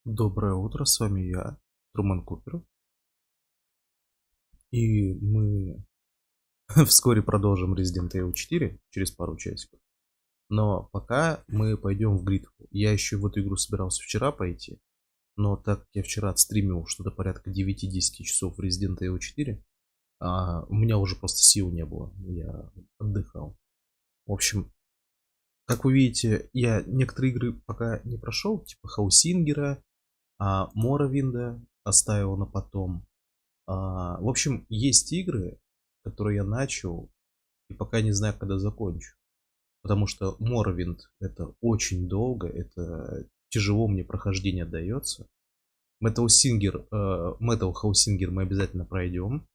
Доброе утро, с вами я, Труман Купер, и мы вскоре продолжим Resident Evil 4 через пару часиков. Но пока мы пойдем в Greedfall. Я еще в эту игру собирался вчера пойти, но так как я вчера отстримил что-то порядка 9-10 часов в Resident Evil 4, у меня уже просто сил не было, я отдыхал. В общем, как вы видите, я некоторые игры пока не прошел, типа Хаусингера, Моровинда оставил на потом. В общем, есть игры, которые я начал и пока не знаю, когда закончу. Потому что Morrowind это очень долго, это тяжело мне прохождение дается. Metal Hellsinger мы обязательно пройдем.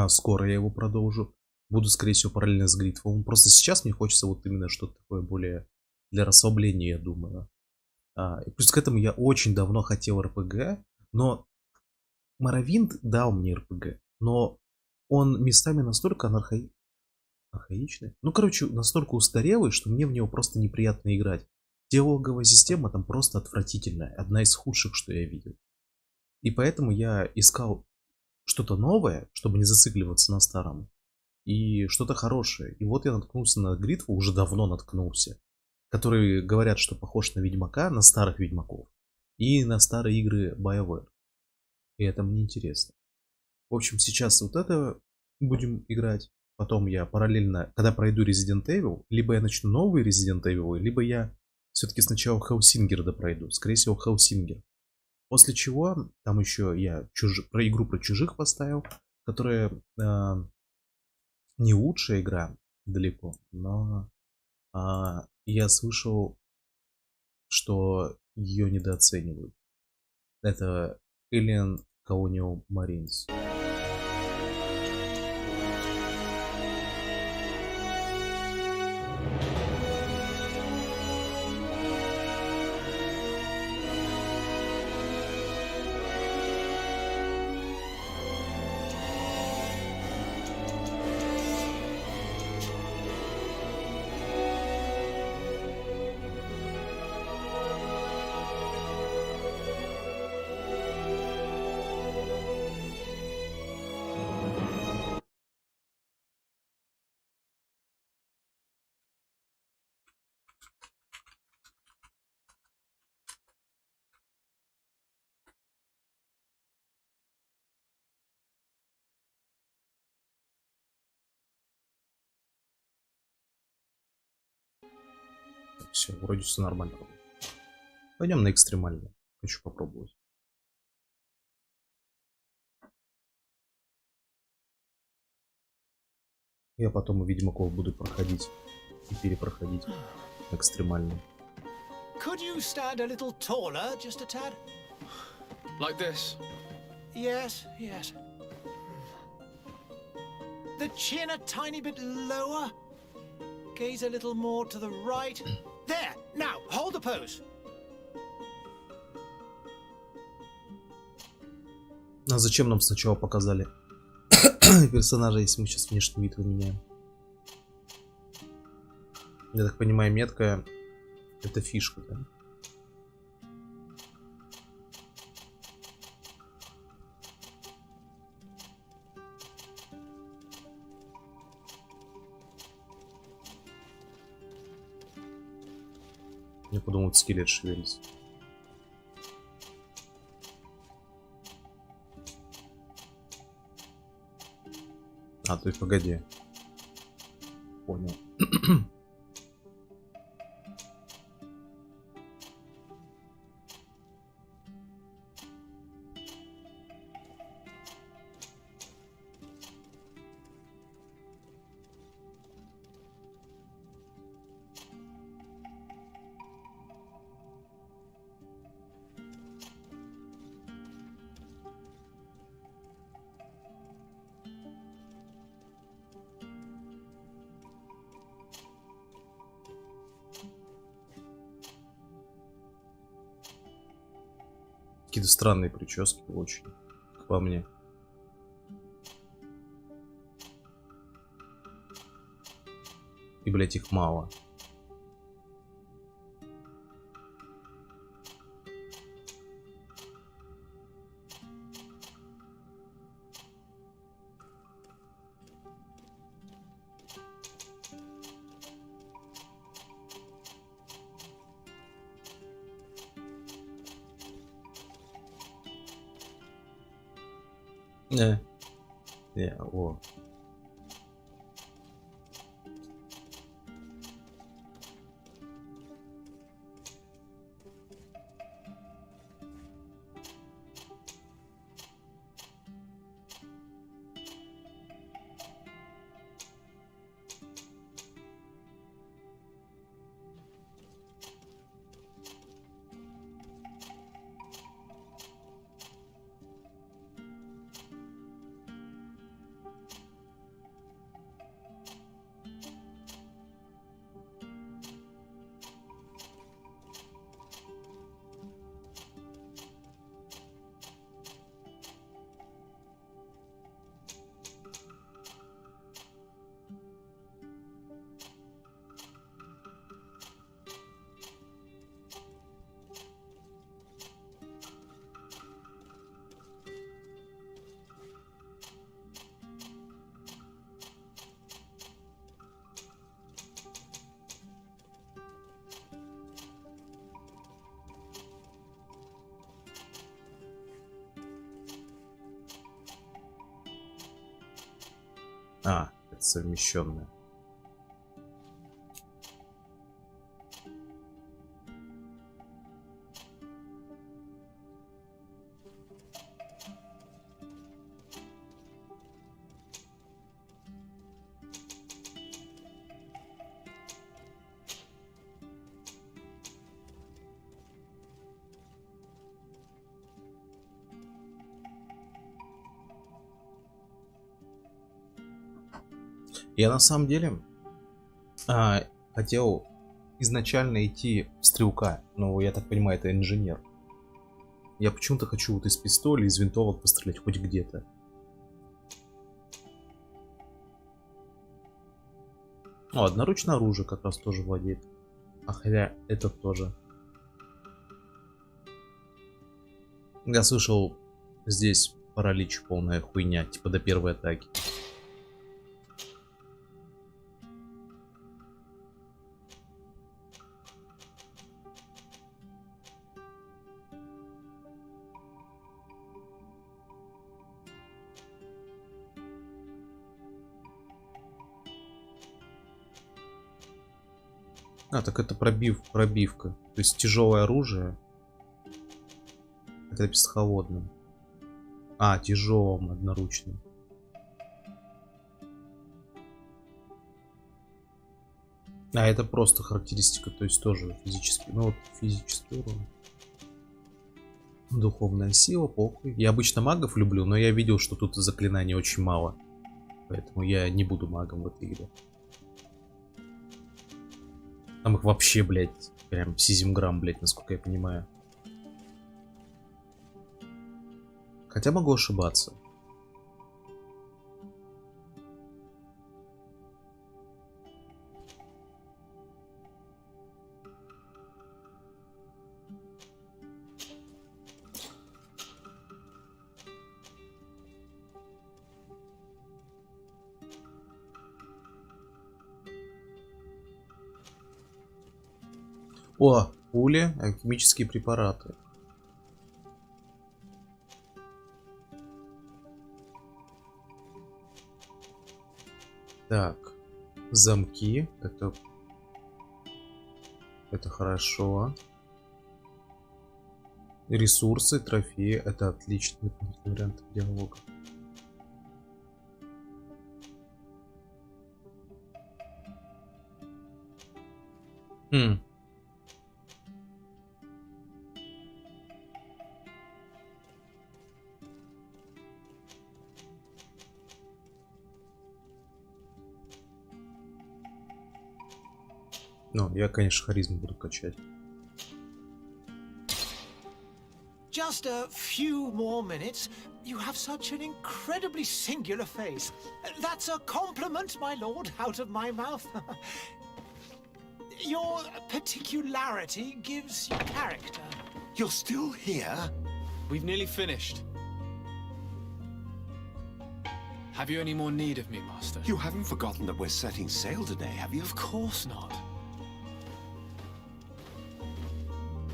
Скоро я его продолжу. Буду, скорее всего, параллельно с Greedfall. Просто сейчас мне хочется вот именно что-то такое более для расслабления, я думаю. И плюс к этому я очень давно хотел РПГ, но Моровинд дал мне РПГ, но он местами настолько архаичный. Ну, короче, настолько устарелый, что мне в него просто неприятно играть. Диалоговая система там просто отвратительная. Одна из худших, что я видел. И поэтому я искал что-то новое, чтобы не зацикливаться на старом. И что-то хорошее. И вот я наткнулся на Gridfall, уже давно наткнулся. Которые говорят, что похож на Ведьмака, на старых Ведьмаков. И на старые игры BioWare. И это мне интересно. В общем, сейчас вот это будем играть. Потом я параллельно, когда пройду Resident Evil, либо я начну новый Resident Evil, либо я все-таки сначала Hellsinger пройду. Скорее всего, Hellsinger. После чего, там еще я про игру про чужих поставил, которая не лучшая игра далеко, но я слышал, что ее недооценивают. Это Alien Colonial Marines. Все, вроде все нормально. Пойдем на экстремальную. Хочу попробовать. Я потом у Ведьмаков буду проходить и перепроходить экстремальную. Could you stand a little taller, just a tad? Like this? Yes, yes. The chin a tiny bit lower. Gaze a little more to the right. There! Now, hold the pose. А зачем нам сначала показали персонажа, если мы сейчас внешний вид поменяем? Я так понимаю, метка это фишка, да? Я подумал, скелет шевелится. То есть погоди. Понял. Какие-то странные прически очень, как по мне. И, блять, их мало. Не. Не, о. А, это совмещенное. Я на самом деле хотел изначально идти в стрелка, но я так понимаю, это инженер. Я почему-то хочу вот из пистоля, из винтовок пострелять хоть где-то. О, одноручное оружие как раз тоже владеет. А хотя этот тоже. Я слышал, здесь паралич полная хуйня, типа до первой атаки. А, так это пробивка. То есть тяжелое оружие. Это бесхолодным. А, тяжелым, одноручным. А, это просто характеристика, то есть тоже физически. Ну вот физический урон. Духовная сила, похуй. Я обычно магов люблю, но я видел, что тут заклинаний очень мало. Поэтому я не буду магом в этой игре. Там их вообще, блядь, прям сизимграмм, блядь, насколько я понимаю. Хотя могу ошибаться. О, пули, алхимические препараты. Так, замки, это хорошо. Ресурсы, трофеи, это отличный вариант диалога. Ну, я, конечно, харизму буду качать. Just a few more minutes. You have such an incredibly singular face. That's a compliment, my lord, out of my mouth. Your particularity gives you character. You're still here? We've nearly finished. Have you any more need of me, Master? You haven't forgotten that we're setting sail today, have you? Of course not.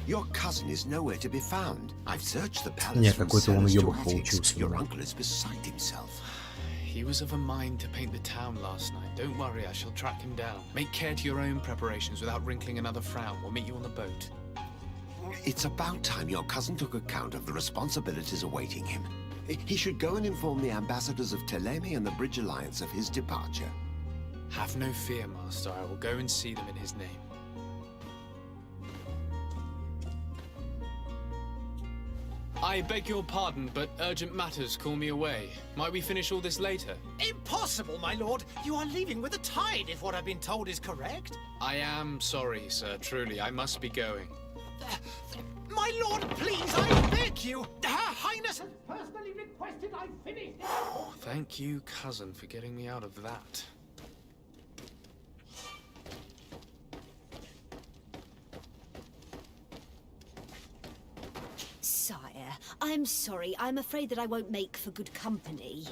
Your cousin is nowhere to be found. I've searched the palace Не, from какой-то он cellars to уёбок attics. получился. Your uncle is beside himself. He was of a mind to paint the town last night. Don't worry, I shall track him down. Make care to your own preparations without wrinkling another frown. We'll meet you on the boat. It's about time your cousin took account of the responsibilities awaiting him. He should go and inform the ambassadors of Teleme and the Bridge Alliance of his departure. Have no fear, Master. I will go and see them in his name. I beg your pardon, but urgent matters call me away. Might we finish all this later? Impossible, my lord! You are leaving with the tide, if what I've been told is correct. I am sorry, sir. Truly, I must be going. My lord, please, I beg you! Her Highness has personally requested I finish this. Thank you, cousin, for getting me out of that. Sire, I'm sorry. I'm afraid that I won't make for good company.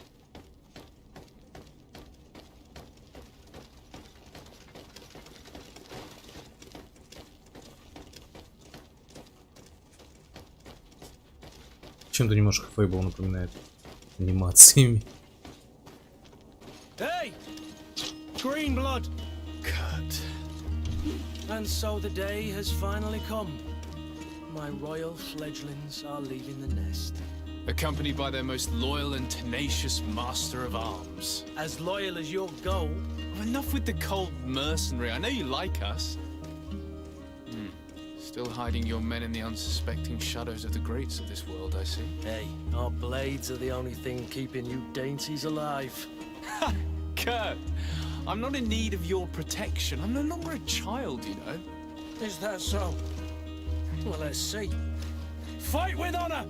Чем-то немножко Фейбл напоминает анимациями. Hey! Green blood! Kurt. And so the day has finally come. My royal fledglings are leaving the nest. Accompanied by their most loyal and tenacious master of arms. As loyal as your goal. Enough with the cold mercenary. I know you like us. Still hiding your men in the unsuspecting shadows of the greats of this world, I see. Hey, our blades are the only thing keeping you dainties alive. Ha! Kurt! I'm not in need of your protection. I'm no longer a child, you know. Is that so? Well, let's see. Fight with honor!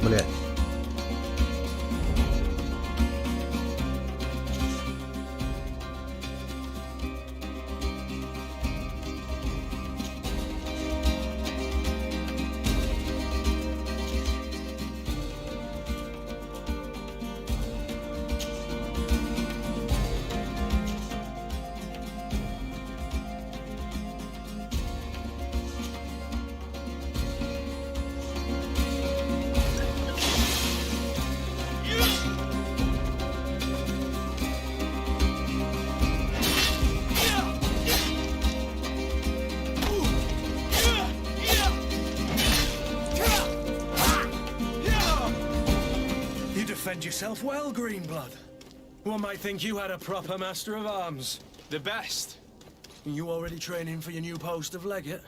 Бля. Defend yourself well, Greenblood. One might think you had a proper master of arms. The best. You already training for your new post of legate?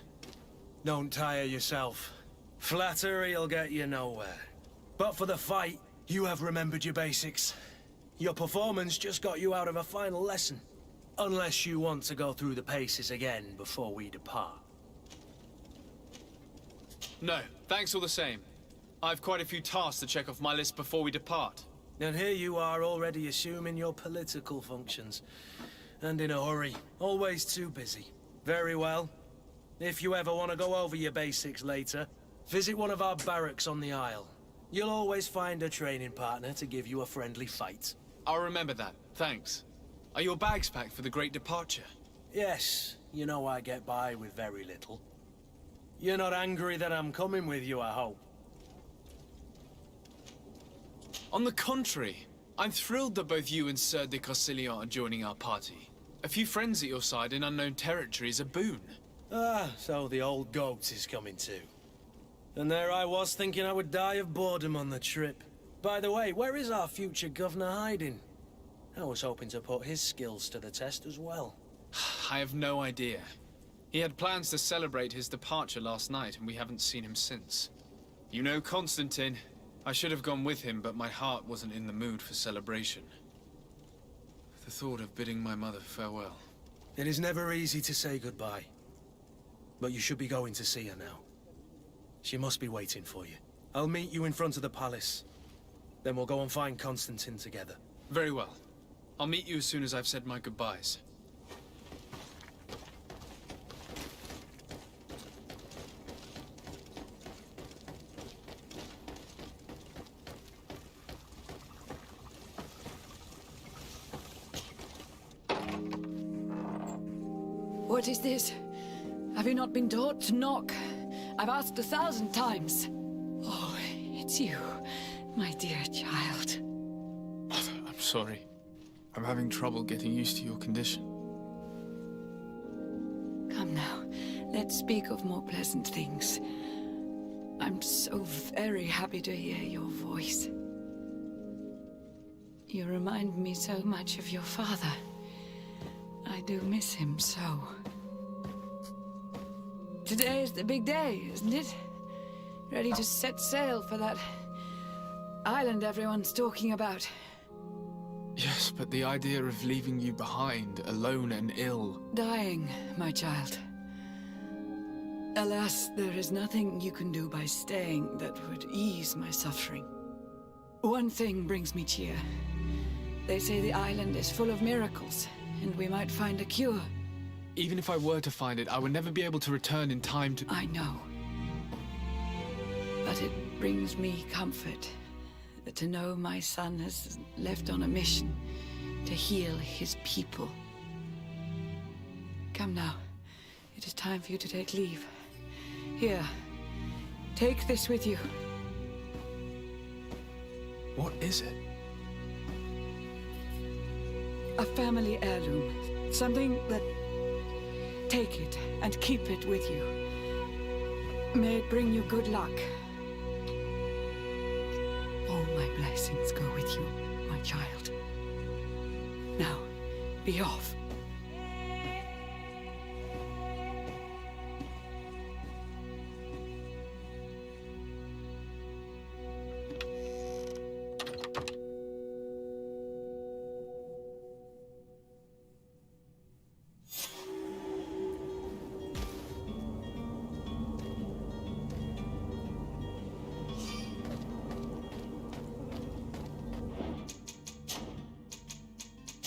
Don't tire yourself. Flattery'll get you nowhere. But for the fight, you have remembered your basics. Your performance just got you out of a final lesson. Unless you want to go through the paces again before we depart. No, thanks all the same. I've quite a few tasks to check off my list before we depart. And here you are already assuming your political functions. And in a hurry. Always too busy. Very well. If you ever want to go over your basics later, visit one of our barracks on the Isle. You'll always find a training partner to give you a friendly fight. I'll remember that, thanks. Are your bags packed for the great departure? Yes, you know I get by with very little. You're not angry that I'm coming with you, I hope. On the contrary, I'm thrilled that both you and Sir de Corsillon are joining our party. A few friends at your side in unknown territory is a boon. Ah, so the old goat is coming too. And there I was thinking I would die of boredom on the trip. By the way, where is our future governor hiding? I was hoping to put his skills to the test as well. I have no idea. He had plans to celebrate his departure last night, and we haven't seen him since. You know Constantine. I should have gone with him, but my heart wasn't in the mood for celebration. The thought of bidding my mother farewell. It is never easy to say goodbye. But you should be going to see her now. She must be waiting for you. I'll meet you in front of the palace. Then we'll go and find Constantine together. Very well. I'll meet you as soon as I've said my goodbyes. What is this? Have you not been taught to knock? I've asked 1,000 times. Oh, it's you, my dear child. I'm sorry. I'm having trouble getting used to your condition. Come now, let's speak of more pleasant things. I'm so very happy to hear your voice. You remind me so much of your father. I do miss him so. Today is the big day, isn't it? Ready to set sail for that island everyone's talking about. Yes, but the idea of leaving you behind, alone and ill... Dying, my child. Alas, there is nothing you can do by staying that would ease my suffering. One thing brings me cheer. They say the island is full of miracles, and we might find a cure. Even if I were to find it, I would never be able to return in time to... I know. But it brings me comfort to know my son has left on a mission to heal his people. Come now. It is time for you to take leave. Here. Take this with you. What is it? A family heirloom. Something that... Take it and keep it with you. May it bring you good luck. All my blessings go with you, my child. Now, be off.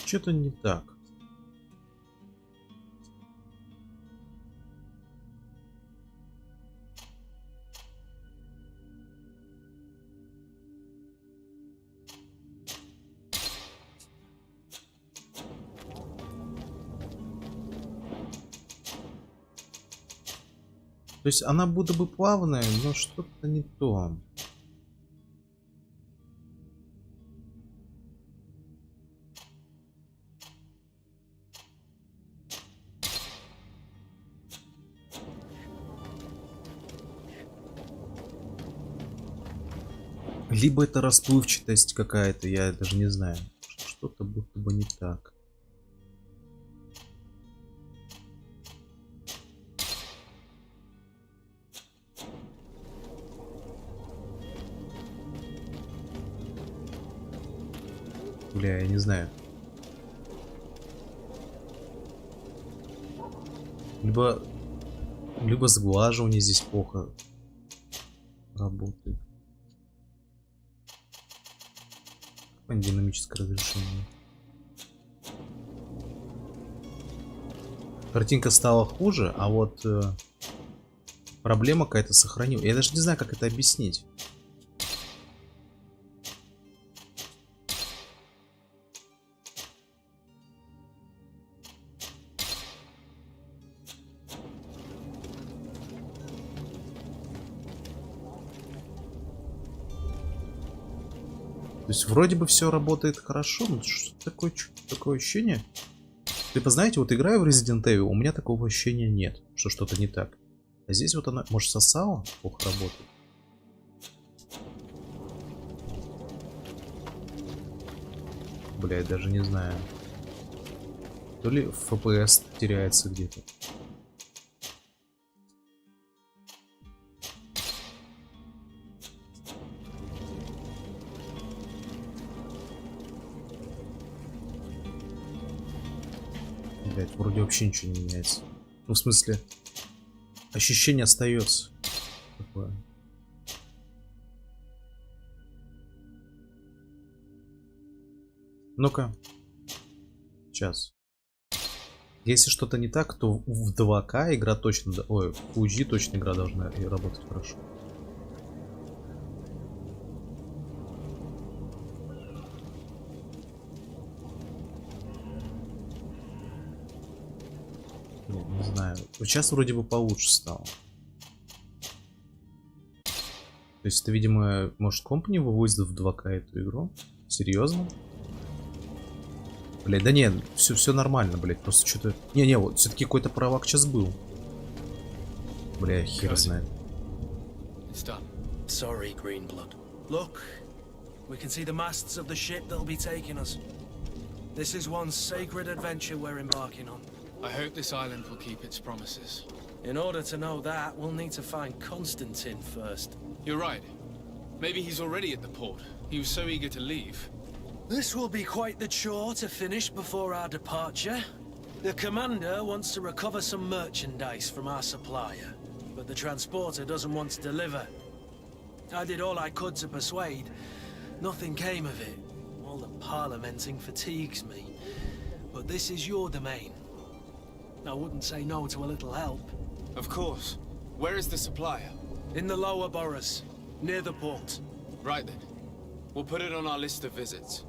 Что-то не так. То есть она будто бы плавная, но что-то не то. Либо это расплывчатость какая-то, я даже не знаю. Что-то будто бы не так. Бля, я не знаю. Либо сглаживание здесь плохо работает. Динамическое разрешение. Картинка стала хуже, а вот проблема какая-то сохранилась. Я даже не знаю, как это объяснить. То есть вроде бы все работает хорошо, но что такое ощущение? Типа, знаете, вот играю в Resident Evil, у меня такого ощущения нет, что что-то не так. А здесь вот она, может, сосала, плохо работает. Бля, я даже не знаю. То ли FPS теряется где-то. блядь, вроде вообще ничего не меняется. Ну, в смысле, ощущение остается. Такое. Ну-ка. Сейчас. Если что-то не так, то в 2К игра точно... Ой, в UG точно игра должна работать хорошо. Не знаю. Сейчас вроде бы получше стало. То есть это, видимо, может, комп не вывозит в 2К эту игру? Серьезно? Блять, да нет, все нормально, блять, просто что-то... Не, вот все-таки какой-то провак сейчас был. Бля, хер знает. Sorry, Greenblood. Look, we can see the masts of the ship that'll be taking us. This is one sacred adventure we're embarking on. I hope this island will keep its promises. In order to know that, we'll need to find Constantine first. You're right. Maybe he's already at the port. He was so eager to leave. This will be quite the chore to finish before our departure. The commander wants to recover some merchandise from our supplier, but the transporter doesn't want to deliver. I did all I could to persuade. Nothing came of it. All the parliamenting fatigues me. But this is your domain. I wouldn't say no to a little help. Of course. Where is the supplier? In the lower boroughs, near the port. Right then. We'll put it on our list of visits.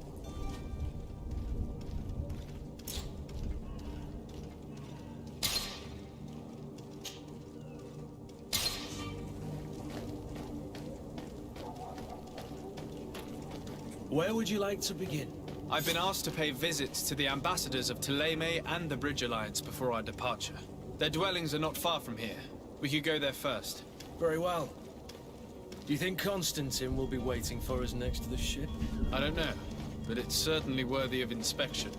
Where would you like to begin? I've been asked to pay visits to the ambassadors of Thélème and the Bridge Alliance before our departure. Their dwellings are not far from here. We could go there first. Very well. Do you think Constantine will be waiting for us next to the ship? I don't know, but it's certainly worthy of inspection.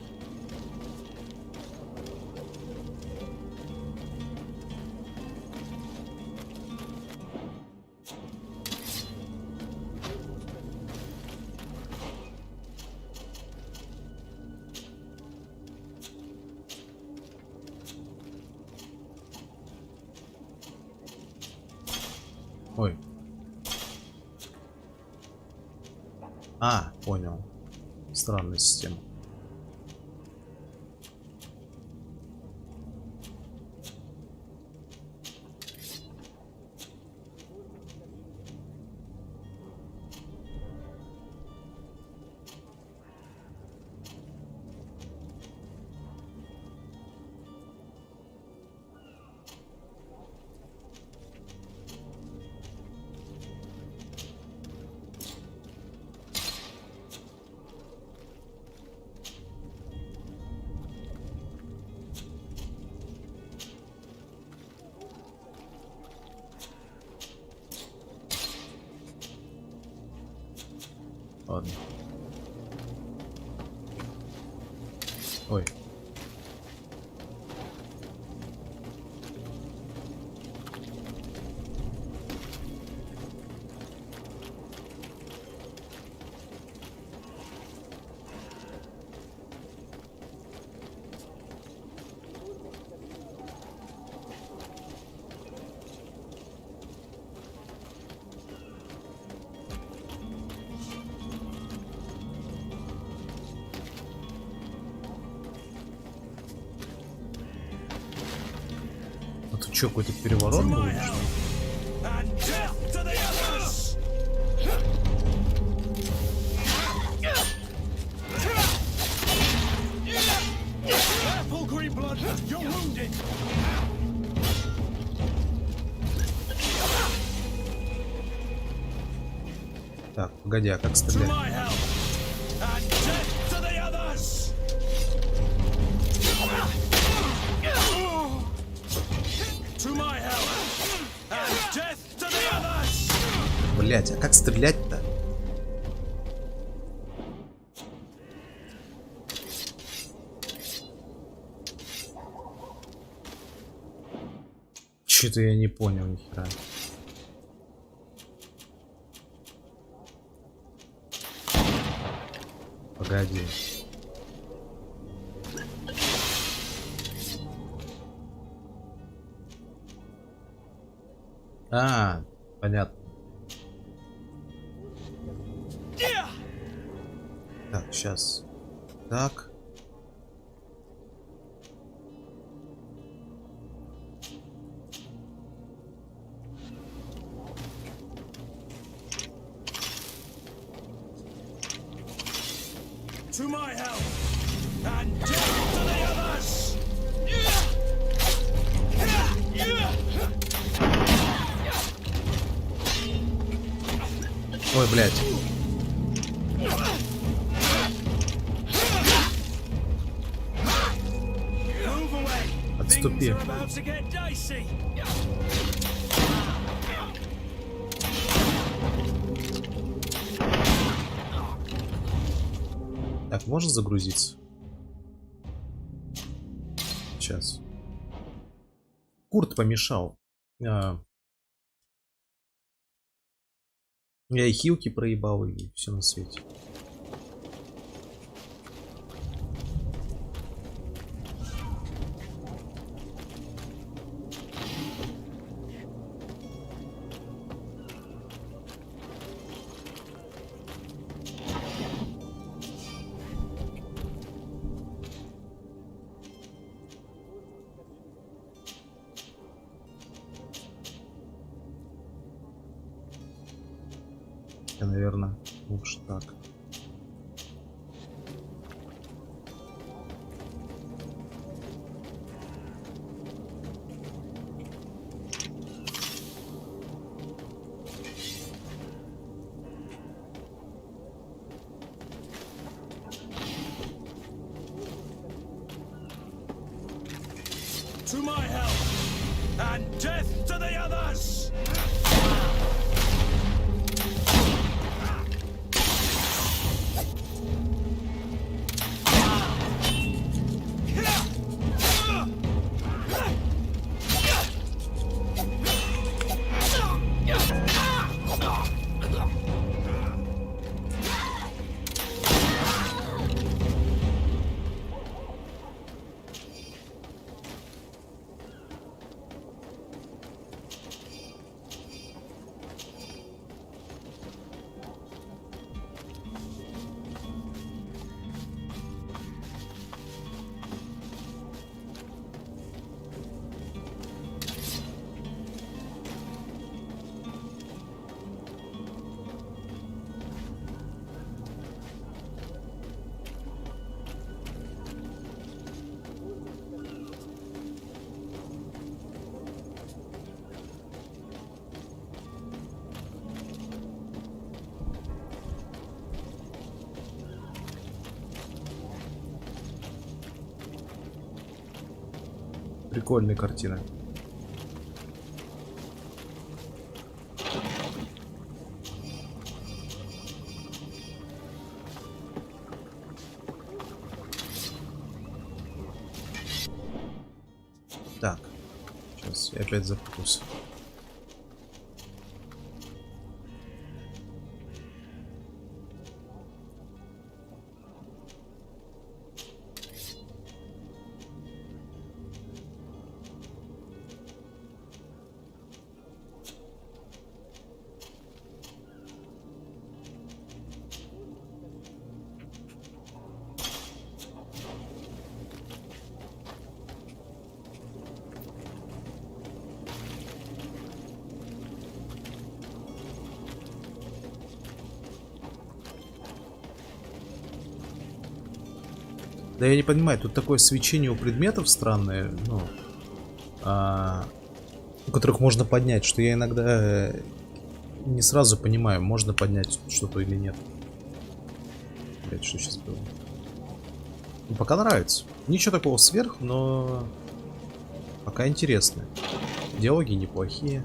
Ой. А, понял. Странная система. Ладно. Ой. А тут что, какой-то переворот был? Так, погоди, а как стрелять? Блять, а как стрелять-то? Что-то я не понял ни хера. Погоди. А, понятно. Так, сейчас. Так. To my help, and death to the others! Ой, блядь. Move away! Отступи. Things are about to get dicey! Так, можно загрузиться? Сейчас. Курт помешал. Я и хилки проебал, и все на свете. Я, наверное, лучше так. To my help, and death to the others! Прикольная картина. Так, сейчас я опять запутался. Да я не понимаю, тут такое свечение у предметов странное, ну, у которых можно поднять, что я иногда не сразу понимаю, можно поднять что-то или нет. Блять, что сейчас было? Ну, пока нравится. Ничего такого сверх, но пока интересно. Диалоги неплохие.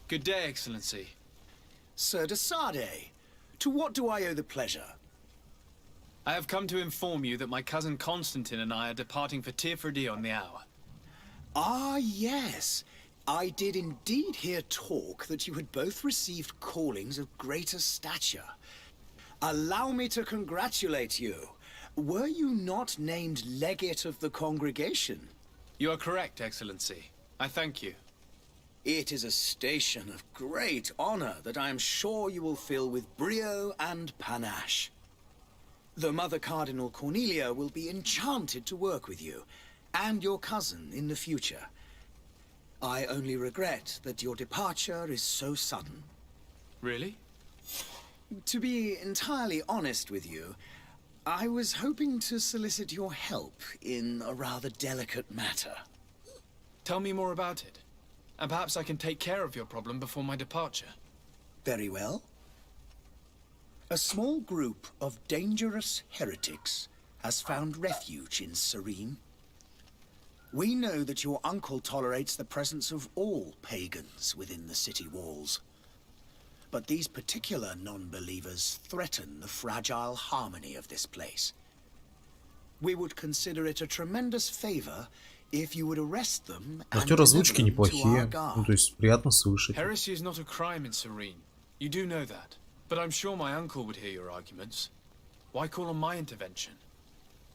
Good day, Excellency. Sir de Sardet, to what do I owe the pleasure? I have come to inform you that my cousin Constantine and I are departing for Tirfredi on the hour. Ah, yes. I did indeed hear talk that you had both received callings of greater stature. Allow me to congratulate you. Were you not named legate of the congregation? You are correct, Excellency. I thank you. It is a station of great honor that I am sure you will fill with brio and panache. The Mother Cardinal Cornelia will be enchanted to work with you, and your cousin in the future. I only regret that your departure is so sudden. Really? To be entirely honest with you, I was hoping to solicit your help in a rather delicate matter. Tell me more about it, and perhaps I can take care of your problem before my departure. Very well. A small group of dangerous heretics has found refuge in Serene. We know that your uncle tolerates the presence of all pagans within the city walls. But these particular non-believers threaten the fragile harmony of this place. We would consider it a tremendous favor if you would arrest them and Актер озвучки deliver them to our неплохие. guard. Ну, то есть приятно слышать. Heresy is not a crime in Serene. You do know that. But I'm sure my uncle would hear your arguments. Why call on my intervention?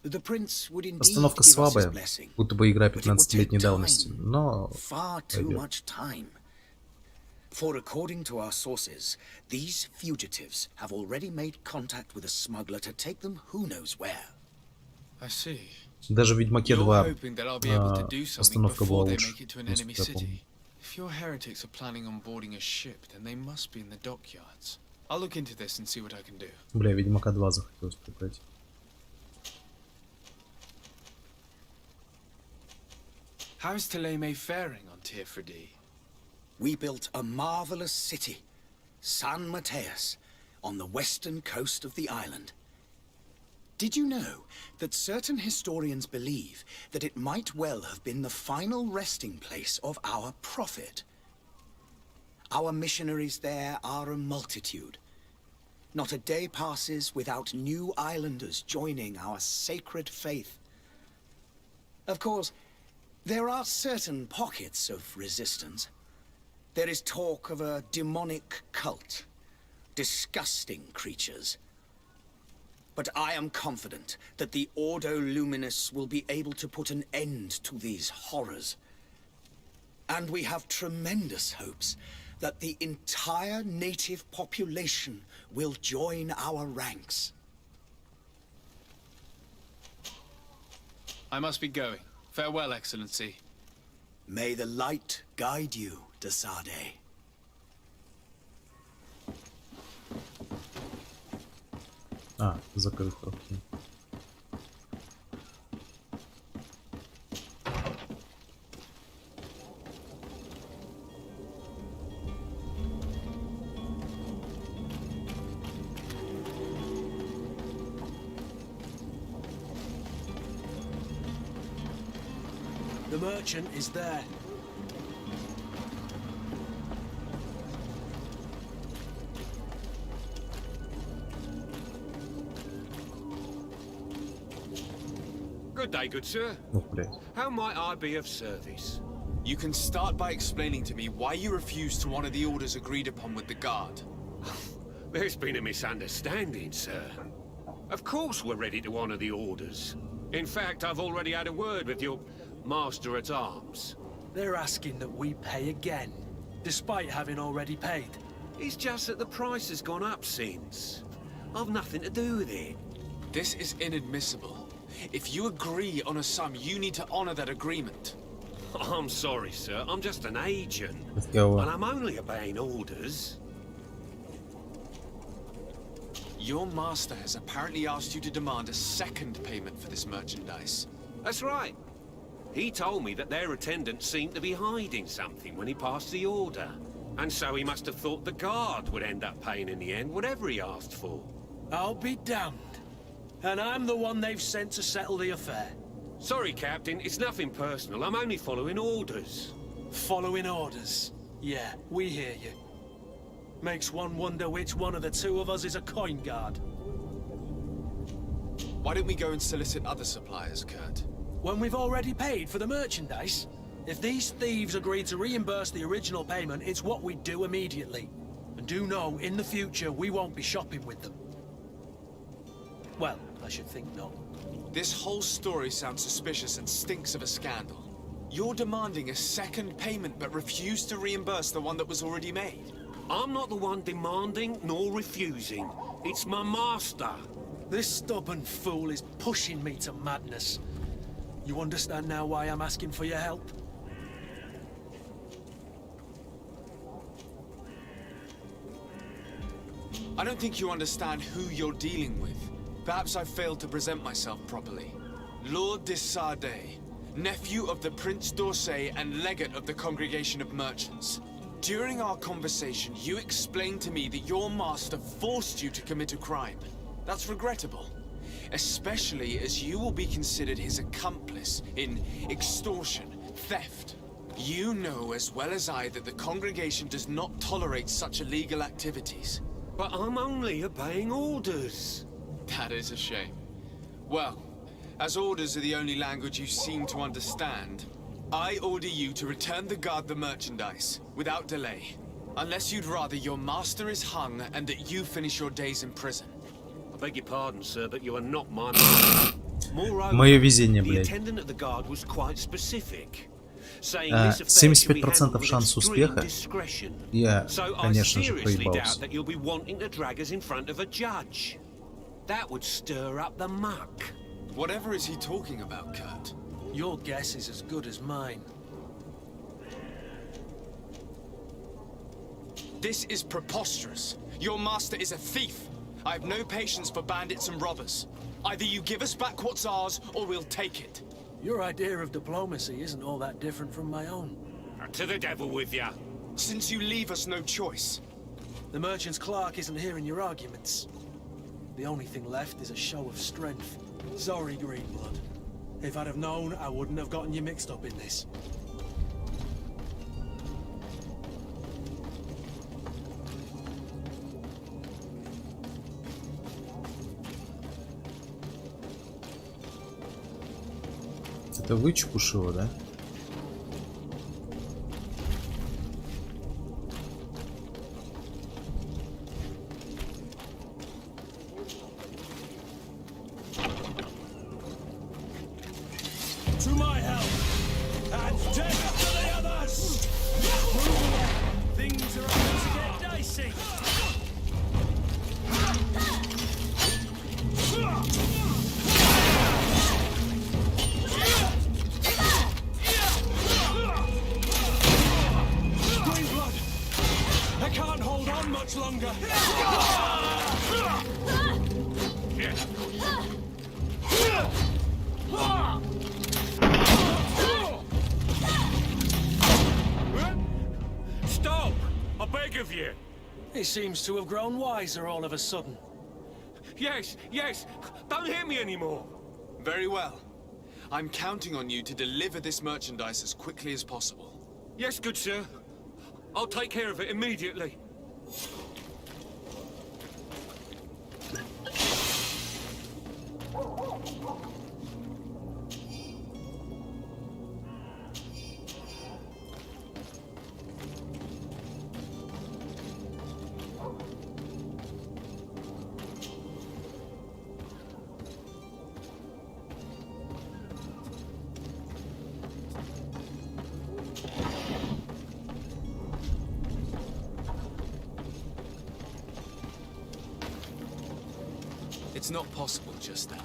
The prince would indeed Постановка give us his слабая, blessing. будто бы игра But it would 15-летней take давности. time. Но Far too пойдет. much time. For according to our sources, these fugitives have already made contact with a smuggler to take them who knows where. I see. Даже в Ведьмаке You're 2 hoping that I'll be able to do something постановка была before they лучше, make it to an насколько enemy я помню. city. If your heretics are planning on boarding a ship, then they must be in the dockyards. I'll look into this and see what I can do. Бля, Ведьмака 2 захотелось поиграть. How is Thélème faring on Tirfredi? We built a marvelous city, San Mateus, on the western coast of the island. Did you know that certain historians believe that it might well have been the final resting place of our prophet? Our missionaries there are a multitude. Not a day passes without new islanders joining our sacred faith. Of course, there are certain pockets of resistance. There is talk of a demonic cult. Disgusting creatures. But I am confident that the Ordo Luminous will be able to put an end to these horrors. And we have tremendous hopes that the entire native population will join our ranks. I must be going. Farewell, Excellency. May the light guide you, de Sardet. А, закрыт проход. The merchant is there. Good day, good sir. Ух, блядь. How might I be of service? You can start by explaining to me why you refused to honor the orders agreed upon with the guard. There's been a misunderstanding, sir. Of course we're ready to honor the orders. In fact, I've already had a word with your master-at-arms. They're asking that we pay again, despite having already paid. It's just that the price has gone up since. I've nothing to do with it. This is inadmissible. If you agree on a sum, you need to honor that agreement. I'm sorry, sir. I'm just an agent. Я And I'm only obeying orders. Your master has apparently asked you to demand a second payment for this merchandise. That's right. He told me that their attendant seemed to be hiding something when he passed the order. And so he must have thought the guard would end up paying in the end, whatever he asked for. I'll be damned. And I'm the one they've sent to settle the affair. Sorry, Captain. It's nothing personal. I'm only following orders. Following orders. Yeah, we hear you. Makes one wonder which one of the two of us is a coin guard. Why don't we go and solicit other suppliers, Kurt? When we've already paid for the merchandise? If these thieves agree to reimburse the original payment, it's what we do immediately. And do know, in the future, we won't be shopping with them. Well, I should think not. This whole story sounds suspicious and stinks of a scandal. You're demanding a second payment but refuse to reimburse the one that was already made. I'm not the one demanding nor refusing. It's my master. This stubborn fool is pushing me to madness. You understand now why I'm asking for your help? I don't think you understand who you're dealing with. Perhaps I failed to present myself properly. Lord de Sardet, nephew of the Prince d'Orsay and legate of the Congregation of Merchants. During our conversation, you explained to me that your master forced you to commit a crime. That's regrettable, especially as you will be considered his accomplice in extortion, theft. You know as well as I that the Congregation does not tolerate such illegal activities. But I'm only obeying orders. That is a shame. Well, as orders are the only language you seem to understand, I order you to return the guard the merchandise, without delay. Unless you'd rather your master is hung and that you finish your days in prison. I beg your pardon, sir, but you are not my master. Moreover, Мое везение, the блядь. attendant of the guard was quite specific, saying this affair should be 75% handled with шанс extreme успеха. discretion. Я, So I конечно же, seriously doubt проебался. that you'll be wanting to drag us in front of a judge. That would stir up the muck. Whatever is he talking about, Kurt? Your guess is as good as mine. This is preposterous. Your master is a thief. I have no patience for bandits and robbers. Either you give us back what's ours, or we'll take it. Your idea of diplomacy isn't all that different from my own. To the devil with ya. Since you leave us no choice. The merchant's clerk isn't hearing your arguments. The only thing left is a show of strength. Sorry, Greenblood. If I'd have known, I wouldn't have gotten you mixed up in this. Это вы Чепушева, да? To my help! And death to the others! Things are about to get dicey! Greenblood! I can't hold on much longer! Stop! I beg of you. He seems to have grown wiser all of a sudden. Yes, yes. Don't hit me anymore. Very well. I'm counting on you to deliver this merchandise as quickly as possible. Yes, good sir. I'll take care of it immediately. It's not possible just now.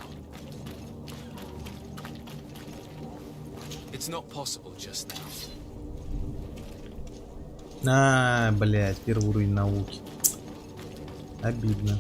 It's not possible just now. Блядь, первый уровень науки. Обидно.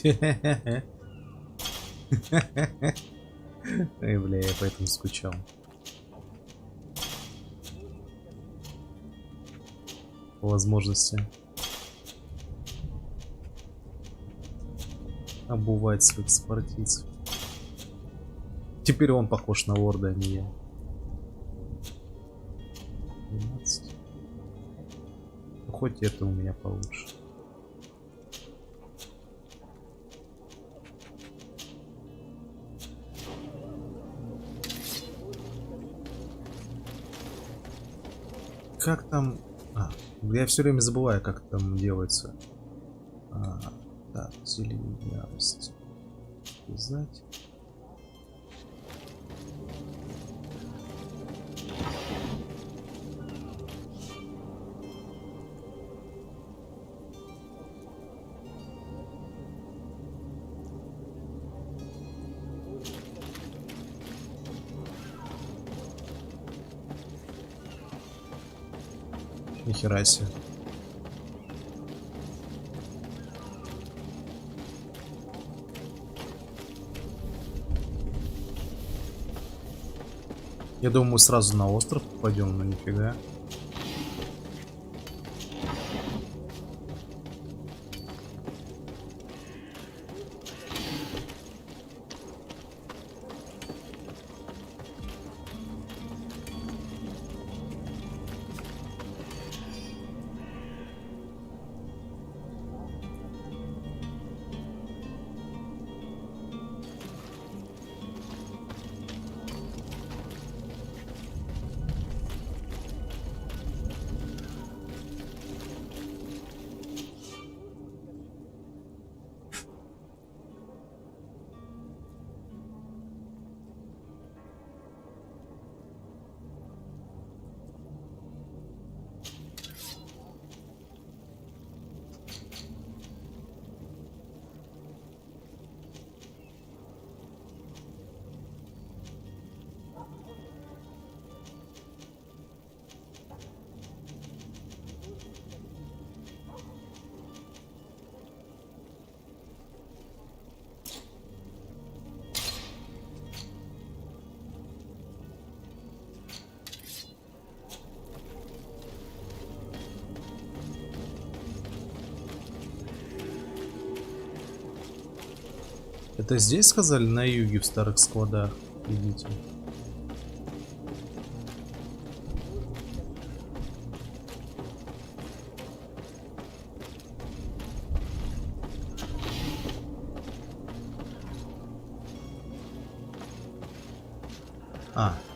Эй, бля, я поэтому скучал. По возможности обувать своих сопартийцев. Теперь он похож на лорда, а не я. 12. Ну, хоть это у меня получше. Как там... я все время забываю, как там делается. Так, зелень ярости. Знать. Нихера себе. Я думаю, мы сразу на остров попадем, но нифига. Это здесь сказали, на юге в старых складах? Видите?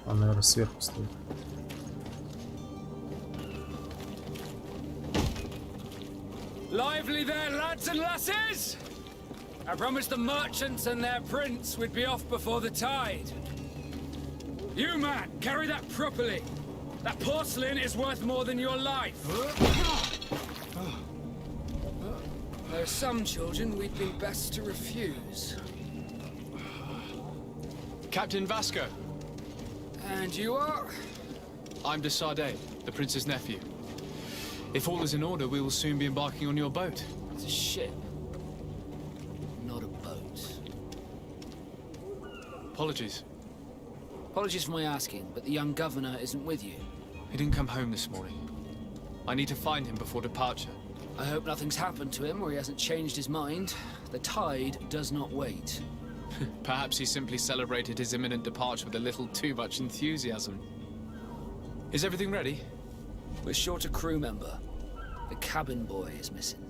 Он, наверное, сверху стоит. Lively there, lads and lasses! I promised the merchants and their prince we'd be off before the tide. You, man, carry that properly. That porcelain is worth more than your life. There are some children we'd be best to refuse. Captain Vasco. And you are? I'm de Sardet, the prince's nephew. If all is in order, we will soon be embarking on your boat. It's a ship. Not a boat. Apologies. Apologies for my asking, but the young governor isn't with you. He didn't come home this morning. I need to find him before departure. I hope nothing's happened to him or he hasn't changed his mind. The tide does not wait. Perhaps he simply celebrated his imminent departure with a little too much enthusiasm. Is everything ready? We're short a crew member. The cabin boy is missing.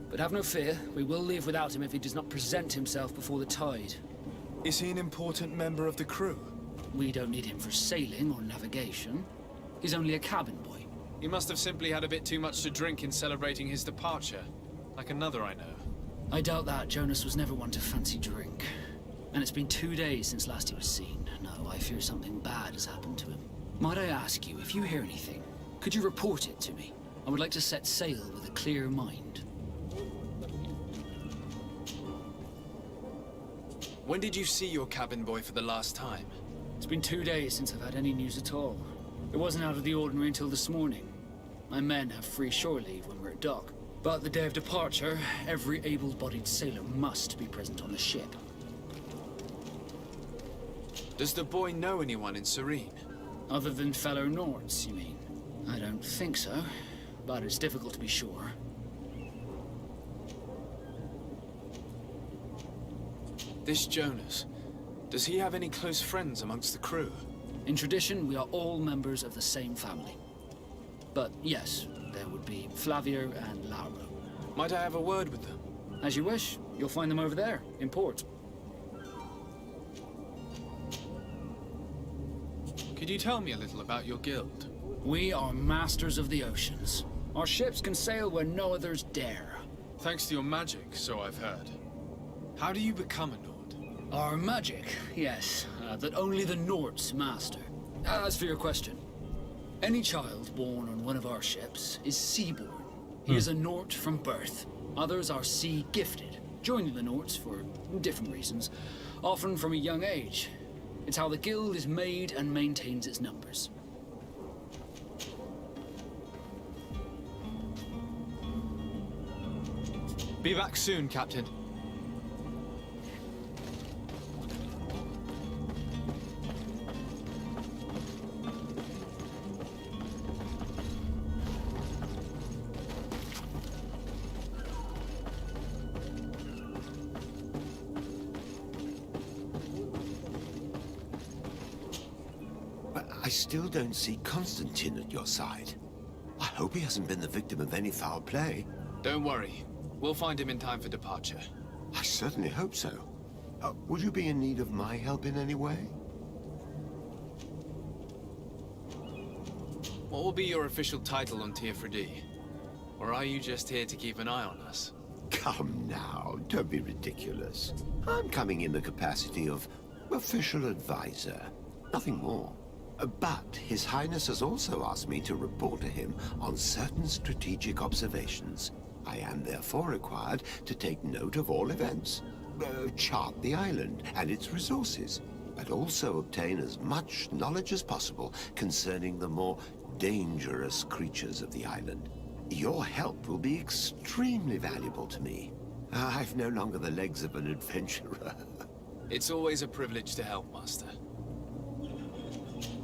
But have no fear, we will leave without him if he does not present himself before the tide. Is he an important member of the crew? We don't need him for sailing or navigation. He's only a cabin boy. He must have simply had a bit too much to drink in celebrating his departure. Like another I know. I doubt that. Jonas was never one to fancy drink. And it's been 2 days since last he was seen. No, I fear something bad has happened to him. Might I ask you, if you hear anything, could you report it to me? I would like to set sail with a clear mind. When did you see your cabin boy for the last time? It's been 2 days since I've had any news at all. It wasn't out of the ordinary until this morning. My men have free shore leave when we're at dock. But the day of departure, every able-bodied sailor must be present on the ship. Does the boy know anyone in Serene? Other than fellow Nords, you mean? I don't think so, but it's difficult to be sure. This Jonas, does he have any close friends amongst the crew? In tradition, we are all members of the same family. But yes, there would be Flavio and Lauro. Might I have a word with them? As you wish. You'll find them over there, in port. Could you tell me a little about your guild? We are masters of the oceans. Our ships can sail where no others dare. Thanks to your magic, so I've heard. How do you become a Nord? Our magic, yes, that only the Nords master. As for your question, any child born on one of our ships is seaborn. He is a Nord from birth. Others are sea-gifted, joining the Nords for different reasons, often from a young age. It's how the guild is made and maintains its numbers. Be back soon, Captain. I still don't see Constantine at your side. I hope he hasn't been the victim of any foul play. Don't worry. We'll find him in time for departure. I certainly hope so. Would you be in need of my help in any way? What will be your official title on Tier Or are you just here to keep an eye on us? Come now, don't be ridiculous. I'm coming in the capacity of official advisor, nothing more. But His Highness has also asked me to report to him on certain strategic observations. I am therefore required to take note of all events, chart the island and its resources, but also obtain as much knowledge as possible concerning the more dangerous creatures of the island. Your help will be extremely valuable to me. I've no longer the legs of an adventurer. It's always a privilege to help, Master.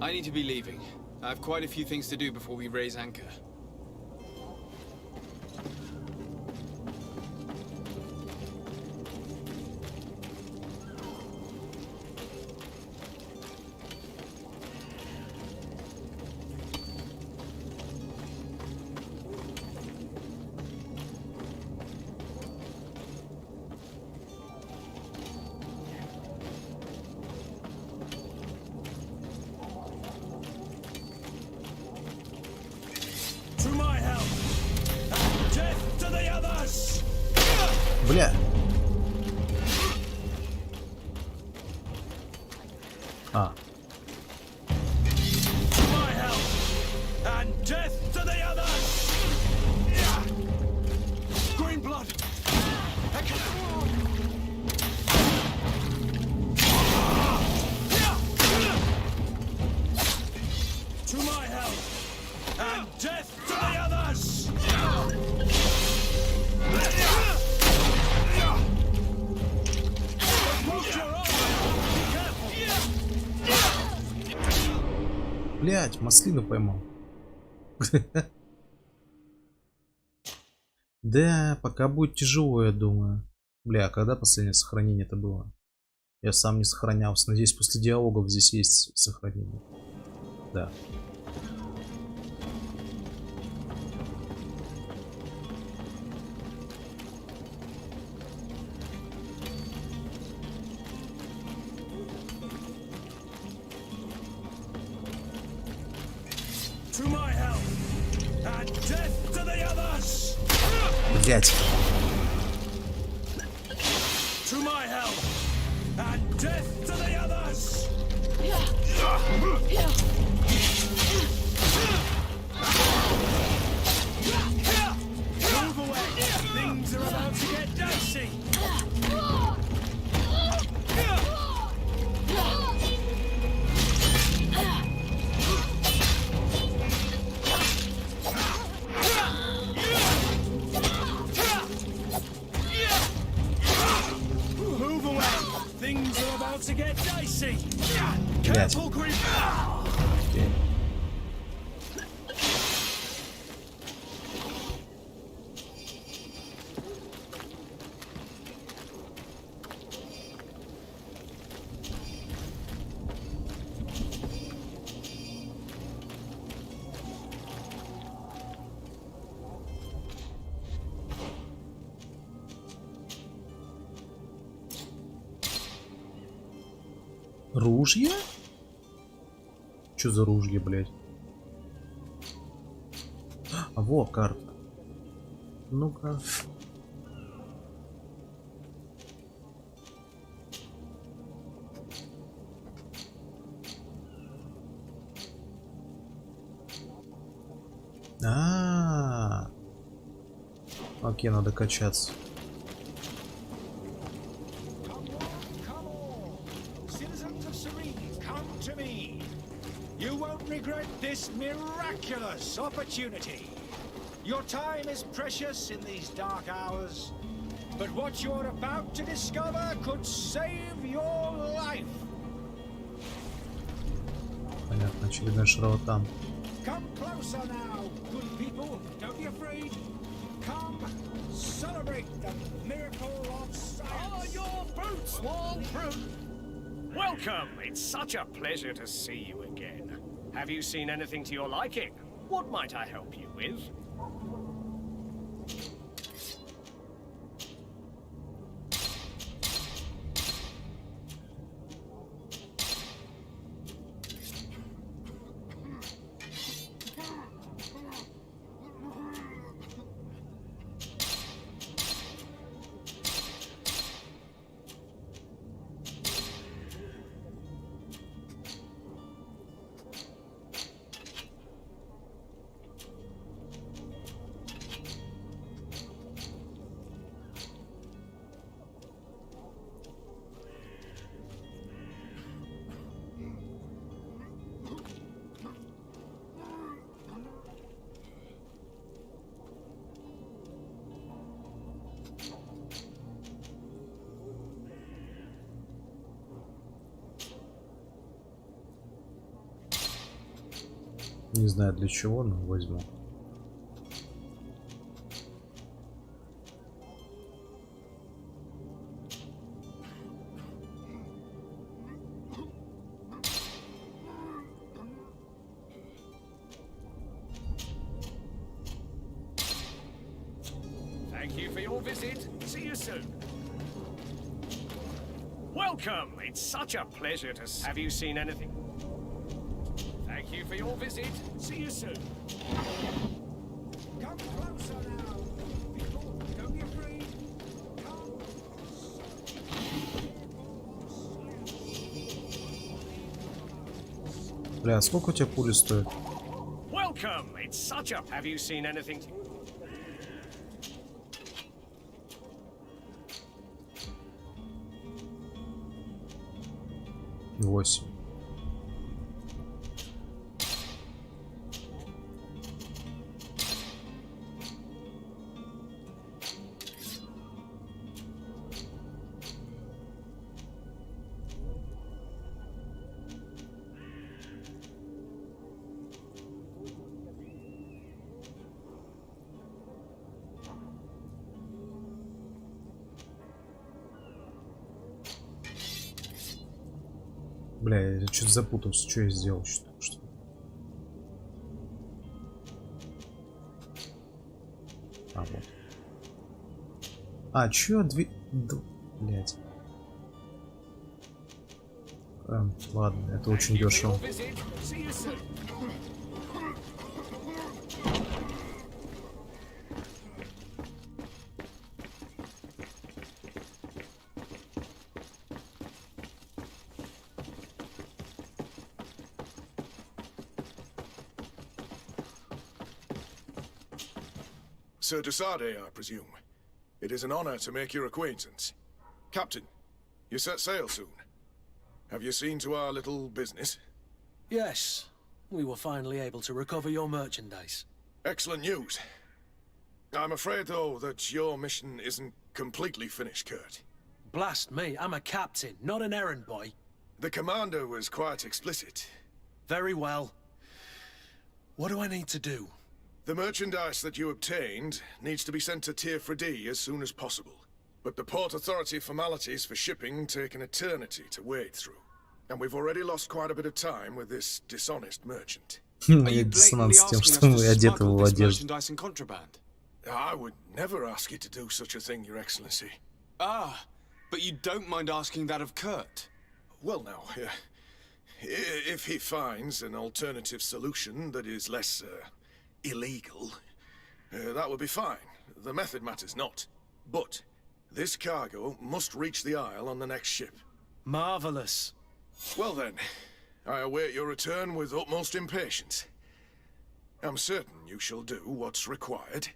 I need to be leaving. I have quite a few things to do before we raise anchor. Бля. А. Блять, маслину поймал. Да, пока будет тяжело, я думаю. Бля, а когда последнее сохранение это было? Я сам не сохранялся. Надеюсь, после диалогов здесь есть сохранение. Да. Блять. to get dicey. Блять. Careful, Greedfall. Ружье? Чё за ружье, блядь? А, во, карта. Ну-ка. Окей, надо качаться. You won't regret this miraculous opportunity. Your time is precious in these dark hours, but what you're about to discover could save your life. Понятно, очередной шарлатан. Come closer now, good people. Don't be afraid. Come celebrate the miracle of science. Are your boots worn through? Welcome! It's such a pleasure to see you again. Have you seen anything to your liking? What might I help you with? Не знаю для чего, но возьму. Thank you for your visit. See you soon. Welcome! It's such a pleasure to have you seen anything. Thank you for your visit. See you soon. Come closer now, people. Don't be afraid. Come. Бля, а сколько у тебя пули стоит? Welcome! It's such a... Have you seen anything? 8. Бля, я что-то запутался, что я сделал, что. А, вот. А, чё, блять. Ладно, это очень дешево. Sir Desade, I presume. It is an honor to make your acquaintance. Captain, you set sail soon. Have you seen to our little business? Yes, we were finally able to recover your merchandise. Excellent news. I'm afraid, though, that your mission isn't completely finished, Kurt. Blast me, I'm a captain, not an errand boy. The commander was quite explicit. Very well. What do I need to do? The merchandise that you obtained needs to be sent to Tier 3D as soon as possible. But the Port Authority formalities for shipping take an eternity to wade through. And we've already lost quite a bit of time with this dishonest merchant. Are you blatantly asking us to smuggle this merchandise in contraband? I would never ask you to do such a thing, Your Excellency. Ah, but you don't mind asking that of Kurt? Well, now, if he finds an alternative solution that is less, illegal, that would be fine. The method matters not. But this cargo must reach the Isle on the next ship. Marvelous. Well then, I await your return with utmost impatience. I'm certain you shall do what's required.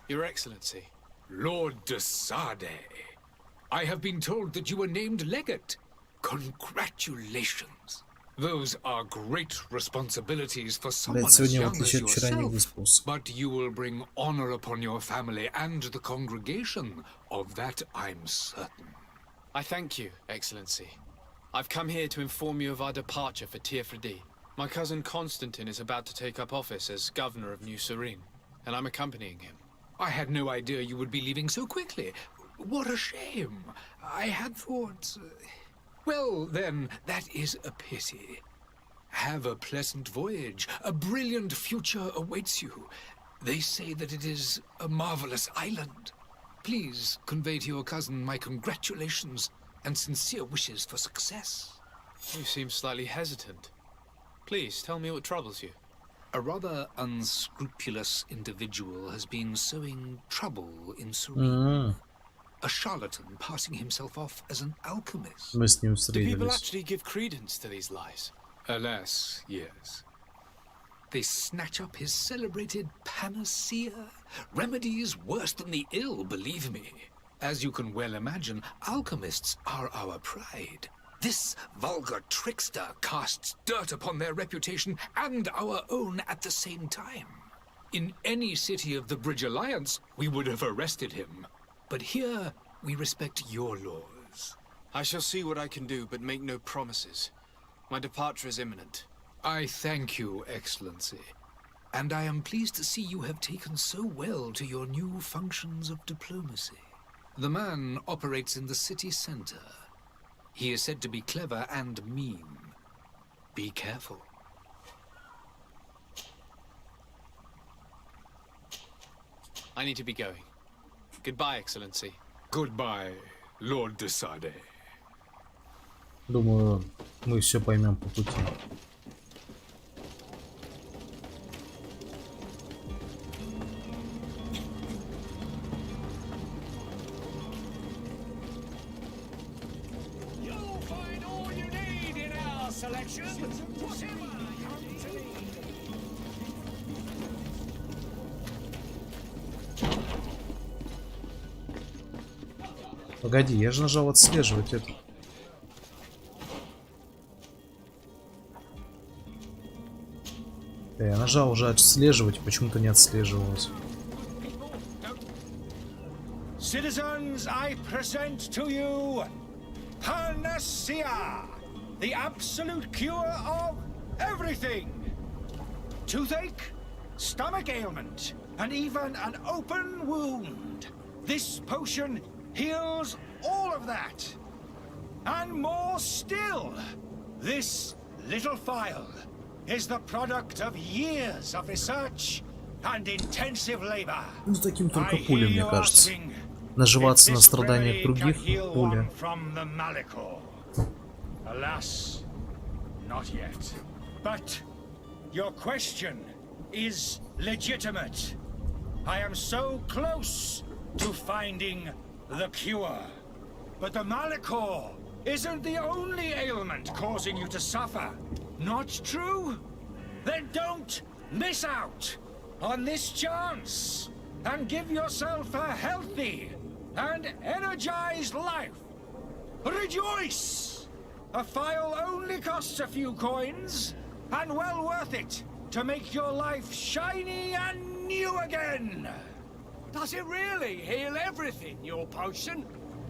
Your Excellency. Lord de Sade, I have been told that you were named legate. Congratulations. Those are great responsibilities for someone as young as yourself. But you will bring honor upon your family and the congregation. Of that I'm certain. I thank you, Excellency. I've come here to inform you of our departure for Tier 3D. My cousin Constantine is about to take up office as governor of New Serene, and I'm accompanying him. I had no idea you would be leaving so quickly. What a shame. I had thought... Well, then, that is a pity. Have a pleasant voyage. A brilliant future awaits you. They say that it is a marvelous island. Please convey to your cousin my congratulations and sincere wishes for success. You seem slightly hesitant. Please, tell me what troubles you. A rather unscrupulous individual has been sowing trouble in Serene. A charlatan passing himself off as an alchemist. Do people actually give credence to these lies? Alas, yes. They snatch up his celebrated panacea. Remedies worse than the ill, believe me. As you can well imagine, alchemists are our pride. This vulgar trickster casts dirt upon their reputation and our own at the same time. In any city of the Bridge Alliance, we would have arrested him. But here, we respect your laws. I shall see what I can do, but make no promises. My departure is imminent. I thank you, Excellency. And I am pleased to see you have taken so well to your new functions of diplomacy. The man operates in the city center. He is said to be clever and mean. Be careful. I need to be going. Goodbye, Excellency. Goodbye, Lord de Sade. Думаю, мы все поймем по пути. Погоди, я же нажал отслеживать это. Я нажал уже отслеживать, почему-то не отслеживалось. Citizens, I present to you Panacea, the absolute cure of everything. Toothache, stomach ailment, and even an open wound. This potion heals all of that. And more still. This little phial is the product of years of research and intensive labor. Ну, таким только пуля, мне кажется. Наживаться на страданиях других — пуля. Alas, not yet. But your question is legitimate. I am so close to finding the cure. But the Malachor isn't the only ailment causing you to suffer. Not true? Then don't miss out on this chance and give yourself a healthy and energized life. Rejoice! A phial only costs a few coins, and well worth it to make your life shiny and new again. Does it really heal everything, your potion?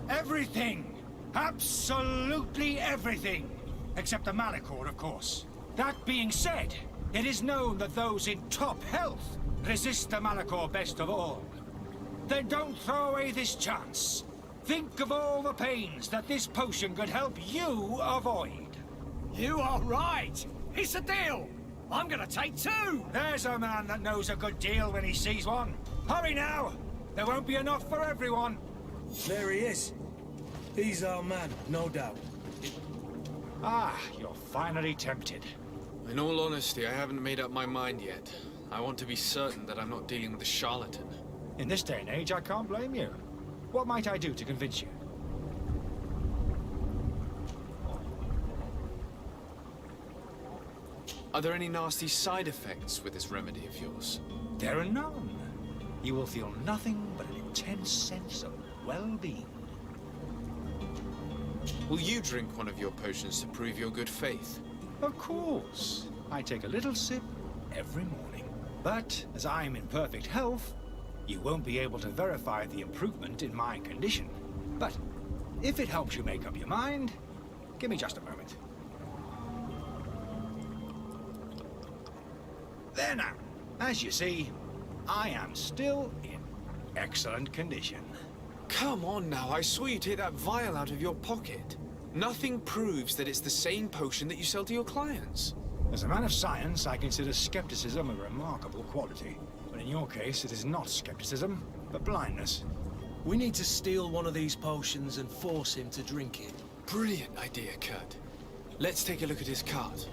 Everything. Absolutely everything. Except the Malachor, of course. That being said, it is known that those in top health resist the Malachor best of all. Then don't throw away this chance. Think of all the pains that this potion could help you avoid. You are right. It's a deal. I'm gonna take two. There's a man that knows a good deal when he sees one. Hurry now. There won't be enough for everyone. There he is. He's our man, no doubt. Ah, you're finally tempted. In all honesty, I haven't made up my mind yet. I want to be certain that I'm not dealing with a charlatan. In this day and age, I can't blame you. What might I do to convince you? Are there any nasty side effects with this remedy of yours? There are none. You will feel nothing but an intense sense of well-being. Will you drink one of your potions to prove your good faith? Of course. I take a little sip every morning. But as I'm in perfect health, you won't be able to verify the improvement in my condition. But if it helps you make up your mind, give me just a moment. There now. As you see, I am still in excellent condition. Come on now, I saw you take that vial out of your pocket. Nothing proves that it's the same potion that you sell to your clients. As a man of science, I consider skepticism a remarkable quality. But in your case, it is not skepticism, but blindness. We need to steal one of these potions and force him to drink it. Brilliant idea, Kurt. Let's take a look at his cart.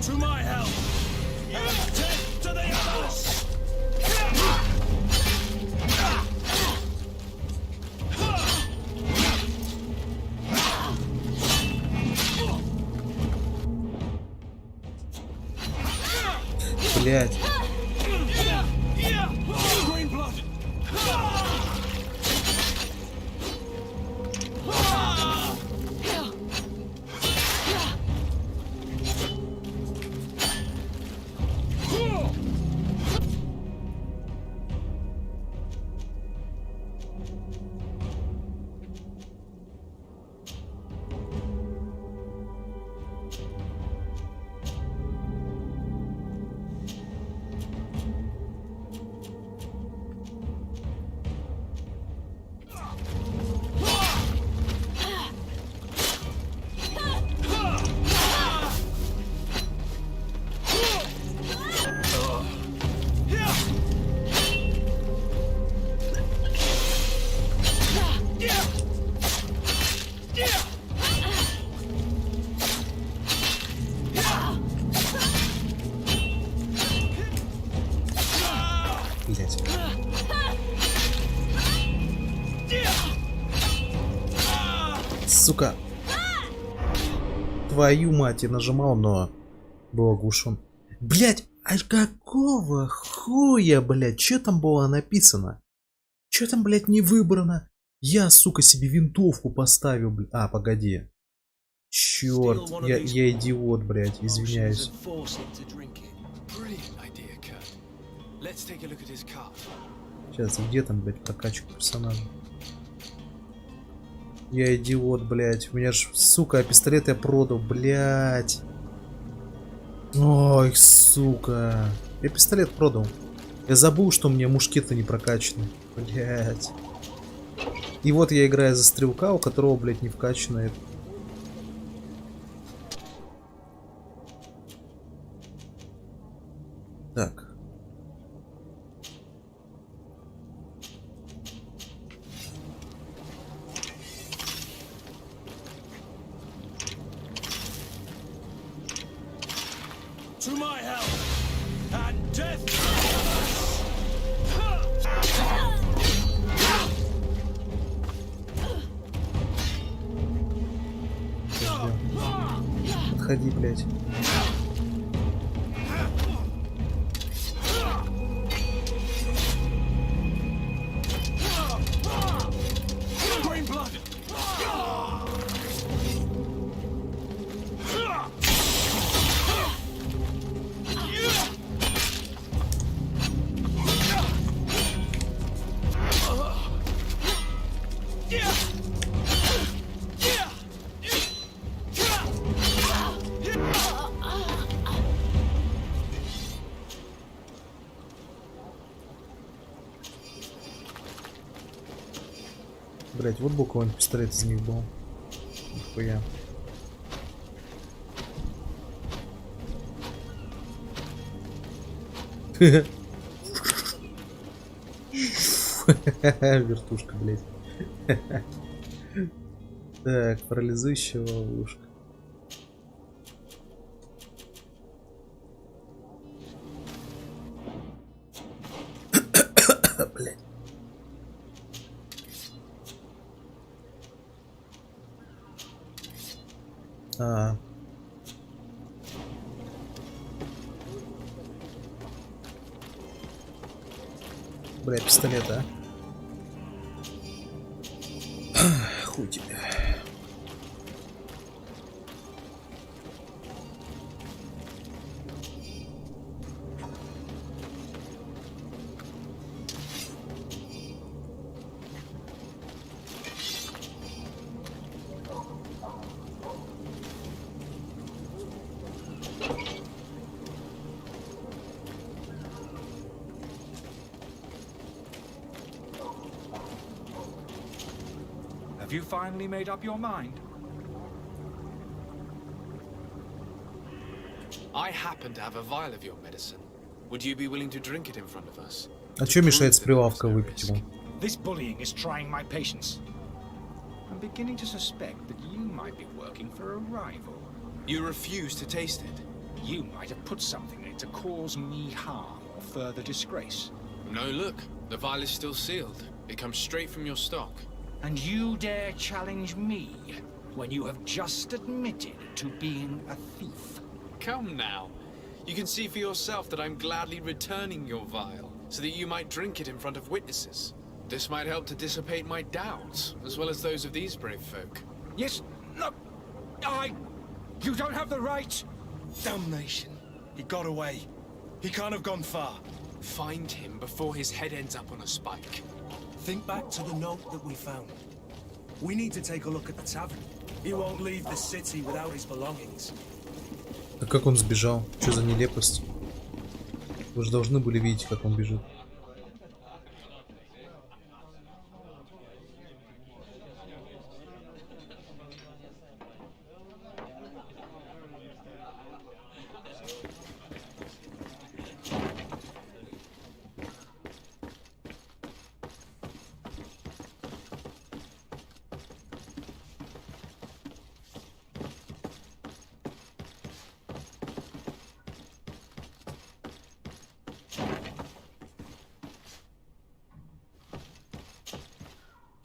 To my help! And death to the others! Блять. Green blood! Сука. Твою мать, я нажимал, но был оглушен. Блять, а какого хуя, блять? Что там было написано? Что там, блять, не выбрано? Я, сука, себе винтовку поставил, блядь. А, погоди. Черт, я идиот, блять, извиняюсь. Сейчас, где там, блять, прокачка персонажа? Я идиот, блять. У меня ж, сука, пистолет я продал, блять. Ой, сука. Я пистолет продал. Я забыл, что у меня мушкеты не прокачаны. Блять. И вот я играю за стрелка, у которого, блять, не вкачано это. Так. To my help and death. Подходи, блять. Блять, вот бы у кого-нибудь пистолет из них был. Нихуя. Вертушка, блять. Так, парализующая ловушка. Блять. Бля, пистолет, а? Хуй тебе. Have you finally made up your mind? I happen to have a vial of your medicine. Would you be willing to drink it in front of us? А чё мешает с прилавка выпить ему? This bullying is trying my patience. I'm beginning to suspect that you might be working for a rival. You refuse to taste it. You might have put something in it to cause me harm or further disgrace. No, look. The vial is still sealed. It comes straight from your stock. And you dare challenge me when you have just admitted to being a thief? Come now. You can see for yourself that I'm gladly returning your vial, so that you might drink it in front of witnesses. This might help to dissipate my doubts, as well as those of these brave folk. Yes, no, you don't have the right. Damnation. He got away. He can't have gone far. Find him before his head ends up on a spike. Think back to the note that we found. We need to take a look at the tavern. He won't leave the city without his belongings. А как он сбежал? Что за нелепость? Вы же должны были видеть, как он бежит.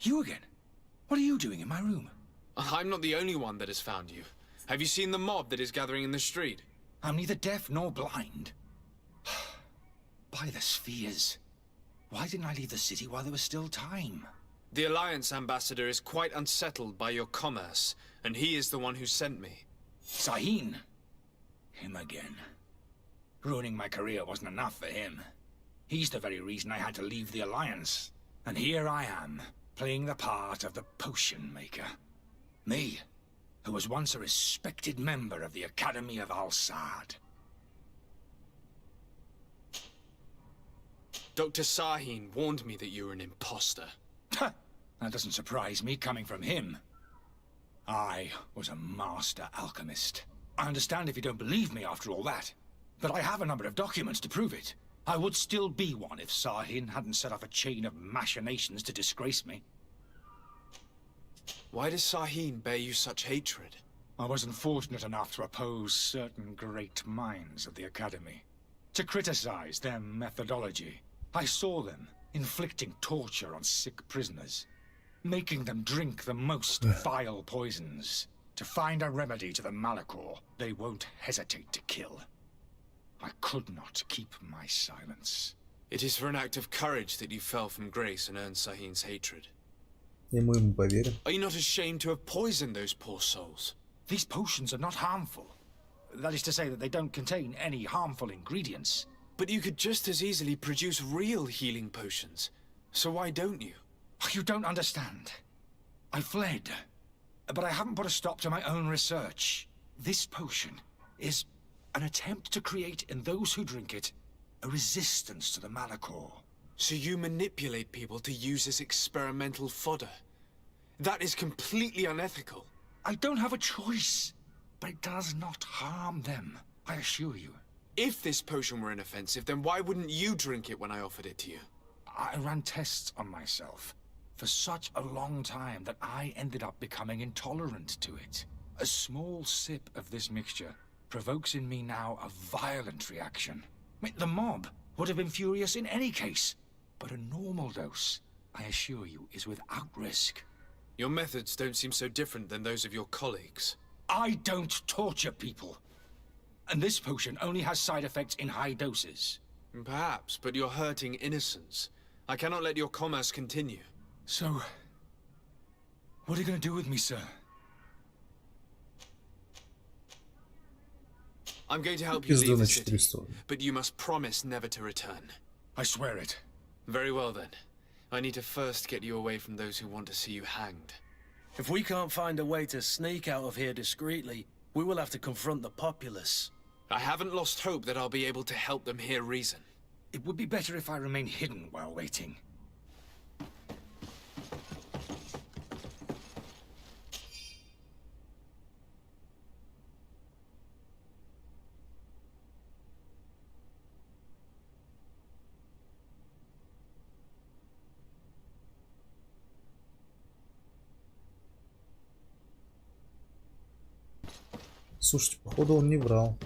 You again? What are you doing in my room? I'm not the only one that has found you. Have you seen the mob that is gathering in the street? I'm neither deaf nor blind. By the spheres. Why didn't I leave the city while there was still time? The Alliance ambassador is quite unsettled by your commerce, and he is the one who sent me. Sahin? Him again. Ruining my career wasn't enough for him. He's the very reason I had to leave the Alliance. And here I am, playing the part of the potion maker. Me, who was once a respected member of the Academy of Al-Sad. Dr. Sahin warned me that you were an imposter. That doesn't surprise me, coming from him. I was a master alchemist. I understand if you don't believe me after all that, but I have a number of documents to prove it. I would still be one if Sahin hadn't set off a chain of machinations to disgrace me. Why does Sahin bear you such hatred? I wasn't fortunate enough to oppose certain great minds of the Academy. To criticize their methodology. I saw them inflicting torture on sick prisoners. Making them drink the most vile poisons. To find a remedy to the Malachor they won't hesitate to kill. I could not keep my silence. It is for an act of courage that you fell from grace and earned Sahin's hatred. Ему поверим. Are you not ashamed to have poisoned those poor souls? These potions are not harmful. That is to say that they don't contain any harmful ingredients. But you could just as easily produce real healing potions. So why don't you? You don't understand. I fled. But I haven't put a stop to my own research. This potion is an attempt to create in those who drink it a resistance to the Malachor. So you manipulate people to use as experimental fodder? That is completely unethical. I don't have a choice, but it does not harm them, I assure you. If this potion were inoffensive, then why wouldn't you drink it when I offered it to you? I ran tests on myself for such a long time that I ended up becoming intolerant to it. A small sip of this mixture provokes in me now a violent reaction. The mob would have been furious in any case, but a normal dose, I assure you, is without risk. Your methods don't seem so different than those of your colleagues. I don't torture people. And this potion only has side effects in high doses. Perhaps, but you're hurting innocents. I cannot let your commerce continue. So, what are you going to do with me, sir? I'm going to help you leave the city, but you must promise never to return. I swear it. Very well then. I need to first get you away from those who want to see you hanged. If we can't find a way to sneak out of here discreetly, we will have to confront the populace. I haven't lost hope that I'll be able to help them hear reason. It would be better if I remain hidden while waiting. Слушайте, походу он не врал.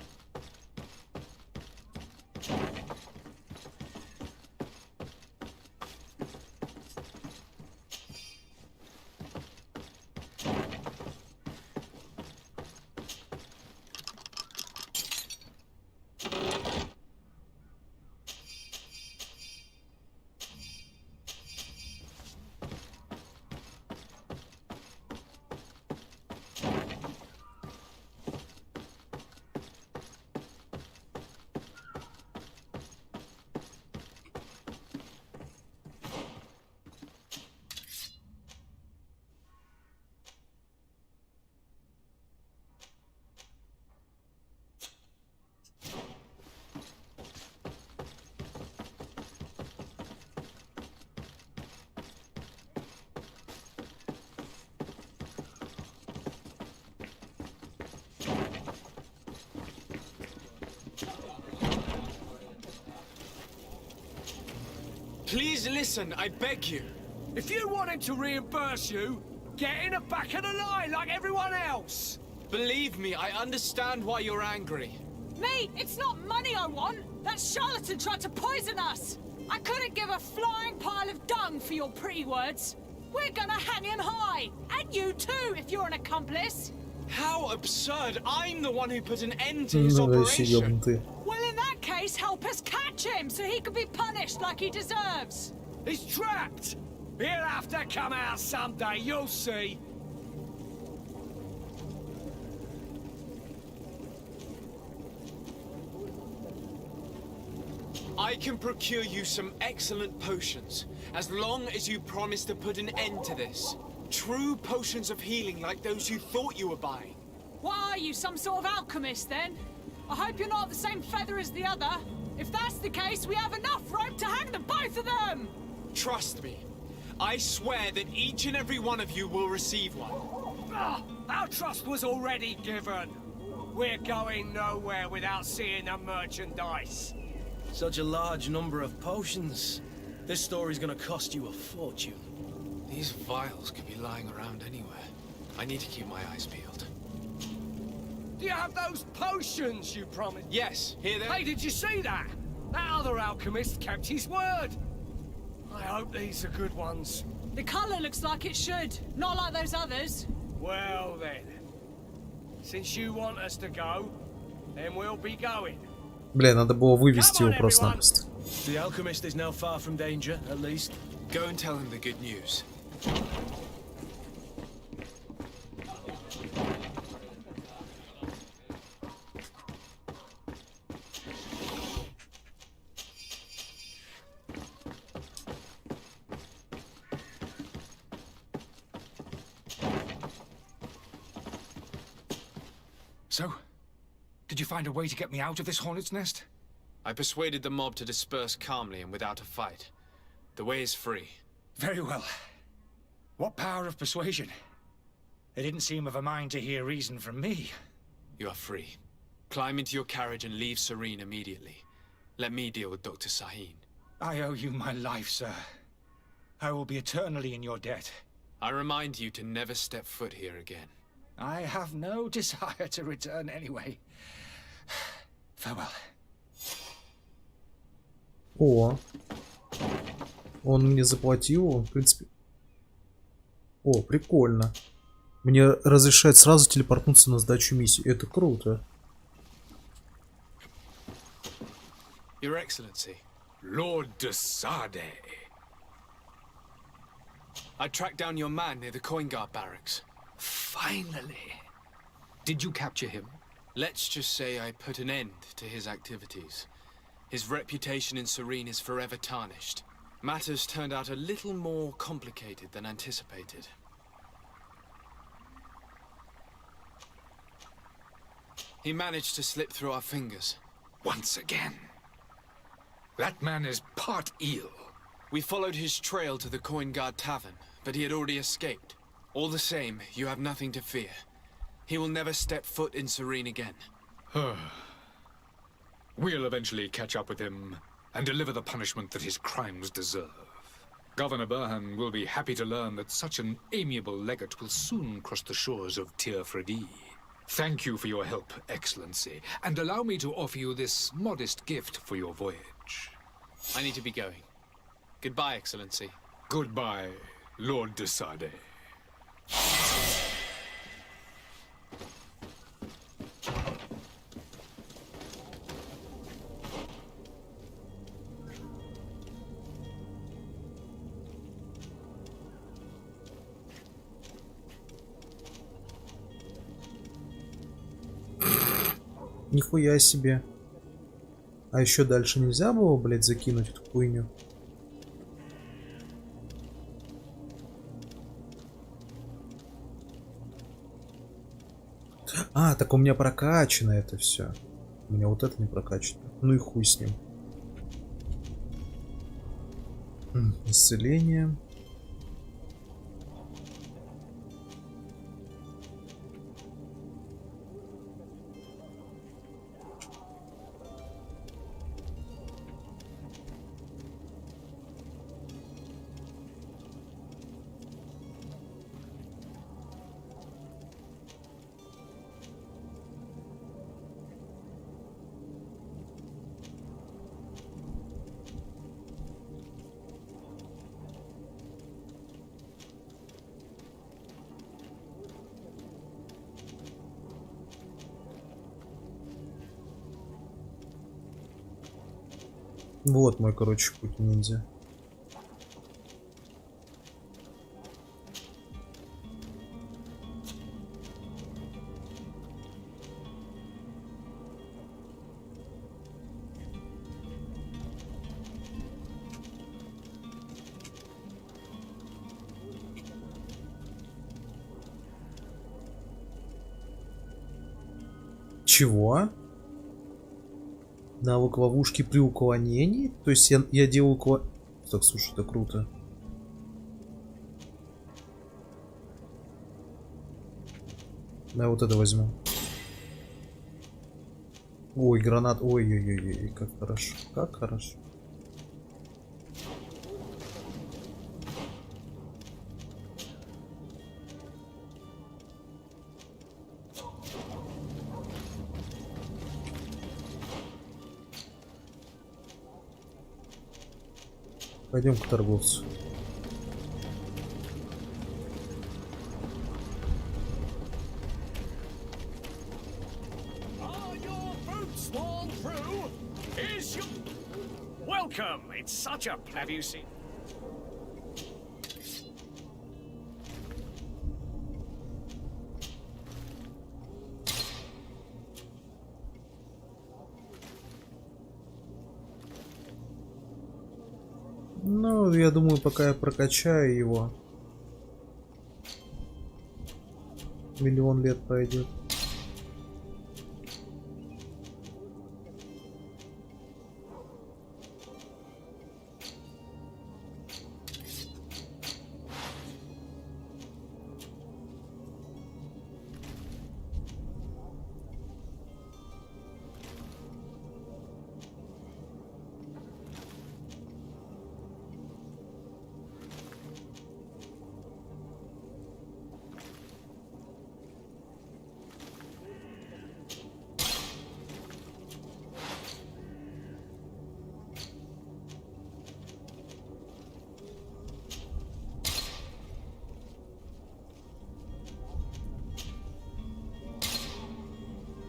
Please listen, I beg you. If you want him to reimburse you, get in the back of the line like everyone else. Believe me, I understand why you're angry. Me? It's not money I want. That charlatan tried to poison us. I couldn't give a flying pile of dung for your pretty words. We're gonna hang him high! And you too, if you're an accomplice! How absurd! I'm the one who put an end to his Ну, вообще operation. ёбнутый. Well, in that case, help us catch him so he can be punished like he deserves! He's trapped! He'll have to come out someday, you'll see. I can procure you some excellent potions, as long as you promise to put an end to this. True potions of healing like those you thought you were buying. What are you, some sort of alchemist then? I hope you're not the same feather as the other. If that's the case, we have enough rope to hang the both of them! Trust me. I swear that each and every one of you will receive one. Ah, our trust was already given. We're going nowhere without seeing the merchandise. Such a large number of potions. This story's gonna cost you a fortune. These vials could be lying around anywhere. I need to keep my eyes peeled. Do you have those potions you promised? Yes, here they are. Hey, did you see that? That other alchemist kept his word. I hope these are good ones. The colour looks like it should, not like those others. Well then, since you want us to go, then we'll be going. Бля, надо было вывести его просто-напросто. The alchemist is now far from danger, at least. Go and tell him the good news. So, did you find a way to get me out of this hornet's nest? I persuaded the mob to disperse calmly and without a fight. The way is free. Very well. What power of persuasion? They didn't seem of a mind to hear reason from me. You are free. Climb into your carriage and leave Serene immediately. Let me deal with Dr. Sahin. I owe you my life, sir. I will be eternally in your debt. I remind you to never step foot here again. I have no desire to return anyway. Farewell. О, он мне заплатил, в принципе. О, прикольно. Мне разрешает сразу телепортнуться на сдачу миссии. Это круто. Your Excellency. Lord de Sade. I tracked down your man near the Coin Guard barracks. Finally. Did you capture him? Let's just say I put an end to his activities. His reputation in Serene is forever tarnished. Matters turned out a little more complicated than anticipated. He managed to slip through our fingers. Once again. That man is part eel. We followed his trail to the Coin Guard Tavern, but he had already escaped. All the same, you have nothing to fear. He will never step foot in Serene again. We'll eventually catch up with him and deliver the punishment that his crimes deserve. Governor Burhan will be happy to learn that such an amiable legate will soon cross the shores of Tir Fredi. Thank you for your help, Excellency, and allow me to offer you this modest gift for your voyage. I need to be going. Goodbye, Excellency. Goodbye, Lord de Sade. Нихуя себе. А еще дальше нельзя было, блядь, закинуть эту хуйню? А, так у меня прокачано это все. У меня вот это не прокачано. Ну и хуй с ним. Исцеление. Вот мой, короче, путь ниндзя. Чего? Навык ловушки при уклонении? То есть я делаю уклонение... Так, слушай, это круто. Да, вот это возьму. Ой, гранат. Ой-ой-ой, как хорошо. Как хорошо. Пойдем к торговцу. Welcome. It's such a... Have you seen... Ну, я думаю, пока я прокачаю его, 1 000 000 лет пройдет.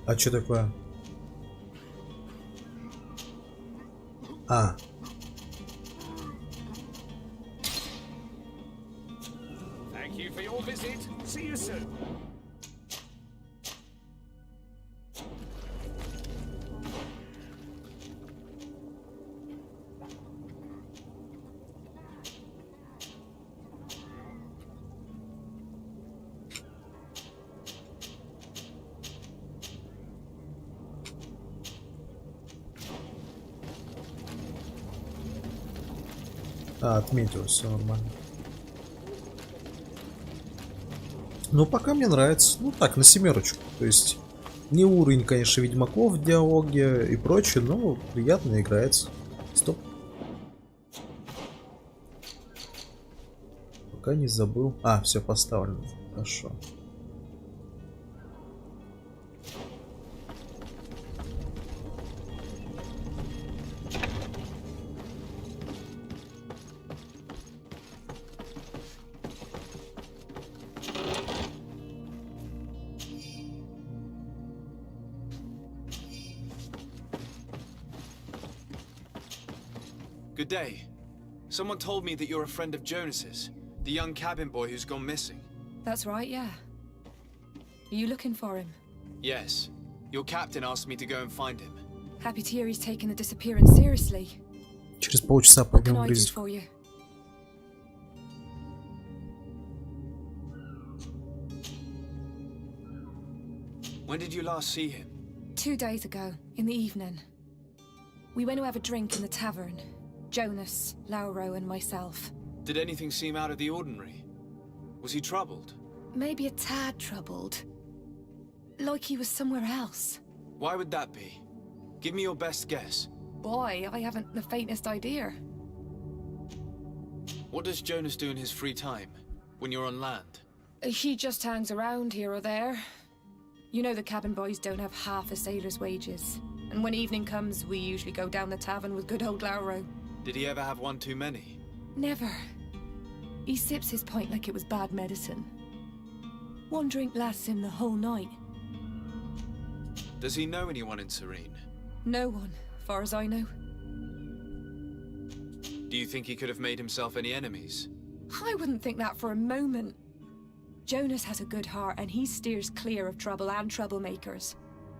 А что такое? А. Thank you for your visit. See you soon. А, отметилось, все нормально. Ну, пока мне нравится. Ну, так, на 7. То есть, не уровень, конечно, ведьмаков в диалоге и прочее, но приятно играется. Стоп. Пока не забыл. А, все поставлено. Хорошо. Good day. Someone told me that you're a friend of Jonas's, the young cabin boy who's gone missing. That's right, yeah. Are you looking for him? Yes. Your captain asked me to go and find him. Happy to hear he's taken the disappearance seriously. Через полчаса What can пойдем в I do Гризик. for you? When did you last see him? 2 days ago, in the evening. We went to have a drink in the tavern. Jonas, Lauro, and myself. Did anything seem out of the ordinary? Was he troubled? Maybe a tad troubled. Like he was somewhere else. Why would that be? Give me your best guess. Boy, I haven't the faintest idea. What does Jonas do in his free time, when you're on land? He just hangs around here or there. You know the cabin boys don't have half a sailor's wages. And when evening comes, we usually go down the tavern with good old Lauro. Did he ever have one too many? Never. He sips his pint like it was bad medicine. One drink lasts him the whole night. Does he know anyone in Serene? No one, far as I know. Do you think he could have made himself any enemies? I wouldn't think that for a moment. Jonas has a good heart and he steers clear of trouble and troublemakers.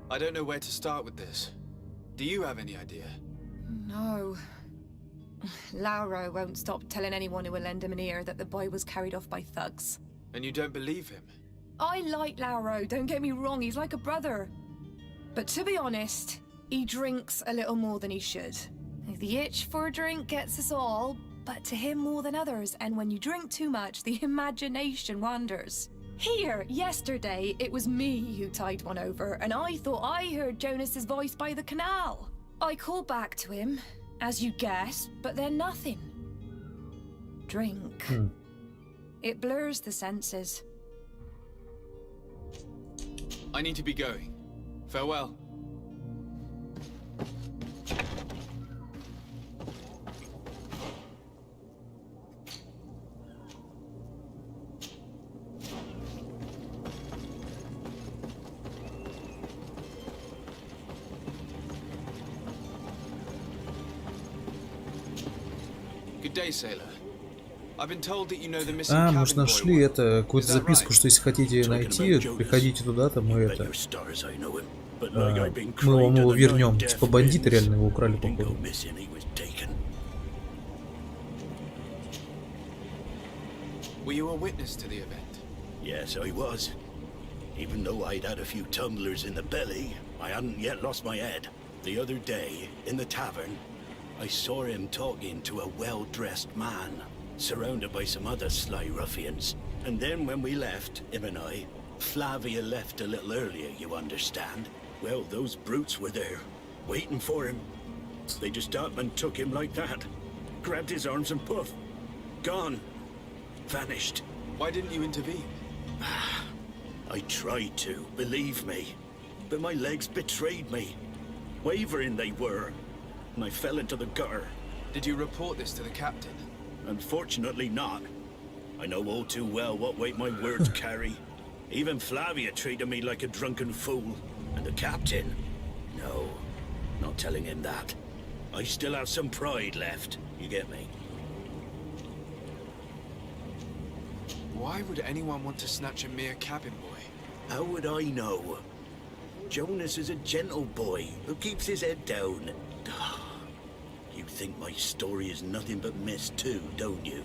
I don't know where to start with this. Do you have any idea? No. Lauro won't stop telling anyone who will lend him an ear that the boy was carried off by thugs. And you don't believe him? I like Lauro, don't get me wrong, he's like a brother. But to be honest, he drinks a little more than he should. The itch for a drink gets us all, but to him more than others, and when you drink too much, the imagination wanders. Here, yesterday, it was me who tied one over, and I thought I heard Jonas's voice by the canal. I called back to him, as you guessed, but then nothing. Drink. It blurs the senses. I need to be going. Farewell. Good day, sailor. I've been told that you know the missing cabin boy. Мы же нашли это, какую-то записку, что если хотите найти, приходите туда, там мы это... мы вам его вернем. Типа бандиты реально его украли, походу. Were you a witness to the event? Yes, I was. Even though I'd had a few tumblers in the belly, I hadn't yet lost my head. The other day, in the tavern, I saw him talking to a well-dressed man, surrounded by some other sly ruffians. And then when we left, him and I, Flavia left a little earlier, you understand. Well, those brutes were there, waiting for him. They just up and took him like that. Grabbed his arms and poof. Gone. Vanished. Why didn't you intervene? I tried to, believe me. But my legs betrayed me. Wavering they were. And I fell into the gutter. Did you report this to the captain? Unfortunately not. I know all too well what weight my words carry. Even Flavia treated me like a drunken fool. And the captain? No, not telling him that. I still have some pride left, you get me? Why would anyone want to snatch a mere cabin boy? How would I know? Jonas is a gentle boy who keeps his head down. You think my story is nothing but mist too, don't you?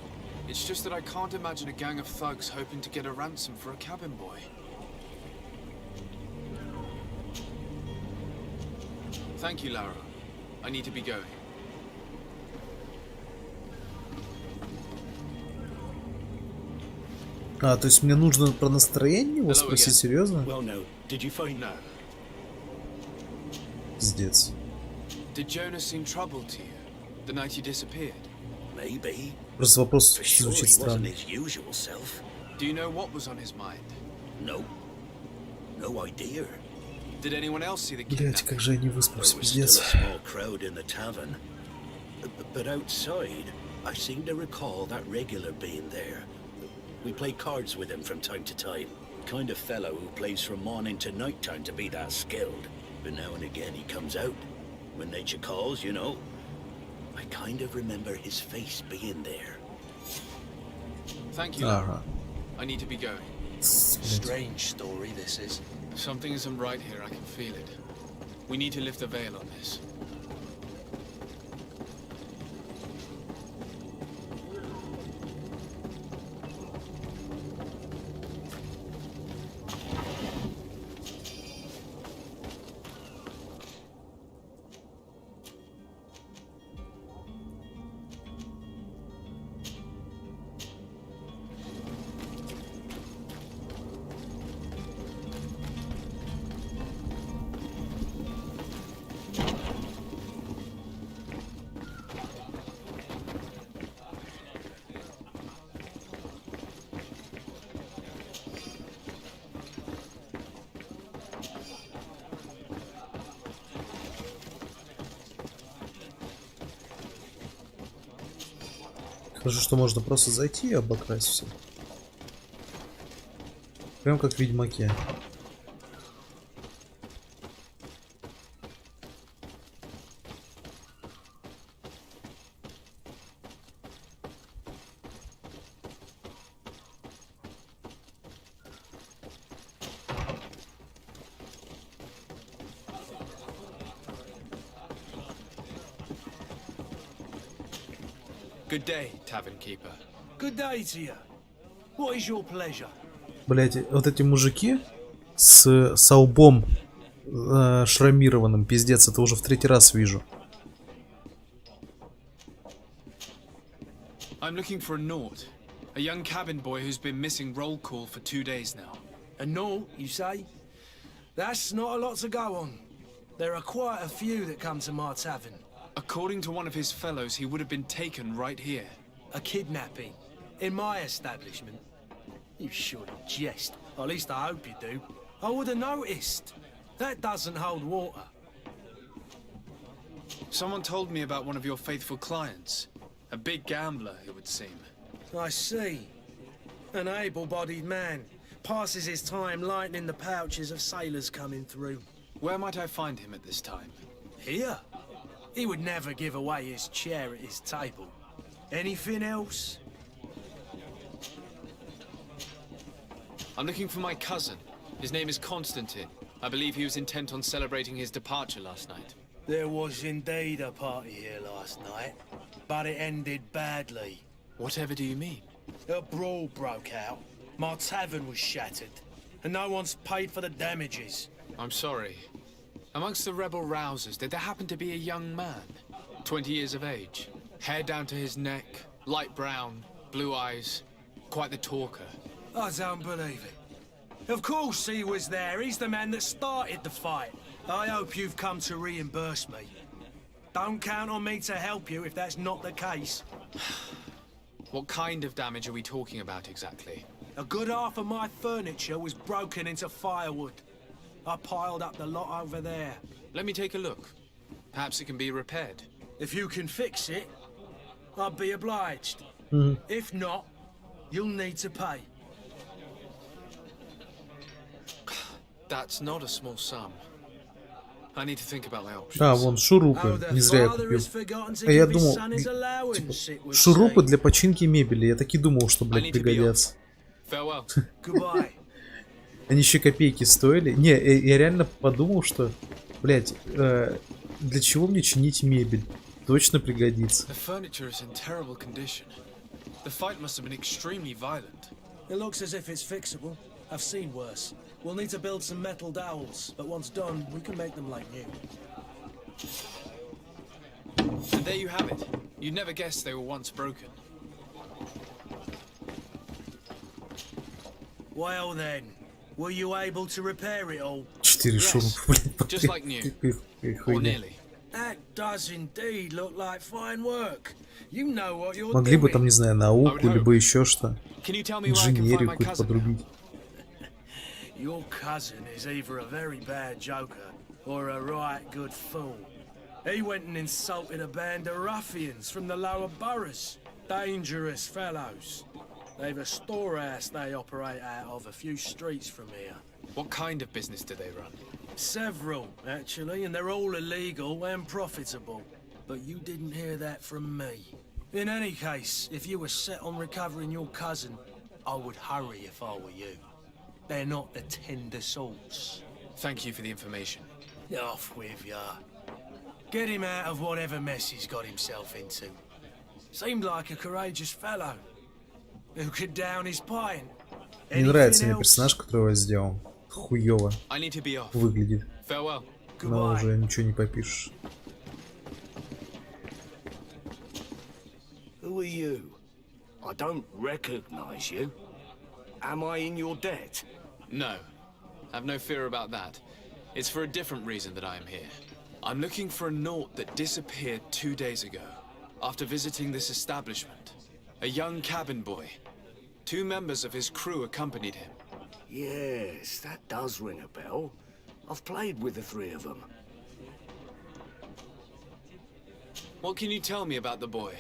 It's just that I can't imagine a gang of thugs hoping to get a ransom for a cabin boy. Thank you, Lara. I need to be going. А, то есть мне нужно про настроение его спросить, серьезно? Пиздец. Did Jonas seem troubled to you the night he disappeared? Maybe. Просто вопрос звучит странно. Do you know what was on his mind? No. No idea. Did anyone else see the Блять, как же я не выспался, пиздец. Small crowd in the tavern. But outside, I seem to recall that regular being there. We play cards with him from time to time. Kind of fellow who plays from morning to night time to be that skilled. But now and again he comes out. When nature calls, you know. I kind of remember his face being there. Thank you, Lara. I need to be going. Strange story this is. Something isn't right here, I can feel it. We need to lift the veil on this. Скажу, что можно просто зайти и обокрасть все. Прям как в Ведьмаке. Good day, tavern keeper. Good day to you. What is your pleasure? Блять, вот эти мужики с лбом шрамированным, пиздец, это уже в третий раз вижу. I'm looking for a Naut, a young cabin boy who's been missing roll call for 2 days now. A Naut, you say? That's not a lot to go on. There are quite a few that come to my tavern. According to one of his fellows, he would have been taken right here. A kidnapping? In my establishment? You surely jest. Or at least I hope you do. I would have noticed. That doesn't hold water. Someone told me about one of your faithful clients. A big gambler, it would seem. I see. An able-bodied man. Passes his time lightening the pouches of sailors coming through. Where might I find him at this time? Here? He would never give away his chair at his table. Anything else? I'm looking for my cousin. His name is Constantine. I believe he was intent on celebrating his departure last night. There was indeed a party here last night, but it ended badly. Whatever do you mean? A brawl broke out. My tavern was shattered, and no one's paid for the damages. I'm sorry. Amongst the rebel rousers, did there happen to be a young man? 20 years of age. Hair down to his neck, light brown, blue eyes. Quite the talker. I don't believe it. Of course he was there. He's the man that started the fight. I hope you've come to reimburse me. Don't count on me to help you if that's not the case. What kind of damage are we talking about exactly? A good half of my furniture was broken into firewood. I piled up the lot over there. Let me take a look. Perhaps it can be repaired. If you can fix it, I'd be obliged. If not, you'll need to pay. That's not a small sum. I need to think about my options. А, вон шурупы. Не зря я купил. А я думал, типа, шурупы для починки мебели. Я таки думал, что, блядь, пригодятся. Они еще копейки стоили. Не, я реально подумал, что, блядь, для чего мне чинить мебель? Точно пригодится. It looks as if it's fixable. I've seen worse. We'll need to build some metal dowels, but once done, we can make them like new. And there you have it. You'd never guess they were once broken. Well then, were you able to repair it all? 4 шурупа, блядь, just like new. Or nearly. That does indeed look like fine work. You know what you're Могли бы doing. там, не знаю, науку, либо еще что. Инженерию хоть подрубить. Your cousin is either a very bad joker or a right good fool. He went and insulted a band of ruffians from the lower boroughs. Dangerous fellows. They've a storehouse they operate out of a few streets from here. What kind of business do they run? Several, actually, and they're all illegal and profitable. But you didn't hear that from me. In any case, if you were set on recovering your cousin, I would hurry if I were you. They're not the tender sorts. Thank you for the information. Off with ya. Get him out of whatever mess he's got himself into. Seemed like a courageous fellow. Who could down his pint. Не нравится мне персонаж, которого я сделал. Хуёво выглядит. Но уже ничего не попишешь. Who are you? I don't recognize you. Am I in your debt? No. Have no fear about that. It's for a different reason that I am here. I'm looking for a Naut that disappeared 2 days ago, after visiting this establishment. A young cabin boy. 2 members of his crew accompanied him. Yes, that does ring a bell. I've played with the 3 of them. What can you tell me about the boy?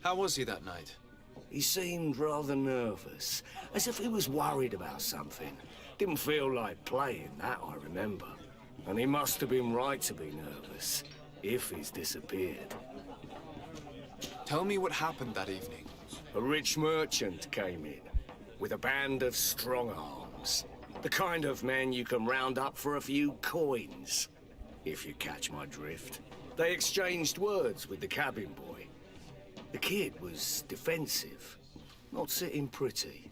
How was he that night? He seemed rather nervous, as if he was worried about something. Didn't feel like playing, that I remember. And he must have been right to be nervous, if he's disappeared. Tell me what happened that evening. A rich merchant came in, with a band of strong arms. The kind of men you can round up for a few coins, if you catch my drift. They exchanged words with the cabin boy. The kid was defensive, not sitting pretty.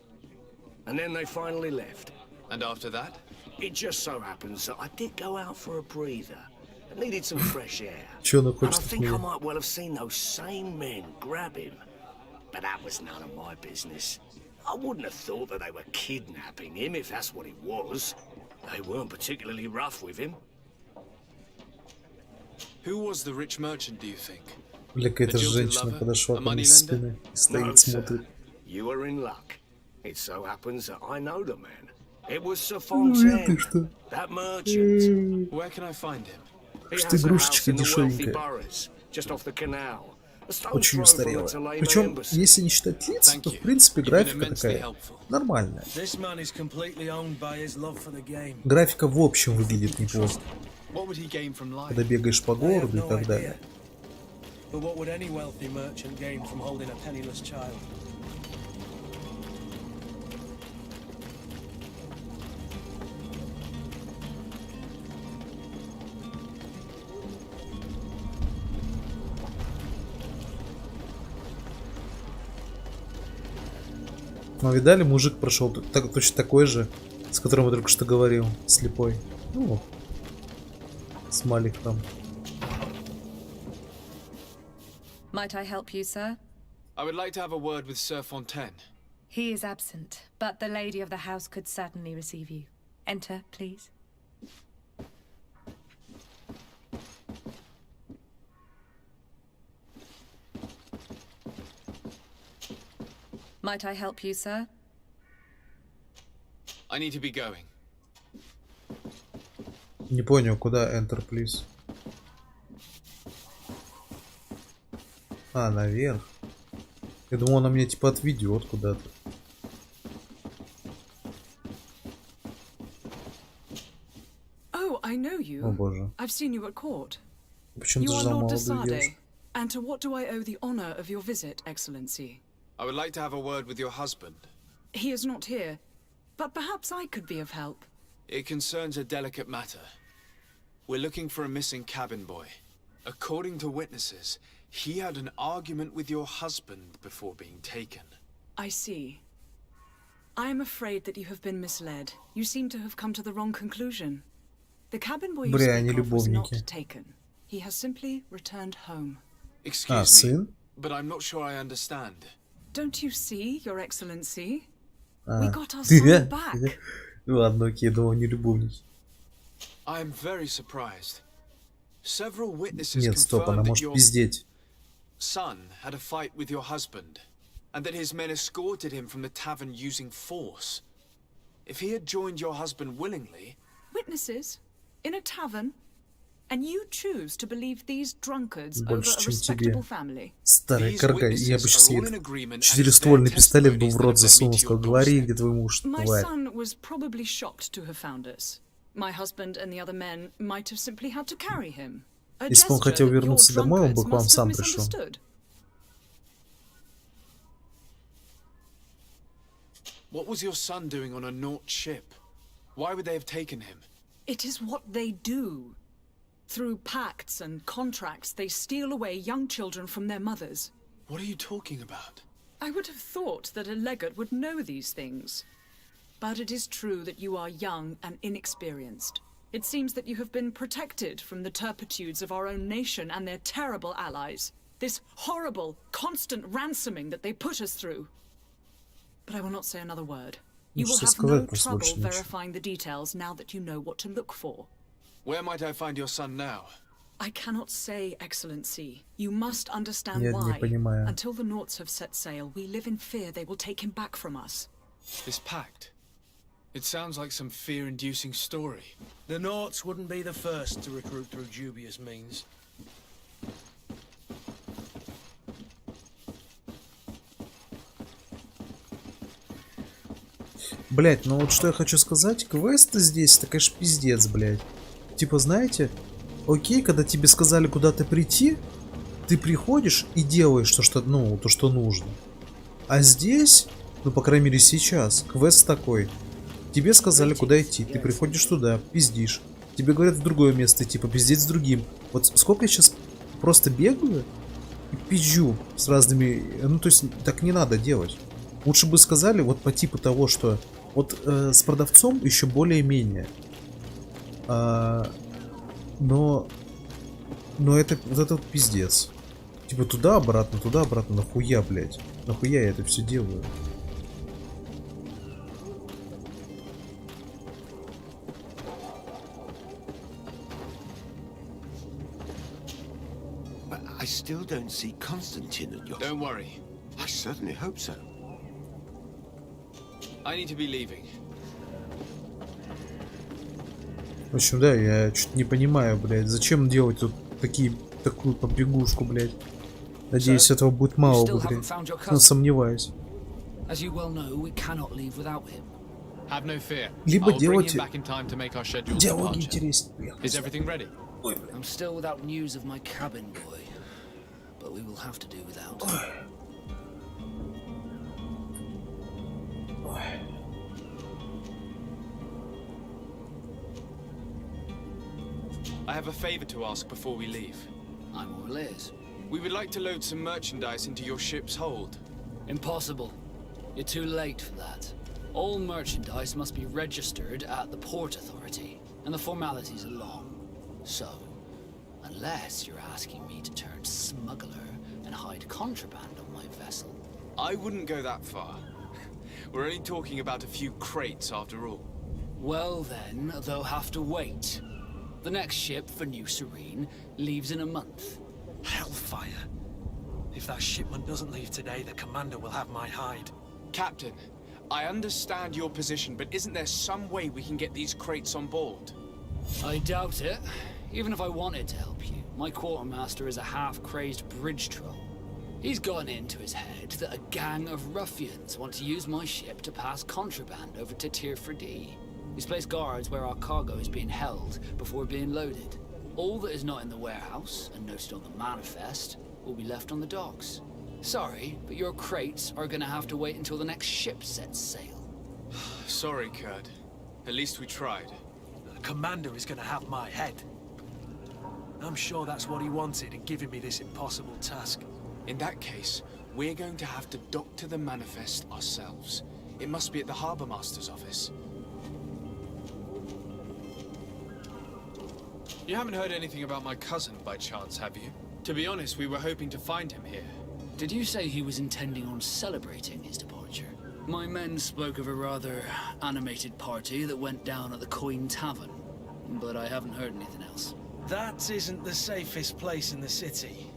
And then they finally left. And after that? It just so happens that I did go out for a breather. I needed some fresh air. And I think I might well have seen those same men grab him. But that was none of my business. I wouldn't have thought that they were kidnapping him if that's what it was. They weren't particularly rough with him. Who was the rich merchant, do you think? Или какая-то женщина подошла ко мне со спины и стоит, смотрит. You are in luck. It so happens that I know the man. It was Sir Fontaine, that merchant. Where can I find him? He has a house in the wealthy boroughs, just off the canal. Очень устарела. Причем, если не считать лиц, то в принципе графика такая нормальная. Графика в общем выглядит неплохо. Когда бегаешь по городу и так далее. Ну, видали, мужик прошел точно такой же, с которым я только что говорил, слепой. Ну, с Маликом. Might I help you, sir? I would like to have a word with Sir Fontaine. He is absent, but the lady of the house could certainly receive you. Enter, please. Might I help you, sir? I need to be going. Не понял, куда enter, please? А, наверх. Я думал, она меня типа отведет куда-то. Oh, I know you. О боже. I've seen you at court. Почему ты You are ждал Lord молодую девушку? Desade. And to what do I owe the honor of your visit, Excellency? I would like to have a word with your husband. He is not here, but perhaps I could be of help. It concerns a delicate matter. We're looking for a missing cabin boy. According to witnesses, he had an argument with your husband before being taken. I see. I am afraid that you have been misled. You seem to have come to the wrong conclusion. The cabin boy you speak of was not taken. He has simply returned home. Excuse me, but I'm not sure I understand. Don't you see, Your Excellency? А, We got our son back. Ладно, окей, думал, не любовники. I am very surprised. Several witnesses Нет, стоп, она confirmed that может your пиздеть. son had a fight with your husband, and that his men escorted him from the tavern using force. If he had joined your husband willingly... Witnesses? In a tavern? And you choose to believe these drunkards over Больше, a чем respectable тебе. family? Старая карга, я бы сейчас ей четырехствольный пистолет бы в рот засунул, сказал, говори, где твой муж, My тварь. son was probably shocked to have found us. My husband and the other men might have simply had to carry him. A Если бы он хотел gesture that your вернуться домой, он бы drunkards к вам must have сам пришел. misunderstood. What was your son doing on a Naut ship? Why would they have taken him? It is what they do. Through pacts and contracts, they steal away young children from their mothers. What are you talking about? I would have thought that a legate would know these things. But it is true that you are young and inexperienced. It seems that you have been protected from the turpitudes of our own nation and their terrible allies. This horrible, constant ransoming that they put us through. But I will not say another word. You will have no trouble verifying the details now that you know what to look for. Where might I find your son now? I cannot say, Excellency. You must understand Я не why. понимаю. Until the Nauts have set sail, we live in fear they will take him back from us. This pact. It sounds like some fear-inducing story. The Nauts wouldn't be the first to recruit through dubious means. Блять, ну вот что я хочу сказать, квесты здесь, это, конечно, пиздец, блять. Типа, знаете, окей, когда тебе сказали куда-то прийти, ты приходишь и делаешь то, что нужно. А здесь, ну, по крайней мере, сейчас, квест такой. Тебе сказали, куда идти, ты приходишь туда, пиздишь. Тебе говорят в другое место идти, попиздеть с другим. Вот сколько я сейчас просто бегаю, пизжу с разными... Ну, то есть, так не надо делать. Лучше бы сказали вот по типу того, что вот с продавцом еще более-менее. Но это вот этот пиздец. Типа туда-обратно, нахуя, блядь? Нахуя я это все делаю? I still don't see Constantine at your... Don't worry. I certainly hope so. I need to be leaving. В общем, да, я что-то не понимаю, блядь. Зачем делать тут такую побегушку, блядь? Надеюсь, этого будет мало, блядь. Но сомневаюсь. Have no fear. Либо I will bring делать him back in time to make our scheduled диалоги departure. интереснее. Is everything ready? I'm still without news of my cabin boy, but we will have to do without. I have a favor to ask before we leave. I'm all ears. We would like to load some merchandise into your ship's hold. Impossible. You're too late for that. All merchandise must be registered at the Port Authority, and the formalities are long. So, unless you're asking me to turn smuggler and hide contraband on my vessel. I wouldn't go that far. We're only talking about a few crates after all. Well then, they'll have to wait. The next ship for New Serene leaves in a month. Hellfire. If that shipment doesn't leave today, the commander will have my hide. Captain, I understand your position, but isn't there some way we can get these crates on board? I doubt it. Even if I wanted to help you, my quartermaster is a half-crazed bridge troll. He's gotten into his head that a gang of ruffians want to use my ship to pass contraband over to Tier 4D. He's placed guards where our cargo is being held before being loaded. All that is not in the warehouse and noted on the manifest will be left on the docks. Sorry, but your crates are gonna have to wait until the next ship sets sail. Sorry, Kurt. At least we tried. The commander is gonna have my head. I'm sure that's what he wanted in giving me this impossible task. In that case, we're going to have to doctor the manifest ourselves. It must be at the Harbour Master's office. You haven't heard anything about my cousin by chance, have you? To be honest, we were hoping to find him here. Did you say he was intending on celebrating his departure? My men spoke of a rather animated party that went down at the Coin Tavern, but I haven't heard anything else. That isn't the safest place in the city.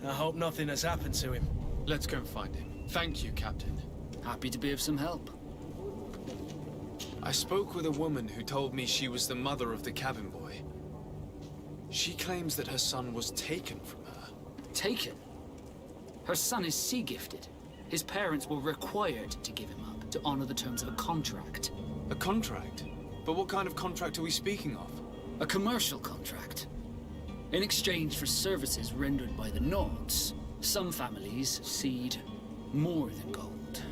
I hope nothing has happened to him. Let's go and find him. Thank you, Captain. Happy to be of some help. I spoke with a woman who told me she was the mother of the cabin boy. She claims that her son was taken from her. Taken? Her son is sea-gifted. His parents were required to give him up to honor the terms of a contract. A contract? But what kind of contract are we speaking of? A commercial contract. In exchange for services rendered by the Nords, some families cede more than gold.